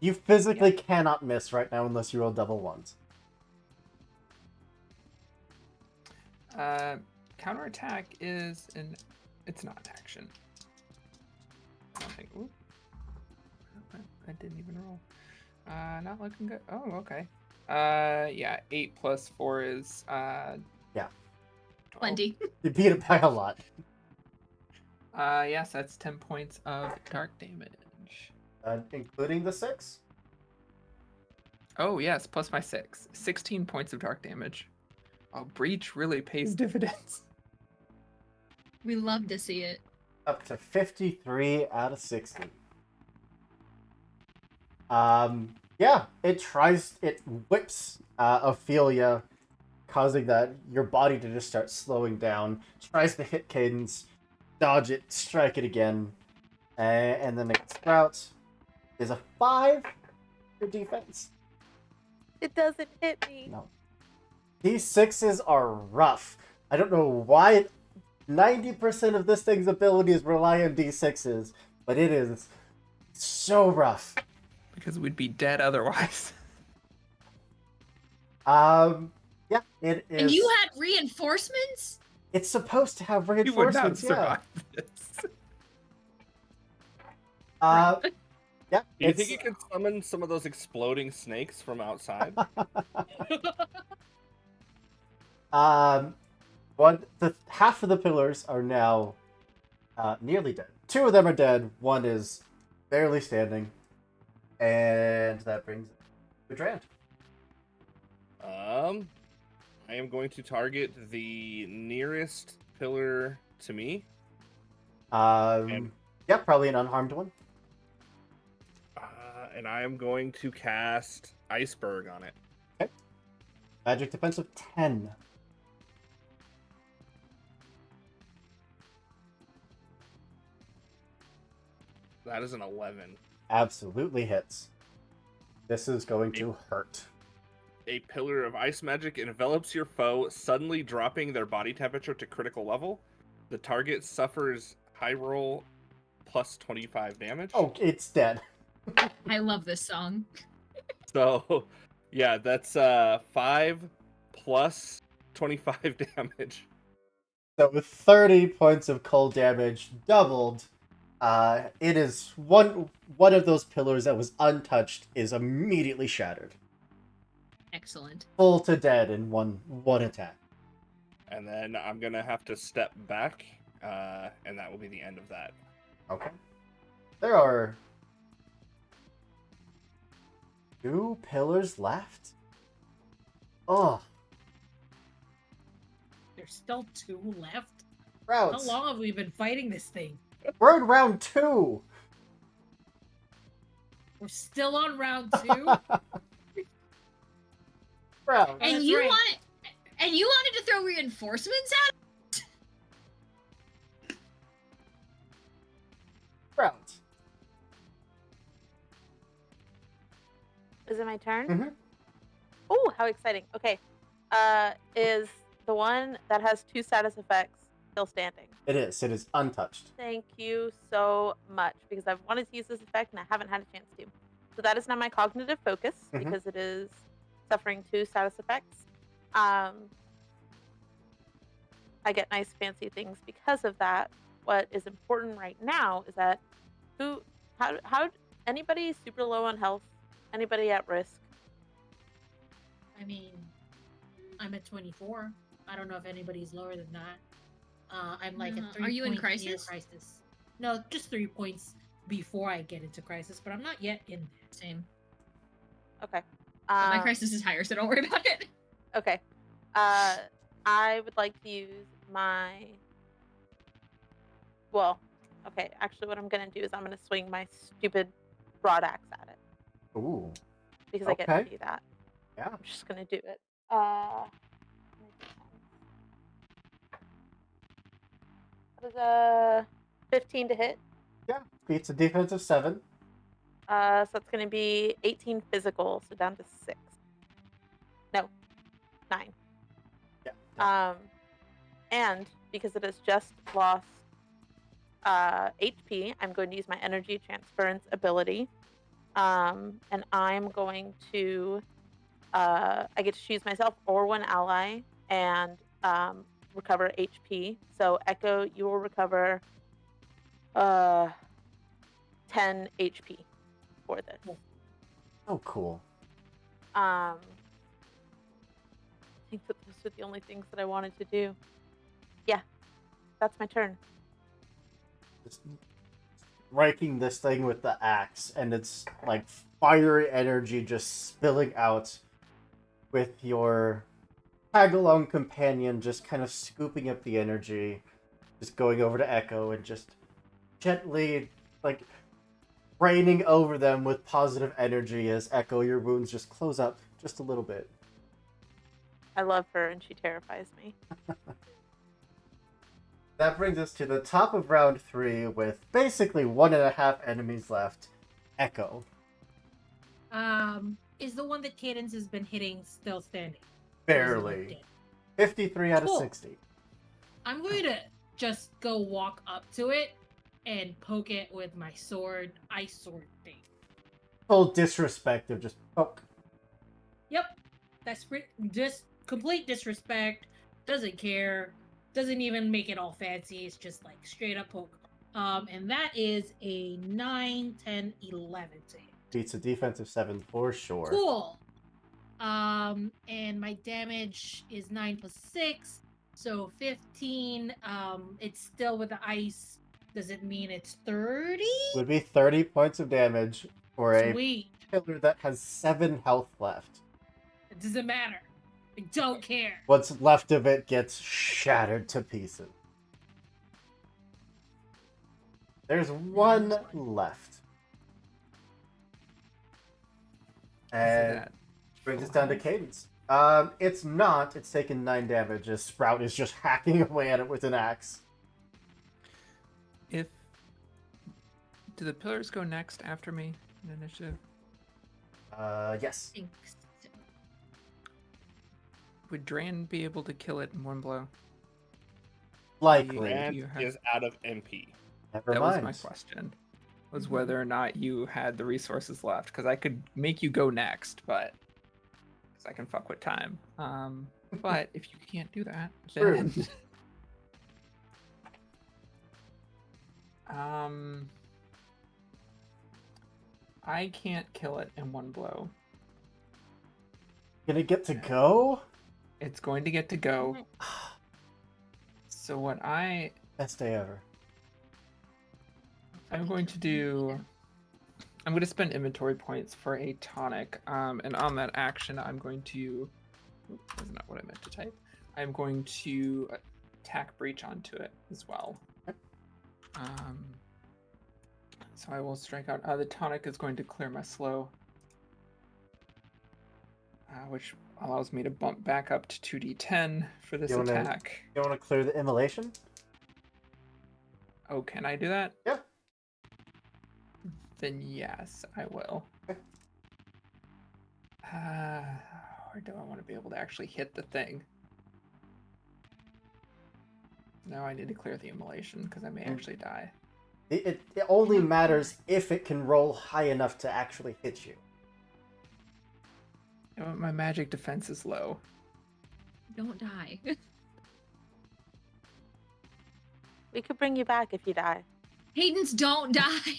You physically cannot miss right now unless you roll double ones. Counterattack is it's not an action. I don't think. Ooh. I didn't even roll. Not looking good. Oh, okay. Yeah, 8 plus 4 is 20. You beat it by a lot. Yes, that's 10 points of dark damage. Including the 6? Oh, yes, plus my 6. 16 points of dark damage. Oh, Breach really pays dividends. We love to see it. Up to 53 out of 60. Yeah, it whips Ophelia, causing your body to just start slowing down. Tries to hit Cadence, dodge it, strike it again, and then it sprouts. Is a 5 for defense? It doesn't hit me. No. These 6s are rough. I don't know why 90% of this thing's abilities rely on D6s, but it is so rough. Because we'd be dead otherwise. Yeah, it is. And you had reinforcements? It's supposed to have You would not reinforcements, survive this. yeah. Yeah. Do you think you could summon some of those exploding snakes from outside? Half of the pillars are now nearly dead. 2 of them are dead. 1 is barely standing, and that brings it to Drand. I am going to target the nearest pillar to me. Yeah, probably an unharmed one. And I am going to cast Iceberg on it. Okay. Magic defense of 10. That is an 11. Absolutely hits. This is going to hurt. A pillar of ice magic envelops your foe, suddenly dropping their body temperature to critical level. The target suffers high roll plus 25 damage. Oh, it's dead. I love this song. So, yeah, that's 5 plus 25 damage. So with 30 points of cold damage doubled, it is one of those pillars that was untouched is immediately shattered. Excellent. Full to dead in one attack. And then I'm going to have to step back, and that will be the end of that. Okay. There are 2 pillars left? Oh. There's still 2 left. Routes. How long have we been fighting this thing? We're in round 2. We're still on round 2. Round. And That's you right. wanted to throw reinforcements at it? Round. Is it my turn? Mhm. Oh, how exciting. Okay. Is the one that has 2 status effects still standing? It is. It is untouched. Thank you so much, because I've wanted to use this effect and I haven't had a chance to. So that is now my cognitive focus, Mhm. because it is suffering 2 status effects. I get nice fancy things because of that. What is important right now is that how anybody super low on health, anybody at risk? I mean, I'm at 24. I don't know if anybody's lower than that. I'm like at 3 Are you in points near crisis? crisis. No, just 3 points before I get into crisis, but I'm not yet in there. Same. Okay. But my crisis is higher, so don't worry about it. Okay. I would like to use my. Well, okay. Actually, what I'm gonna do is I'm gonna swing my stupid broad axe at it Ooh. because I get to Okay. do that. Yeah. I'm just gonna do it. was a 15 to hit. Yeah, beats a defense of 7. So it's going to be 18 physical, so down to 6. No, 9. Yeah. And because it has just lost HP, I'm going to use my energy transference ability. And I'm going to I get to choose myself or one ally and recover HP. So Echo, you will recover 10 HP for this. Oh, cool. I think that those were the only things that I wanted to do. Yeah, that's my turn. Just striking this thing with the axe, and it's like fiery energy just spilling out, with your tag-along companion just kind of scooping up the energy, just going over to Echo and just gently, like, raining over them with positive energy as Echo, your wounds just close up just a little bit. I love her and she terrifies me. That brings us to the top of round 3 with basically 1.5 enemies left. Echo. Is the one that Cadence has been hitting still standing? Barely. 53 out of Cool. 60. I'm going to just go walk up to it and poke it with my sword, ice sword thing. Full disrespect of just poke. Yep. That's just complete disrespect. Doesn't care. Doesn't even make it all fancy. It's just like straight up poke. And that is a 9, 10, 11 to hit. Beats a defensive 7 for sure. Cool. And my damage is 9 plus 6, so 15. It's still with the ice. Does it mean it's 30? Would be 30 points of damage for a Sweet. pillar that has 7 health left. It doesn't matter. I don't care. What's left of it gets shattered to pieces. There's one left. And that brings us full down to health? Cadence. It's not. It's taken 9 damage as Sprout is just hacking away at it with an axe. Do the pillars go next after me in initiative? Yes. Thanks. Would Dran be able to kill it in one blow? Likely. Yeah. And you have- is out of MP. Never That mind. was my question. Was whether or not you had the resources left, because I could make you go next, but because I can fuck with time. But if you can't do that, True. then I can't kill it in one blow. Gonna get to go? It's going to get to go. So what Best day ever. I'm going to do, I'm going to spend inventory points for a tonic, and on that action, I'm going to, that's not what I meant to type. I'm going to attack breach onto it as well. So I will strike out. The tonic is going to clear my slow, which allows me to bump back up to 2d10 for this You wanna- attack. You want to clear the immolation? Oh, can I do that? Yeah. Then yes, I will. Okay. Or do I want to be able to actually hit the thing? No, I need to clear the immolation because I may actually die. It only matters if it can roll high enough to actually hit you. You know what, my magic defense is low. Don't die. We could bring you back if you die. Cadence, don't die.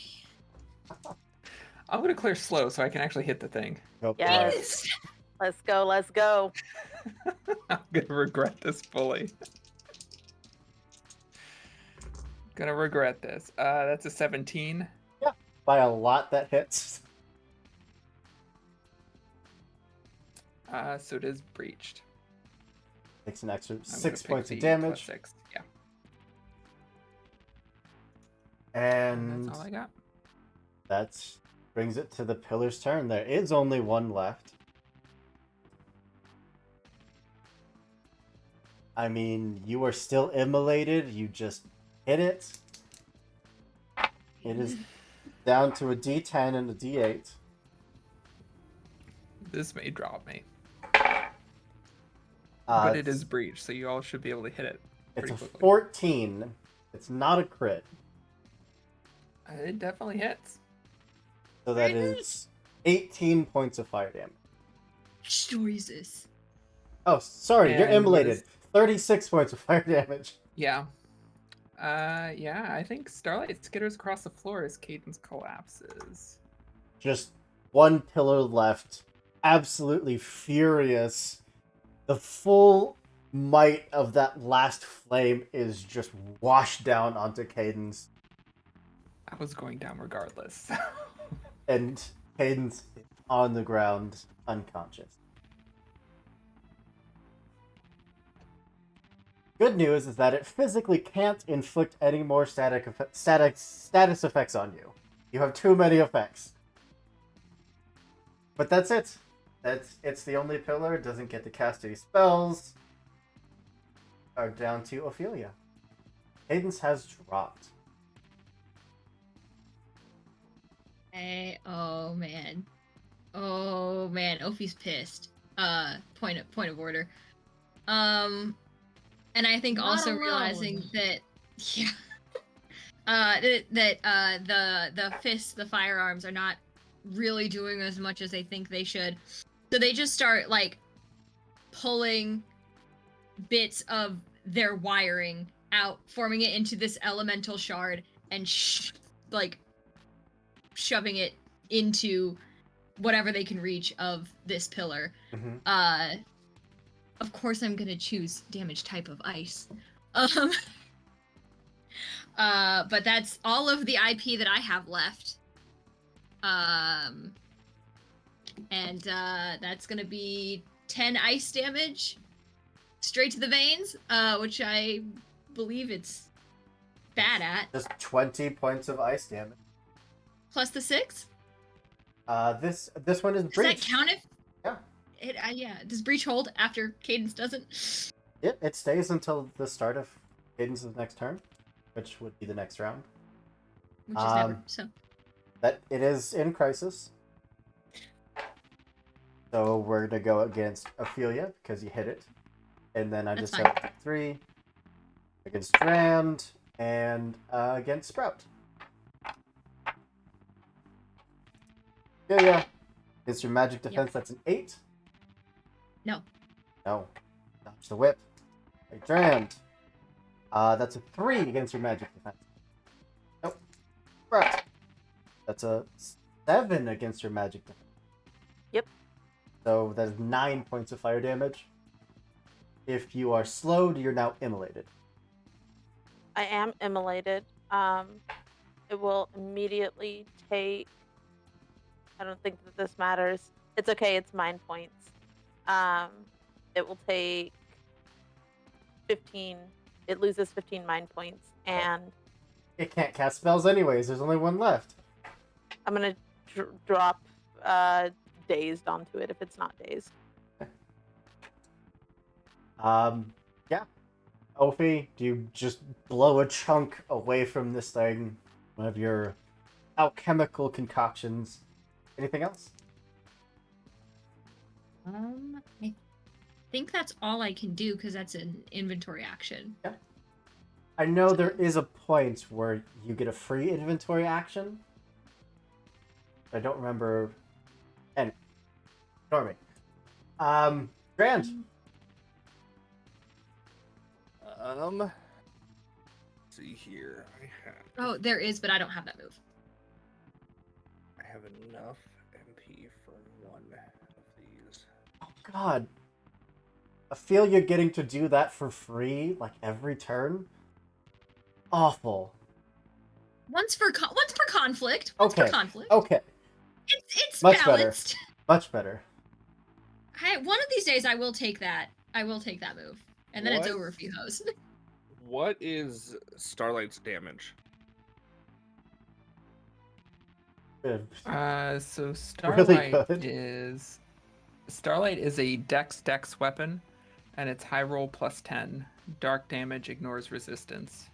I'm gonna clear slow so I can actually hit the thing. Go for Yes. it. Cadence! Let's go, let's go. I'm gonna regret this fully. Gonna regret this. That's a 17. By a lot that hits. So it is breached. Takes an extra I'm 6 gonna points pick of the damage. +6. Yeah. And That's all I got. that brings it to the pillar's turn. There is only one left. I mean, you are still immolated. You just hit it. It is down to a D10 and a D8. This may drop me. Uh, But it is breach, so you all should be able to hit it It's pretty a quickly. 14. It's not a crit. It definitely hits. So that Very is 18 points of fire damage. Which story is this? Oh, sorry, you're And what immolated. is- 36 points of fire damage. Yeah. Yeah, I think Starlight skitters across the floor as Cadence collapses. Just one pillar left. Absolutely furious. The full might of that last flame is just washed down onto Cadence. I was going down regardless. And Cadence is on the ground, unconscious. Good news is that it physically can't inflict any more status effects on you. You have too many effects. But that's it. It's the only pillar. It doesn't get to cast any spells. Are down to Ophelia. Cadence has dropped. Oh man. Ophi's pissed. Point of order. And I think Not also alone. realizing that the fists, the firearms are not really doing as much as they think they should. So they just start like pulling bits of their wiring out, forming it into this elemental shard and shoving it into whatever they can reach of this pillar. Mm-hmm. Of course I'm gonna choose damage type of ice. But that's all of the IP that I have left. And that's gonna be 10 ice damage straight to the veins, which I believe it's bad at. Just 20 points of ice damage. Plus the 6? This one is Does breach. that count if? Yeah. Yeah. Does breach hold after Cadence doesn't? It stays until the start of Cadence's next turn, which would be the next round. Which is never. So. That it is in crisis. So we're gonna go against Ophelia because you hit it, and then I That's just fine. have 3 against Drand and against Sprout. Yeah. Against your magic defense, that's an 8. No. No. Dodge the whip. Hey, Drand. That's a 3 against your magic defense. Nope. Sprout. That's a 7 against your magic defense. Yep. So that is 9 points of fire damage. If you are slowed, you're now immolated. I am immolated. It will immediately take. I don't think that this matters. It's okay. It's mind points. It will take 15. It loses 15 mind points, and It can't cast spells anyways. There's only one left. I'm gonna drop dazed onto it if it's not dazed. Yeah. Ophi, do you just blow a chunk away from this thing? One of your alchemical concoctions. Anything else? I think that's all I can do because that's an inventory action. I know there is a point where you get a free inventory action. I don't remember. And ignore me. Grand. Let's see here. Oh, there is, but I don't have that move. I have enough MP for one of these. Oh God. I feel you're getting to do that for free, like every turn. Awful. Once for conflict. Okay. For conflict. Okay. It's Much better. balanced. Much better. One of these days I will take that. I will take that move, and then it's What? over if you host. What is Starlight's damage? Good. So Really Starlight is a dex weapon, and it's high roll plus 10. Dark damage ignores resistance.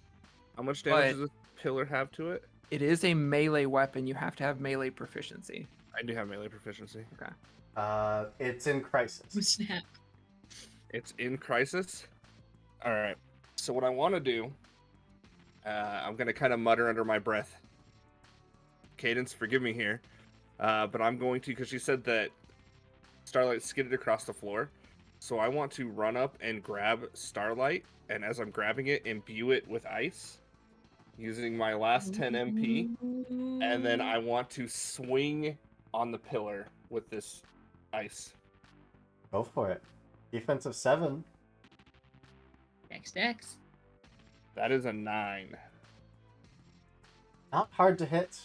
How much damage But- does this pillar have to it? It is a melee weapon. You have to have melee proficiency. I do have melee proficiency. Okay. It's in Crisis. Oh, snap. It's in Crisis. All right. So what I want to do, I'm gonna kind of mutter under my breath. Cadence, forgive me here, but I'm going to, because she said that Starlight skidded across the floor. So I want to run up and grab Starlight, and as I'm grabbing it, imbue it with ice, using my last 10 MP, and then I want to swing on the pillar with this ice. Go for it. Defensive 7. Dex. That is a 9. Not hard to hit.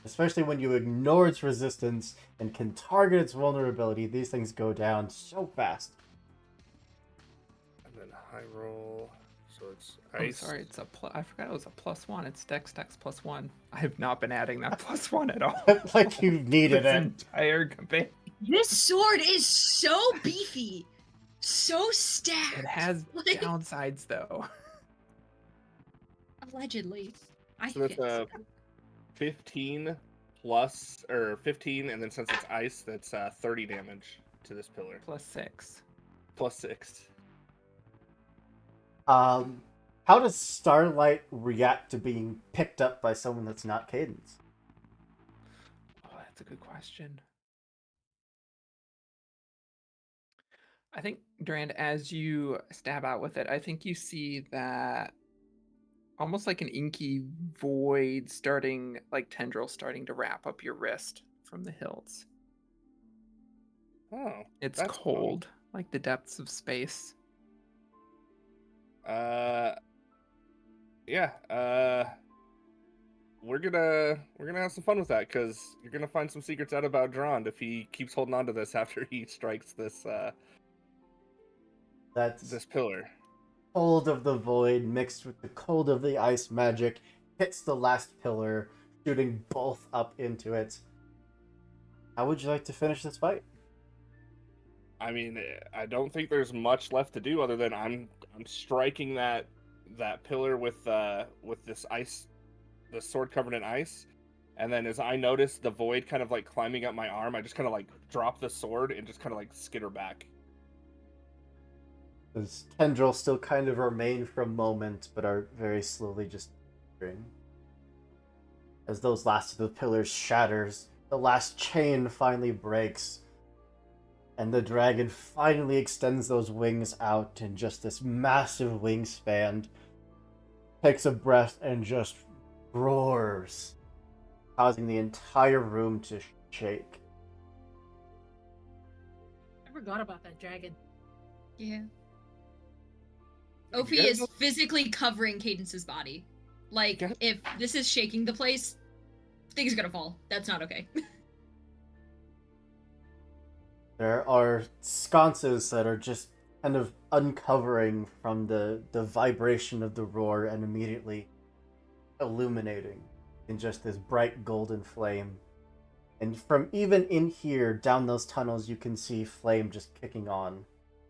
Especially when you ignore its resistance and can target its vulnerability. These things go down so fast. And then high roll, so it's Oh, ice. sorry, it's a I forgot it was a +1. It's Dex +1. I have not been adding that +1 at all. Like you needed This it. entire campaign. This sword is so beefy. So stacked. It has Like, downsides though. allegedly. I So that's think a 15 plus, or 15, and then since it's ice, that's 30 damage to this pillar. +6. Plus 6. How does Starlight react to being picked up by someone that's not Cadence? Oh, that's a good question. I think, Durand, as you stab out with it, I think you see that almost like an inky void starting, like tendril starting to wrap up your wrist from the hilts. Oh. It's That's cold, like the depths of space. Yeah. We're gonna have some fun with that, because you're gonna find some secrets out about Drond if he keeps holding on to this after he strikes this That's this pillar. cold of the void mixed with the cold of the ice magic hits the last pillar, shooting both up into it. How would you like to finish this fight? I mean, I don't think there's much left to do other than I'm striking that pillar with this ice, the sword covered in ice, and then as I notice the void kind of like climbing up my arm, I just kind of like drop the sword and just kind of like skitter back. Those tendrils still kind of remain for a moment, but are very slowly just disappearing. As those last of the pillars shatters, the last chain finally breaks, and the dragon finally extends those wings out in just this massive wingspan, takes a breath, and just roars, causing the entire room to shake. I forgot about that dragon. Yeah. You Ophi guys is know- physically covering Cadence's body. Like, guys- if this is shaking the place, things are gonna fall. That's not okay. There are sconces that are just kind of uncovering from the vibration of the roar and immediately illuminating in just this bright golden flame. And from even in here, down those tunnels, you can see flame just kicking on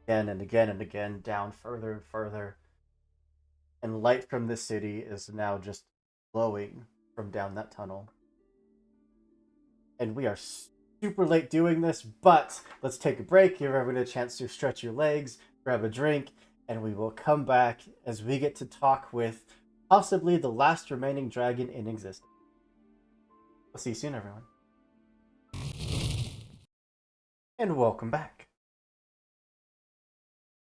again and again and again, down further and further. And light from the city is now just glowing from down that tunnel. And we are super late doing this, but let's take a break, give everyone a chance to stretch your legs, grab a drink, and we will come back as we get to talk with possibly the last remaining dragon in existence. We'll see you soon, everyone. And welcome back.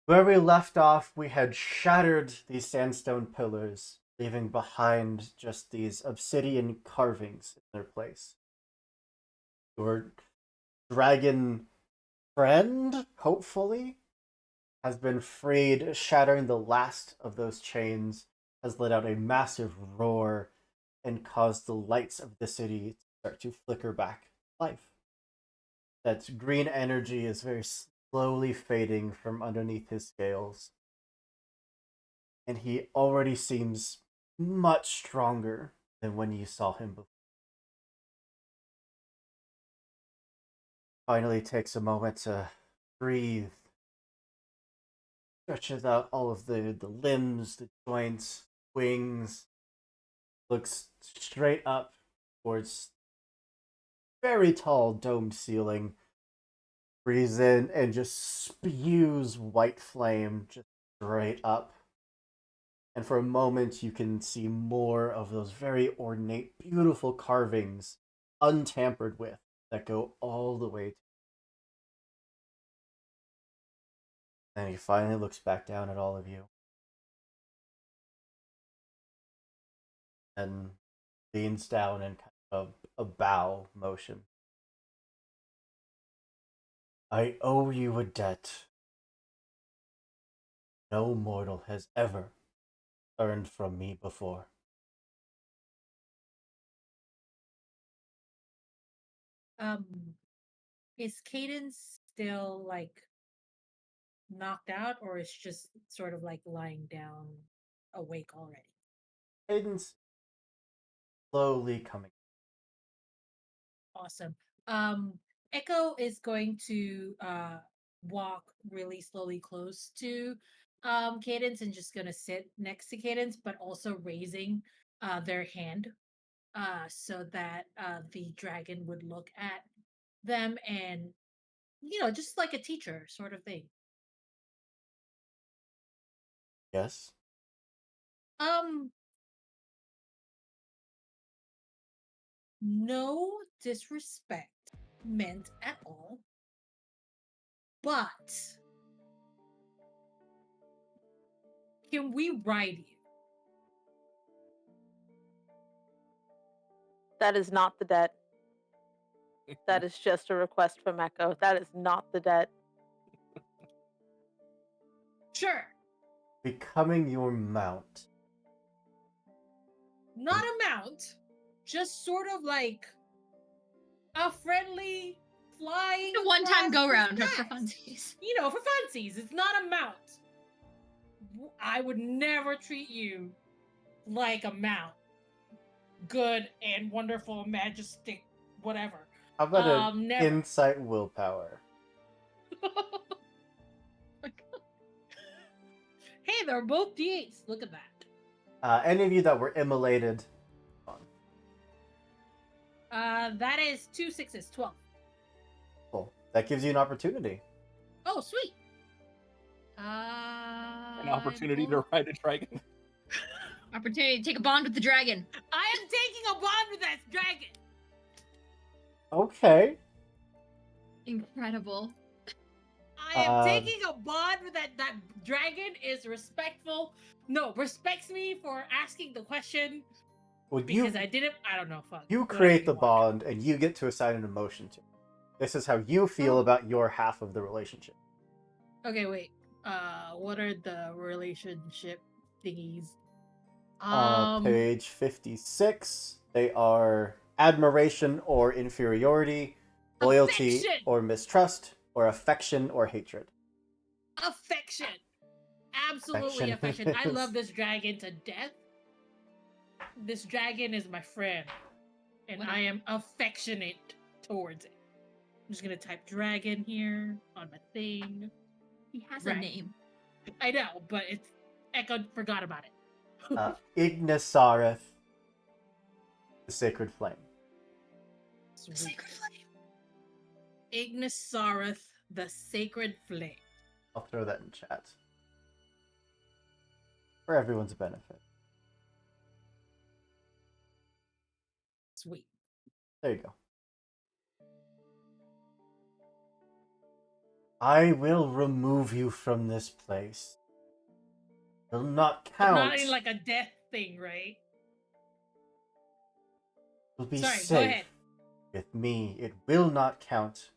Where we left off, we had shattered these sandstone pillars, leaving behind just these obsidian carvings in their place. Your dragon friend, hopefully, has been freed, shattering the last of those chains, has let out a massive roar, and caused the lights of the city to start to flicker back to life. That green energy is very slowly fading from underneath his scales. And he already seems much stronger than when you saw him before. Finally takes a moment to breathe. Stretches out all of the limbs, the joints, wings, looks straight up towards very tall domed ceiling, breathes in and just spews white flame just straight up. And for a moment, you can see more of those very ornate, beautiful carvings, untampered with, that go all the way. And he finally looks back down at all of you and leans down in kind of a bow motion. I owe you a debt no mortal has ever earned from me before. Um, is Cadence still like knocked out, or is just sort of like lying down, awake already? Aiden's slowly coming. Awesome. Um, Echo is going to walk really slowly close to Cadence and just gonna sit next to Cadence, but also raising their hand so that the dragon would look at them and just like a teacher sort of thing. Yes? Um, no disrespect meant at all, but can we ride you? That is not the debt. That is just a request from Echo. That is not the debt. Sure. Becoming your mount. Not a mount, just sort of like a friendly flying. A one-time across the go-round for skies. funsies. For funsies. It's not a mount. I would never treat you like a mount. Good and wonderful, majestic, whatever. How about an Never. insight willpower? Hey, they're both D8s. Look at that. Any of you that were immolated, That is 2 6s, 12. cool. That gives you an opportunity. Oh, sweet. An opportunity to ride a dragon. Opportunity to take a bond with the dragon. I am taking a bond with that dragon. Okay. Incredible. I am taking a bond with that dragon is respectful. No, respects me for asking the question Well, because I didn't. I don't know. Fuck. you Whatever create you the want. bond, and you get to assign an emotion to it. This is how you feel Oh. about your half of the relationship. Okay, wait. What are the relationship thingies? Page 56. They are admiration or inferiority, loyalty Affection! or mistrust, or affection or hatred. Affection. Absolutely Affection affection. I is- love this dragon to death. This dragon is my friend, and What? I am affectionate towards it. I'm just gonna type dragon here on my thing. He has Right. a name. I know, but it's Echo forgot about it. Ignisareth, the sacred flame. Sweet. Sacred flame. Ignisareth, the sacred flame. I'll throw that in chat for everyone's benefit. Sweet. There you go. I will remove you from this place. Will not count. Not in like a death thing, right? Will be Sorry, safe. go ahead. With me, it will not count.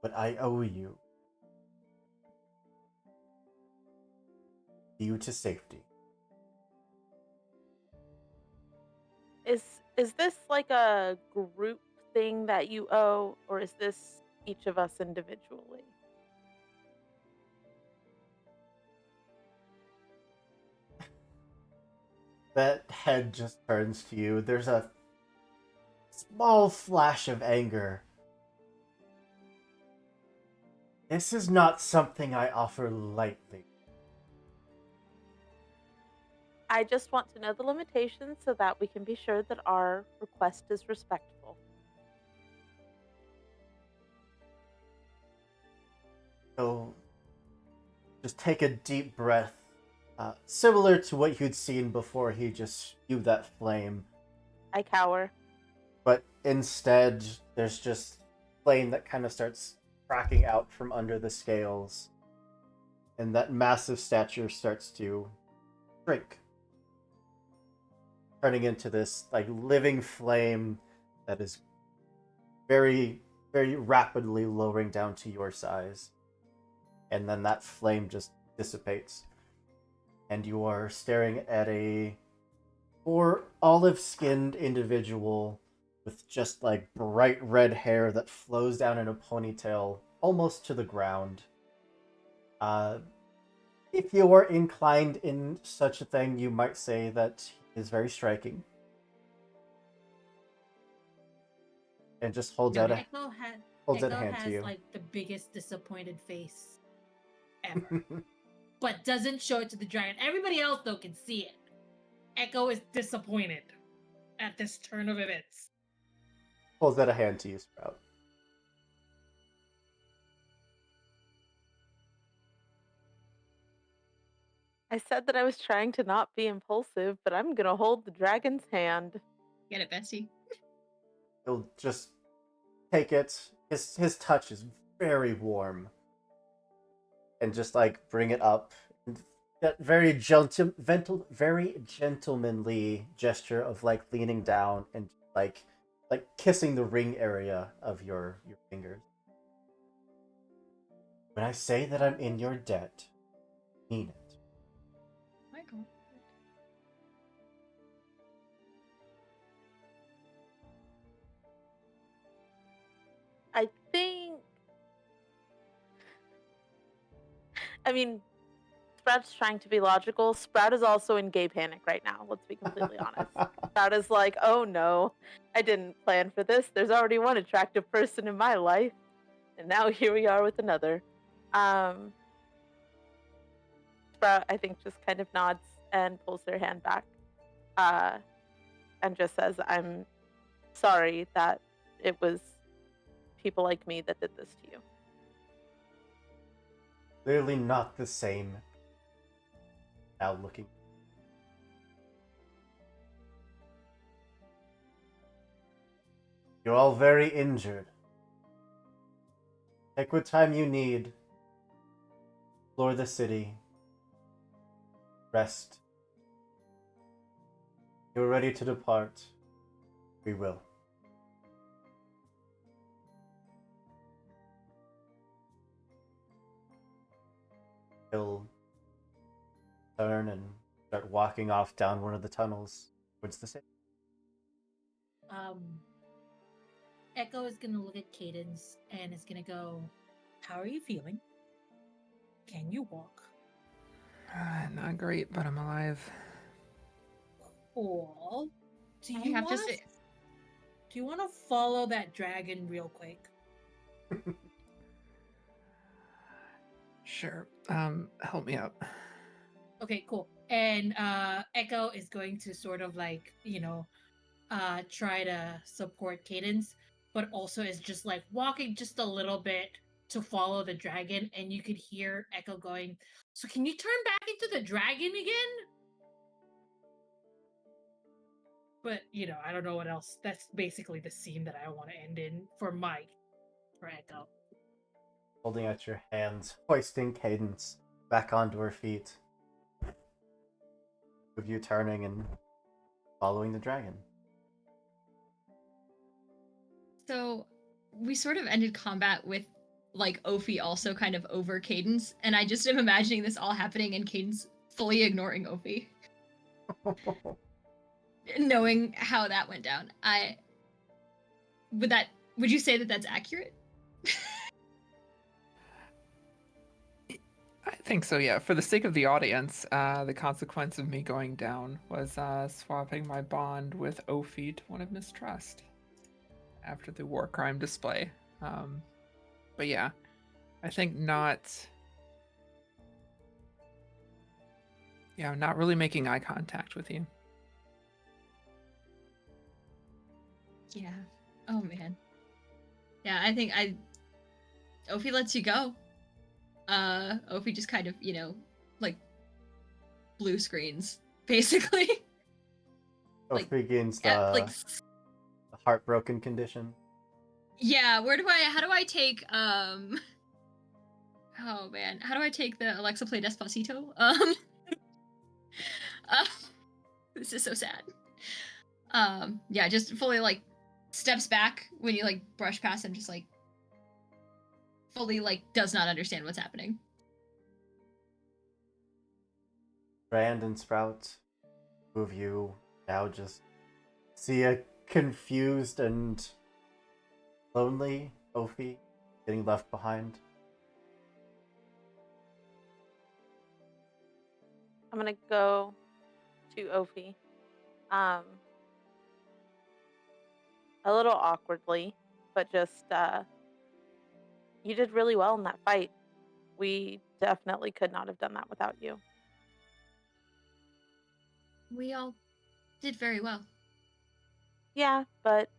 But I owe you. You to safety. Is this like a group thing that you owe, or is this each of us individually? That head just turns to you. There's a small flash of anger. This is not something I offer lightly. I just want to know the limitations so that we can be sure that our request is respectful. So just take a deep breath, similar to what you'd seen before he just spewed that flame. I cower. But instead, there's just flame that kind of starts cracking out from under the scales, and that massive stature starts to shrink, turning into this like living flame that is very, very rapidly lowering down to your size. And then that flame just dissipates, and you are staring at a poor olive-skinned individual with just like bright red hair that flows down in a ponytail almost to the ground. If you were inclined in such a thing, you might say that he is very striking. And just holds out a Echo has holds out a hand to you. like the biggest disappointed face ever, but doesn't show it to the dragon. Everybody else though can see it. Echo is disappointed at this turn of events. Holds out a hand to you, Sprout. I said that I was trying to not be impulsive, but I'm gonna hold the dragon's hand. Get it, Bessie? He'll just take it. His touch is very warm, and just like bring it up. And that very very gentlemanly gesture of like leaning down and like kissing the ring area of your fingers. When I say that I'm in your debt, I mean it. Michael. I think. I mean, Sprout's trying to be logical. Sprout is also in gay panic right now, let's be completely honest. Sprout is like, oh no, I didn't plan for this. There's already one attractive person in my life, and now here we are with another. Sprout, I think, just kind of nods and pulls their hand back, and just says, I'm sorry that it was people like me that did this to you. Clearly not the same. Now looking. You're all very injured. Take what time you need. Explore the city. Rest. You're ready to depart. We will. He'll turn and start walking off down one of the tunnels towards the city. Echo is gonna look at Cadence and is gonna go, "How are you feeling? Can you walk?" Not great, but I'm alive. Cool. Do I you have to want say, Do you want to follow that dragon real quick? Sure. Help me out. Okay, cool. And Echo is going to sort of like, try to support Cadence, but also is just like walking just a little bit to follow the dragon, and you could hear Echo going, "So can you turn back into the dragon again?" But I don't know what else. That's basically the scene that I want to end in for Echo. Holding out your hands, hoisting Cadence back onto her feet. With you turning and following the dragon. so we sort of ended combat with like Ophi also kind of over Cadence, and I just am imagining this all happening and Cadence fully ignoring Ophi, knowing how that went down. Would you say that that's accurate? I think so, yeah. For the sake of the audience, the consequence of me going down was swapping my bond with Ophi to one of mistrust after the war crime display. But yeah, I think not Yeah, I'm not really making eye contact with you. Yeah. Oh man. Yeah, I think Ophi lets you go. Ophi just kind of, like blue screens, basically. Or Like, begins like the heartbroken condition. yeah, how do I take oh man, how do I take the Alexa play Despacito? Uh, this is so sad. Yeah, just fully like steps back when you like brush past him, just like fully like does not understand what's happening. Rand and Sprout, two of you now just see a confused and lonely Ophi getting left behind. I'm gonna go to Ophi. A little awkwardly, but just you did really well in that fight. We definitely could not have done that without you. We all did very well. Yeah, but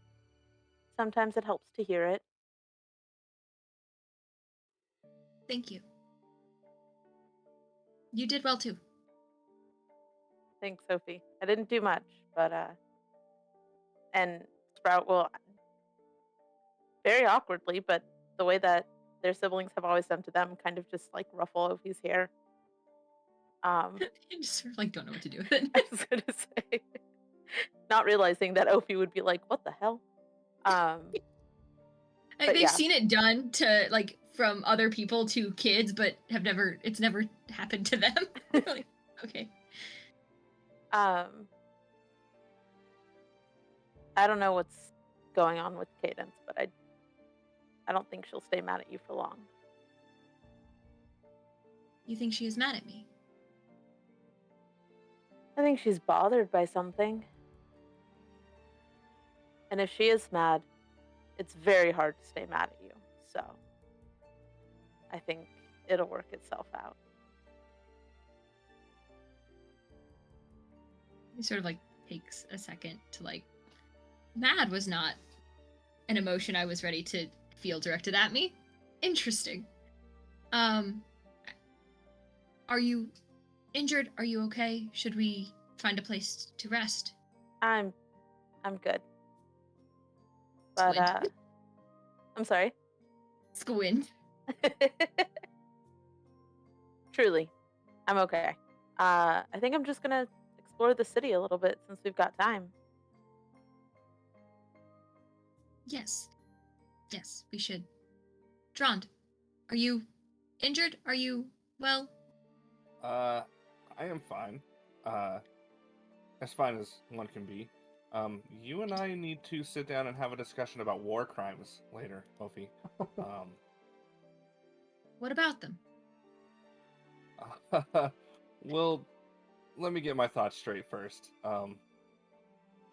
sometimes it helps to hear it. Thank you. You did well too. Thanks, Sophie. I didn't do much, but and Sprout will very awkwardly, but the way that their siblings have always done to them, kind of just like ruffle Ophi's hair. You just sort of like don't know what to do with it. I was gonna say, not realizing that Ophi would be like, "What the hell?" Like, But they've yeah. seen it done to like from other people to kids, but it's never happened to them. Like, okay. I don't know what's going on with Cadence, but I don't think she'll stay mad at you for long. You think she is mad at me? I think she's bothered by something. And if she is mad, it's very hard to stay mad at you. So I think it'll work itself out. He sort of like takes a second to like mad was not an emotion I was ready to feel directed at me. Interesting. Are you injured? Are you okay? Should we find a place to rest? I'm good. But Squint. I'm sorry. Squint. Truly, I'm okay. I think I'm just gonna explore the city a little bit since we've got time. Yes. Yes, we should. Drond, are you injured? Are you well? I am fine. As fine as one can be. You and I need to sit down and have a discussion about war crimes later, Ophi. What about them? Well, let me get my thoughts straight first. Very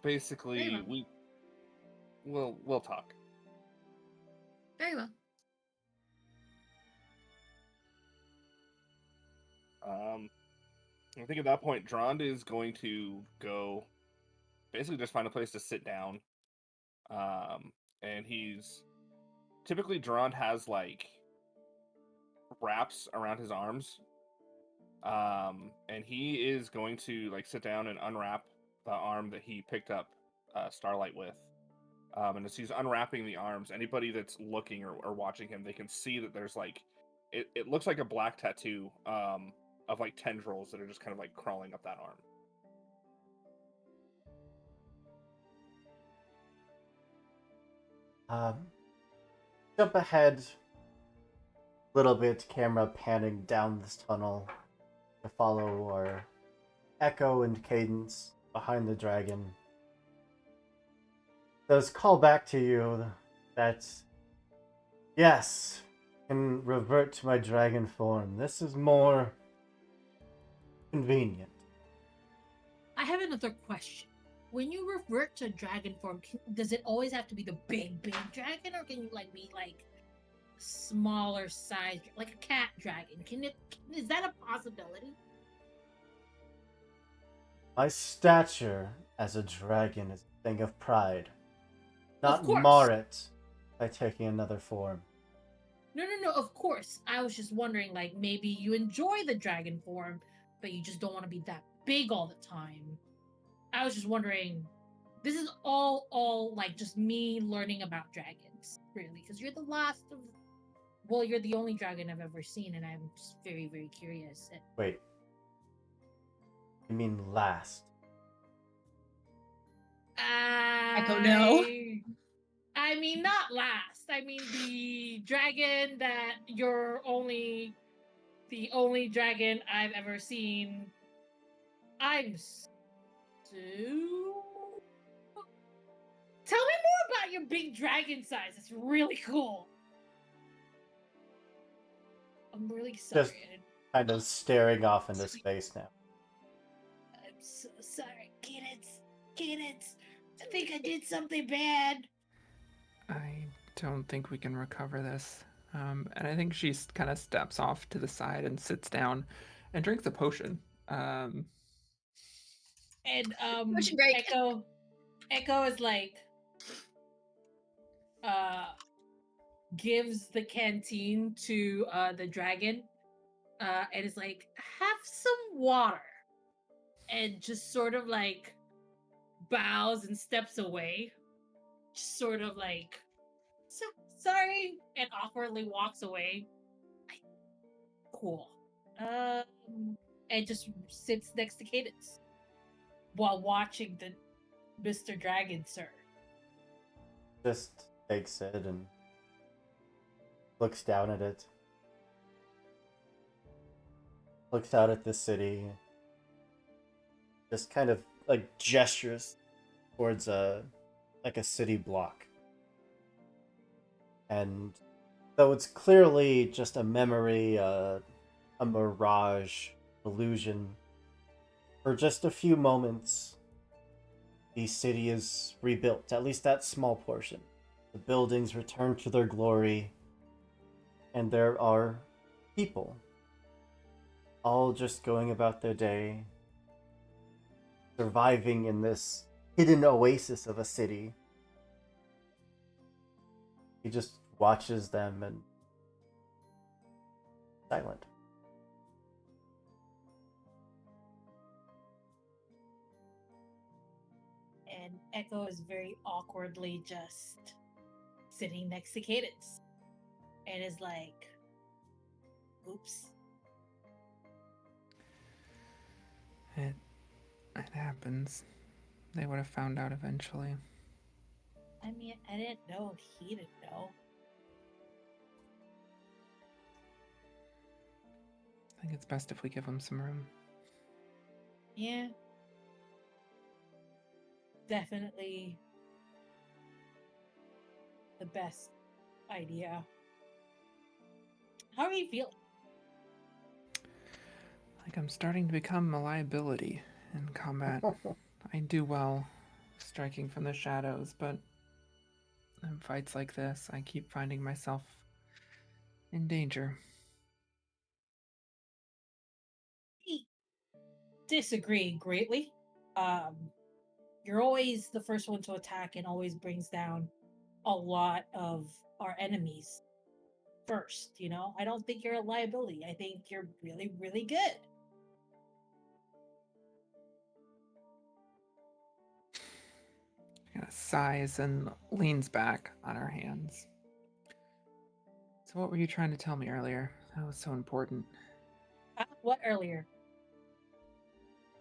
Basically, well. we'll talk. Very well. I think at that point, Drond is going to go basically just find a place to sit down. And he's typically Drond has like wraps around his arms. And he is going to like sit down and unwrap the arm that he picked up Starlight with. And as he's unwrapping the arms, anybody that's looking or watching him, they can see that there's like it looks like a black tattoo of like tendrils that are just kind of like crawling up that arm. Jump ahead a little bit, camera panning down this tunnel to follow our Echo and Cadence behind the dragon. Does call back to you that, yes, can revert to my dragon form. This is more convenient. I have another question. When you revert to dragon form, does it always have to be the big dragon, or can you like be like smaller size, like a cat dragon? Is that a possibility? My stature as a dragon is a thing of pride. Not course. mar it by taking another form. No, of course. I was just wondering, like, maybe you enjoy the dragon form, but you just don't want to be that big all the time. I was just wondering, this is all like just me learning about dragons, really, because you're the last of, well, you're the only dragon I've ever seen, and I'm just very, very curious. Wait. You mean last? I don't know. I mean, not last. I mean, the dragon that the only dragon I've ever seen. I'm so. Tell me more about your big dragon size. It's really cool. I'm really sorry. Just kind of staring off into space now. I'm so sorry. Cadence. I think I did something bad. I don't think we can recover this. And I think she kind of steps off to the side and sits down and drinks a potion. And Potion break. Echo is like gives the canteen to the dragon and is like, have some water, and just sort of like bows and steps away, just sort of like sorry, and awkwardly walks away. Cool. And just sits next to Cadence while watching the Mr. Dragon, sir. Just takes it and looks down at it. Looks out at the city. Just kind of like gestures towards a city block. And though it's clearly just a memory, a mirage, illusion, for just a few moments, the city is rebuilt, at least that small portion. The buildings return to their glory, and there are people, all just going about their day, surviving in this hidden oasis of a city. He just watches them and silent. And Echo is very awkwardly just sitting next to Cadence and is like, oops. It happens. They would have found out eventually. I mean, I didn't know he didn't know. I think it's best if we give them some room. Yeah. Definitely the best idea. How are you feeling? Like I'm starting to become a liability in combat. I do well striking from the shadows, but in fights like this, I keep finding myself in danger. Disagree greatly. You're always the first one to attack and always brings down a lot of our enemies first, you know? I don't think you're a liability. I think you're really, really good. Kind of sighs and leans back on her hands. So what were you trying to tell me earlier? That was so important. What earlier?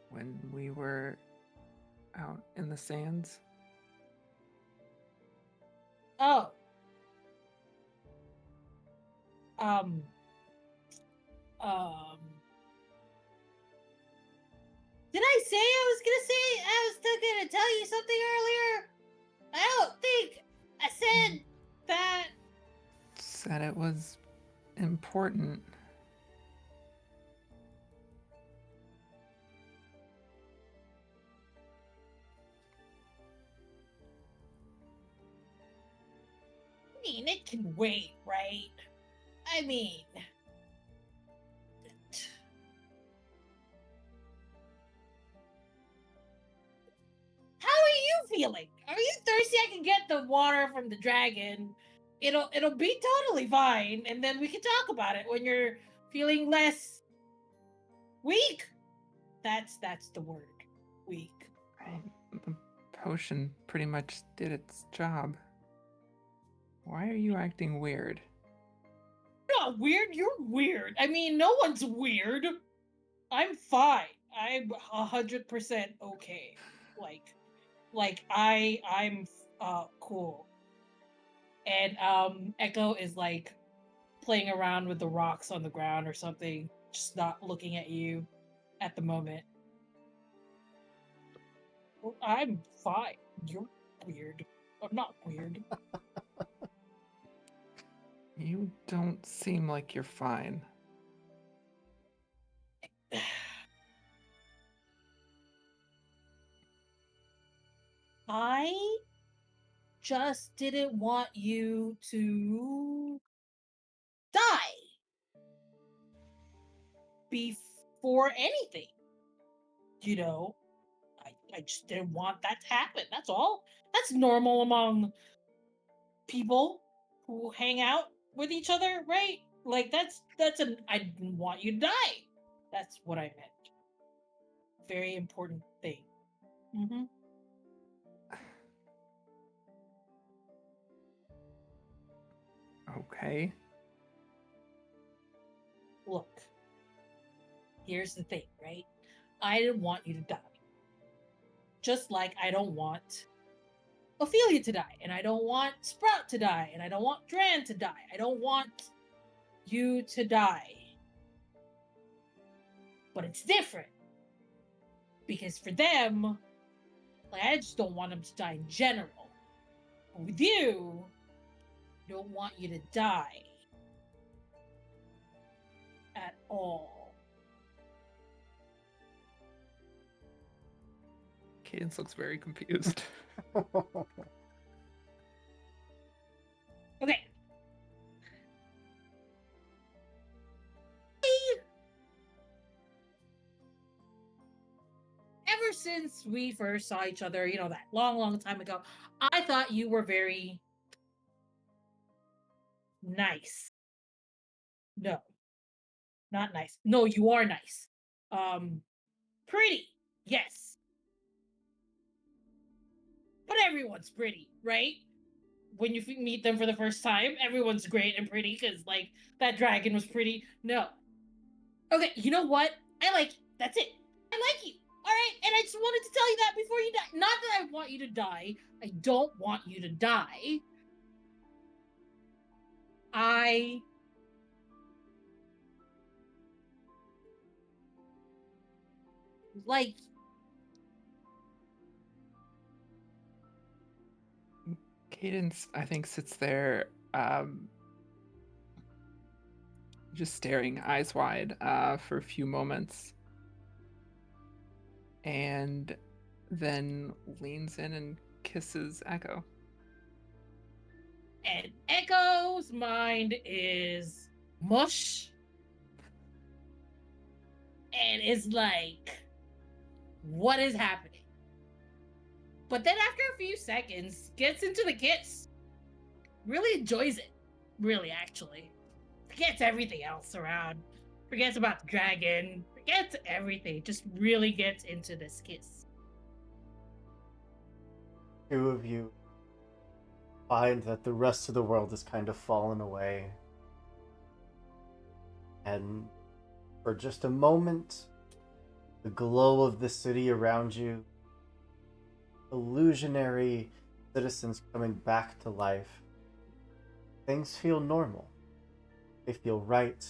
When we were out in the sands? Oh. Did I say I was still gonna tell you something earlier? I don't think I said that. Said it was important. I mean, it can wait, right? I mean, feeling? Are you thirsty? I can get the water from the dragon. It'll be totally fine, and then we can talk about it when you're feeling less weak. That's the word. Weak. The potion pretty much did its job. Why are you acting weird? You're not weird. You're weird. I mean, no one's weird. I'm fine. I'm 100% okay. I'm cool. And Echo is like playing around with the rocks on the ground or something, just not looking at you at the moment. Well, I'm fine. You're weird. I'm not weird. You don't seem like you're fine. I just didn't want you to die before anything. You know, I just didn't want that to happen. That's all. That's normal among people who hang out with each other, right? Like I didn't want you to die. That's what I meant. Very important thing. Mm-hmm. Okay. Look, here's the thing, right? I didn't want you to die. Just like I don't want Ophelia to die, and I don't want Sprout to die, and I don't want Dran to die. I don't want you to die. But it's different. Because for them, like, I just don't want them to die in general. But with you, I don't want you to die. At all. Cadence looks very confused. Okay. Ever since we first saw each other, that long time ago, I thought you were very nice. No. Not nice. No, you are nice. Pretty. Yes. But everyone's pretty, right? When you meet them for the first time, everyone's great and pretty because, like, that dragon was pretty. No. Okay, you know what? I like you. That's it. I like you. All right, and I just wanted to tell you that before you die. Not that I want you to die. I don't want you to die. I like. Cadence, I think, sits there, just staring eyes wide for a few moments, and then leans in and kisses Echo. And Echo's mind is mush. And is like, what is happening? But then after a few seconds, gets into the kiss. Really enjoys it. Really, actually. Forgets everything else around. Forgets about the dragon. Forgets everything. Just really gets into this kiss. Two of you find that the rest of the world has kind of fallen away. And for just a moment, the glow of the city around you, illusionary citizens coming back to life, things feel normal. They feel right.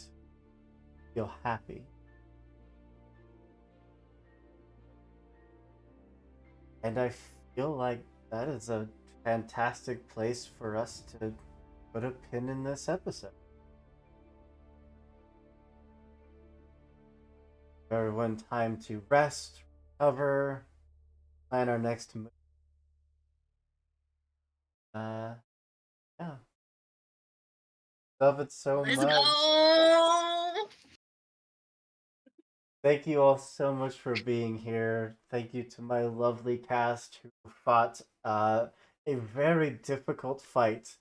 Feel happy. And I feel like that is a fantastic place for us to put a pin in this episode. Everyone time to rest, recover, plan our next move. Yeah. Love it so Let's much. go. Thank you all so much for being here. Thank you to my lovely cast who fought a very difficult fight.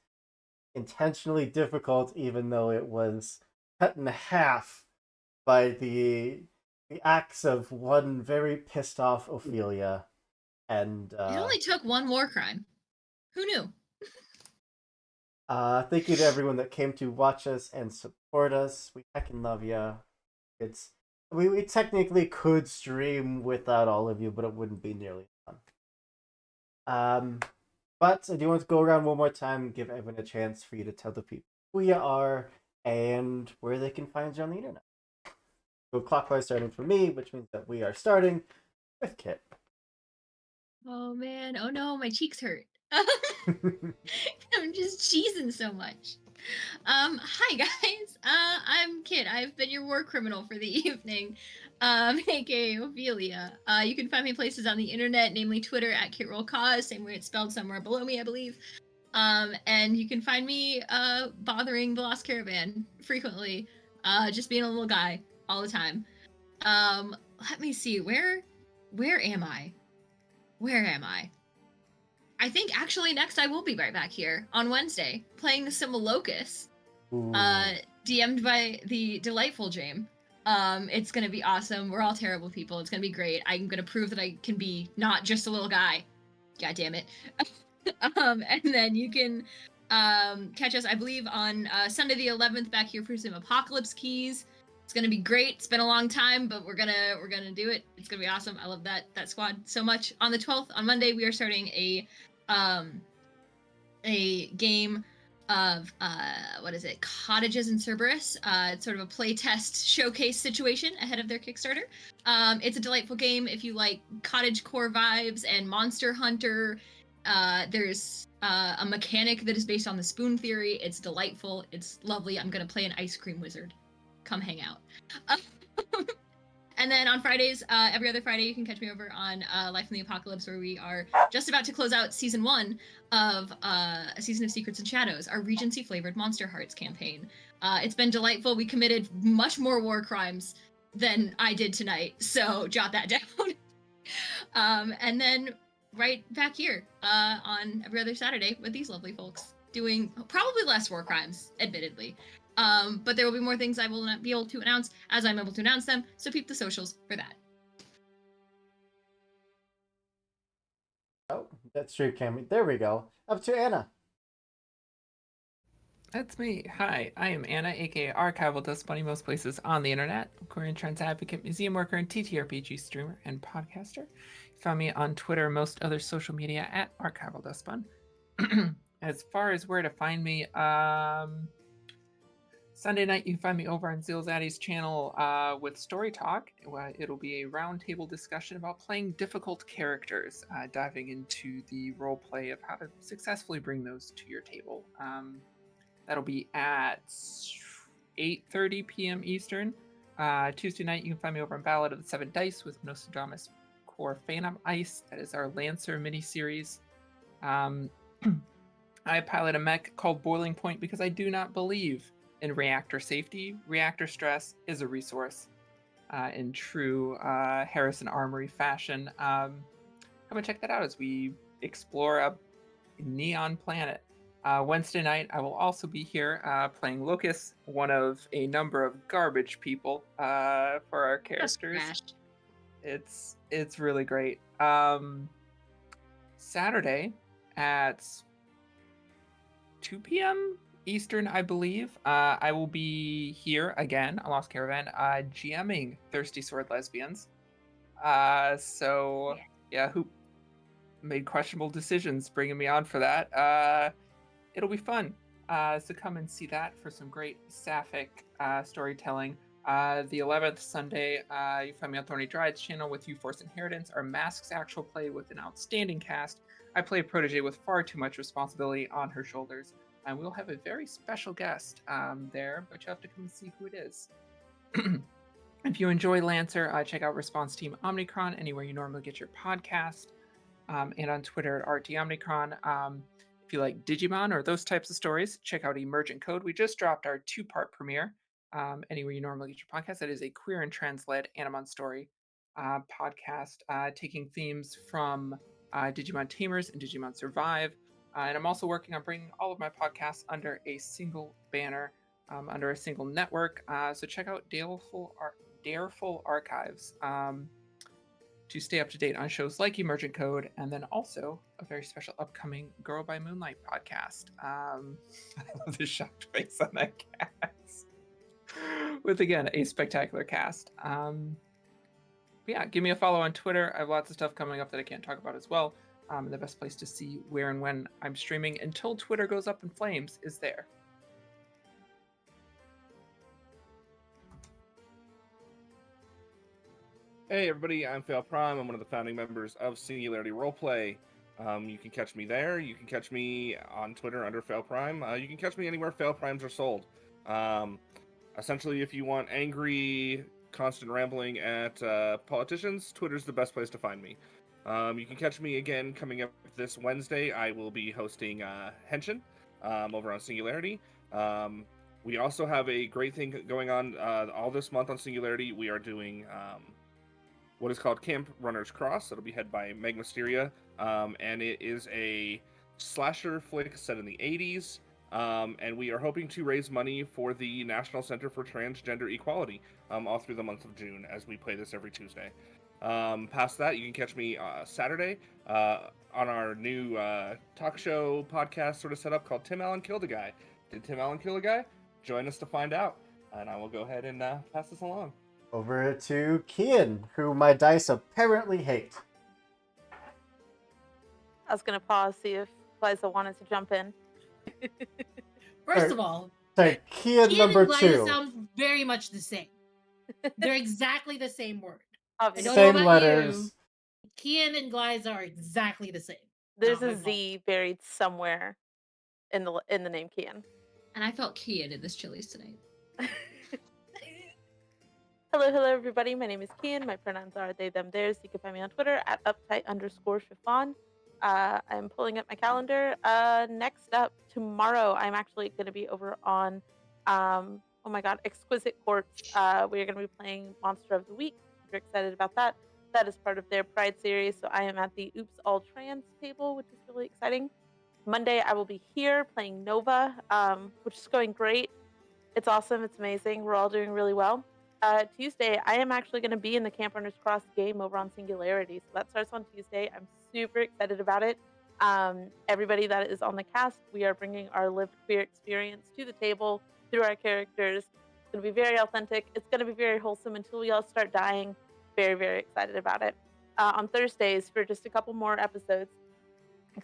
Intentionally difficult, even though it was cut in half by the acts of one very pissed off Ophelia. And It only took one war crime. Who knew? thank you to everyone that came to watch us and support us. We heckin' love ya. It's we technically could stream without all of you, but it wouldn't be nearly fun. Um, but I do want to go around one more time and give everyone a chance for you to tell the people who you are and where they can find you on the internet. So clockwise starting for me, which means that we are starting with Kit. Oh man, oh no, my cheeks hurt. I'm just cheesing so much. Hi guys. I'm Kit. I've been your war criminal for the evening. aka Ophelia. You can find me places on the internet, namely Twitter at KitRollCause, same way it's spelled somewhere below me, I believe. And you can find me bothering the Lost Caravan frequently. Just being a little guy all the time. Let me see, where am I? Where am I? I think actually next I will be right back here on Wednesday playing the Simulocus, DM'd by the delightful James. It's gonna be awesome. We're all terrible people. It's gonna be great. I'm gonna prove that I can be not just a little guy. God damn it. And then you can catch us, I believe, on Sunday the 11th back here for some Apocalypse Keys. It's gonna be great. It's been a long time, but we're gonna do it. It's gonna be awesome. I love that squad so much. On the 12th, on Monday, we are starting a game of what is it, Cottages in Cerberus. It's sort of a playtest showcase situation ahead of their Kickstarter. It's a delightful game if you like cottage core vibes and Monster Hunter. There's a mechanic that is based on the spoon theory. It's delightful. It's lovely. I'm gonna play an ice cream wizard. Come hang out. And then on Fridays, every other Friday, you can catch me over on Life in the Apocalypse, where we are just about to close out season 1 of A Season of Secrets and Shadows, our Regency-flavored Monster Hearts campaign. It's been delightful. We committed much more war crimes than I did tonight, so jot that down. And then right back here on every other Saturday with these lovely folks, doing probably less war crimes, admittedly. But there will be more things I will not be able to announce as I'm able to announce them, so peep the socials for that. Oh, that stream cam. There we go. Up to Anna. That's me. Hi, I am Anna, aka Archival Dust Bunny, most places on the internet. Korean trans advocate, museum worker, and TTRPG streamer and podcaster. You find me on Twitter and most other social media at Archival Dust Bun. As far as where to find me, Sunday night you can find me over on Zilzaddy's channel with Story Talk. It'll be a roundtable discussion about playing difficult characters, diving into the role play of how to successfully bring those to your table. That'll be at 8:30 p.m. Eastern. Tuesday night, you can find me over on Ballad of the Seven Dice with Nostradamus Core Phantom Ice. That is our Lancer miniseries. I pilot a mech called Boiling Point because I do not believe in reactor safety. Reactor stress is a resource in true Harrison Armory fashion. Come and check that out as we explore a neon planet. Wednesday night, I will also be here playing Locus, one of a number of garbage people for our characters. It's really great. Saturday at 2 p.m. Eastern, I believe, I will be here again, a Lost Caravan, GMing Thirsty Sword Lesbians. Who made questionable decisions bringing me on for that. It'll be fun. So come and see that for some great sapphic storytelling. The 11th Sunday, you find me on Thorny Dryad's channel with You Force Inheritance, our Masks actual play with an outstanding cast. I play a protege with far too much responsibility on her shoulders. And we'll have a very special guest there, but you have to come and see who it is. If you enjoy Lancer, check out Response Team Omnicron anywhere you normally get your podcast, and on Twitter at RTOmnicron. If you like Digimon or those types of stories, check out Emergent Code. We just dropped our 2-part premiere. anywhere you normally get your podcast. That is a queer and trans-led Animon story podcast, taking themes from Digimon Tamers and Digimon Survive. And I'm also working on bringing all of my podcasts under a single banner, under a single network. So check out Dareful Archives to stay up to date on shows like Emergent Code, and then also a very special upcoming Girl by Moonlight podcast. I love the shocked face on that cast. With, again, a spectacular cast. Yeah, give me a follow on Twitter. I have lots of stuff coming up that I can't talk about as well. The best place to see where and when I'm streaming until Twitter goes up in flames is there. Hey everybody, I'm Fail Prime. I'm one of the founding members of Singularity Roleplay. You can catch me there. You can catch me on Twitter under Fail Prime. You can catch me anywhere Fail Primes are sold. Essentially, if you want angry, constant rambling at politicians, Twitter's the best place to find me. You can catch me again coming up this Wednesday. I will be hosting Henshin over on Singularity. We also have a great thing going on all this month on Singularity. We are doing what is called Camp Runner's Cross. It'll be headed by Meg Mysteria, and it is a slasher flick set in the 80s, and we are hoping to raise money for the National Center for Transgender Equality all through the month of June as we play this every Tuesday. Past that, you can catch me Saturday on our new talk show podcast sort of setup called Tim Allen Killed a Guy. Did Tim Allen kill a guy? Join us to find out, and I will go ahead and pass this along. Over to Kian, who my dice apparently hate. I was gonna pause, see if Liza wanted to jump in. First of all, Sorry, Kian Kian number and Glyza 2. sound very much the same. They're exactly the same word. Obviously. I don't know Same about letters. you. Kian and Glyza are exactly the same. There's Not a my Z buried somewhere in the name Kian. And I felt Kian in this Chili's tonight. Hello, everybody. My name is Kian. My pronouns are they, them, theirs. You can find me on Twitter at uptight_chiffon. I'm pulling up my calendar. Next up, tomorrow, I'm actually going to be over on, oh my god, Exquisite Corpse. We are going to be playing Monster of the Week. Super excited about that. That is part of their Pride series, so I am at the Oops All Trans table, which is really exciting. Monday, I will be here playing Nova, which is going great. It's awesome. It's amazing. We're all doing really well. Tuesday, I am actually going to be in the Camp Runners Cross game over on Singularity. So that starts on Tuesday. I'm super excited about it. Everybody that is on the cast, we are bringing our lived queer experience to the table through our characters. It's going to be very authentic. It's going to be very wholesome until we all start dying. Very, very excited about it. On Thursdays, for just a couple more episodes,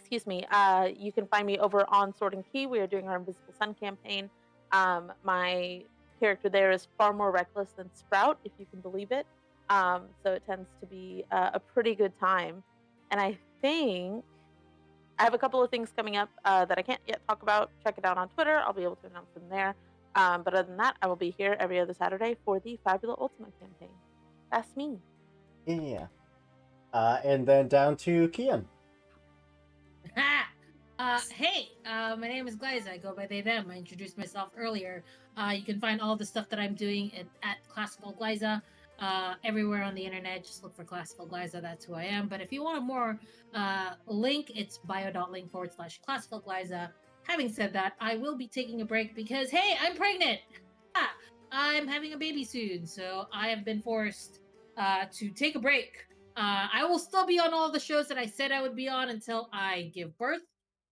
you can find me over on Sword and Key. We are doing our Invisible Sun campaign. My character there is far more reckless than Sprout, if you can believe it. So it tends to be a pretty good time. And I think I have a couple of things coming up that I can't yet talk about. Check it out on Twitter. I'll be able to announce them there. But other than that, I will be here every other Saturday for the Fabula Ultima campaign. That's me. Yeah. And then down to Kian. Hey, my name is Glyza. I go by they, them. I introduced myself earlier. You can find all the stuff that I'm doing at Classical Glyza everywhere on the internet. Just look for Classical Glyza. That's who I am. But if you want a more link, it's bio.link/Classical Glyza. Having said that, I will be taking a break because, hey, I'm pregnant. I'm having a baby soon. So I have been forced to take a break. I will still be on all the shows that I said I would be on until I give birth.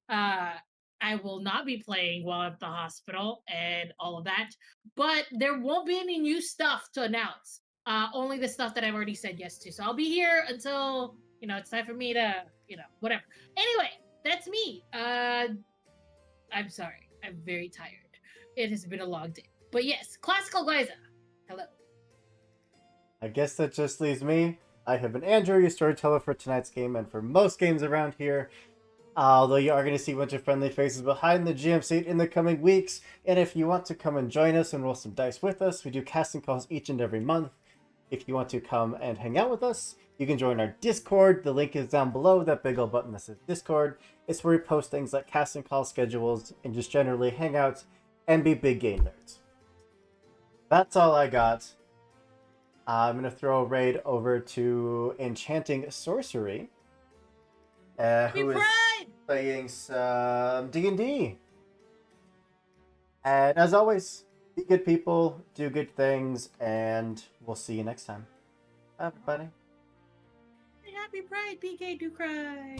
I will not be playing while I'm at the hospital and all of that, but there won't be any new stuff to announce. Only the stuff that I've already said yes to. So I'll be here until it's time for me to whatever. Anyway, that's me. I'm sorry. I'm very tired. It has been a long day. But yes, Classical Glyza. Hello. I guess that just leaves me. I have been Andrew, your storyteller for tonight's game and for most games around here. Although you are going to see a bunch of friendly faces behind the GM seat in the coming weeks. And if you want to come and join us and roll some dice with us, we do casting calls each and every month. If you want to come and hang out with us, you can join our Discord. The link is down below, that big old button that says Discord. It's where we post things like casting call schedules and just generally hang out and be big game nerds. That's all I got. I'm gonna throw a raid over to Enchanting Sorcery, who is playing some D&D. And as always, be good people, do good things, and we'll see you next time. Bye, everybody. Happy Pride, PK do cry.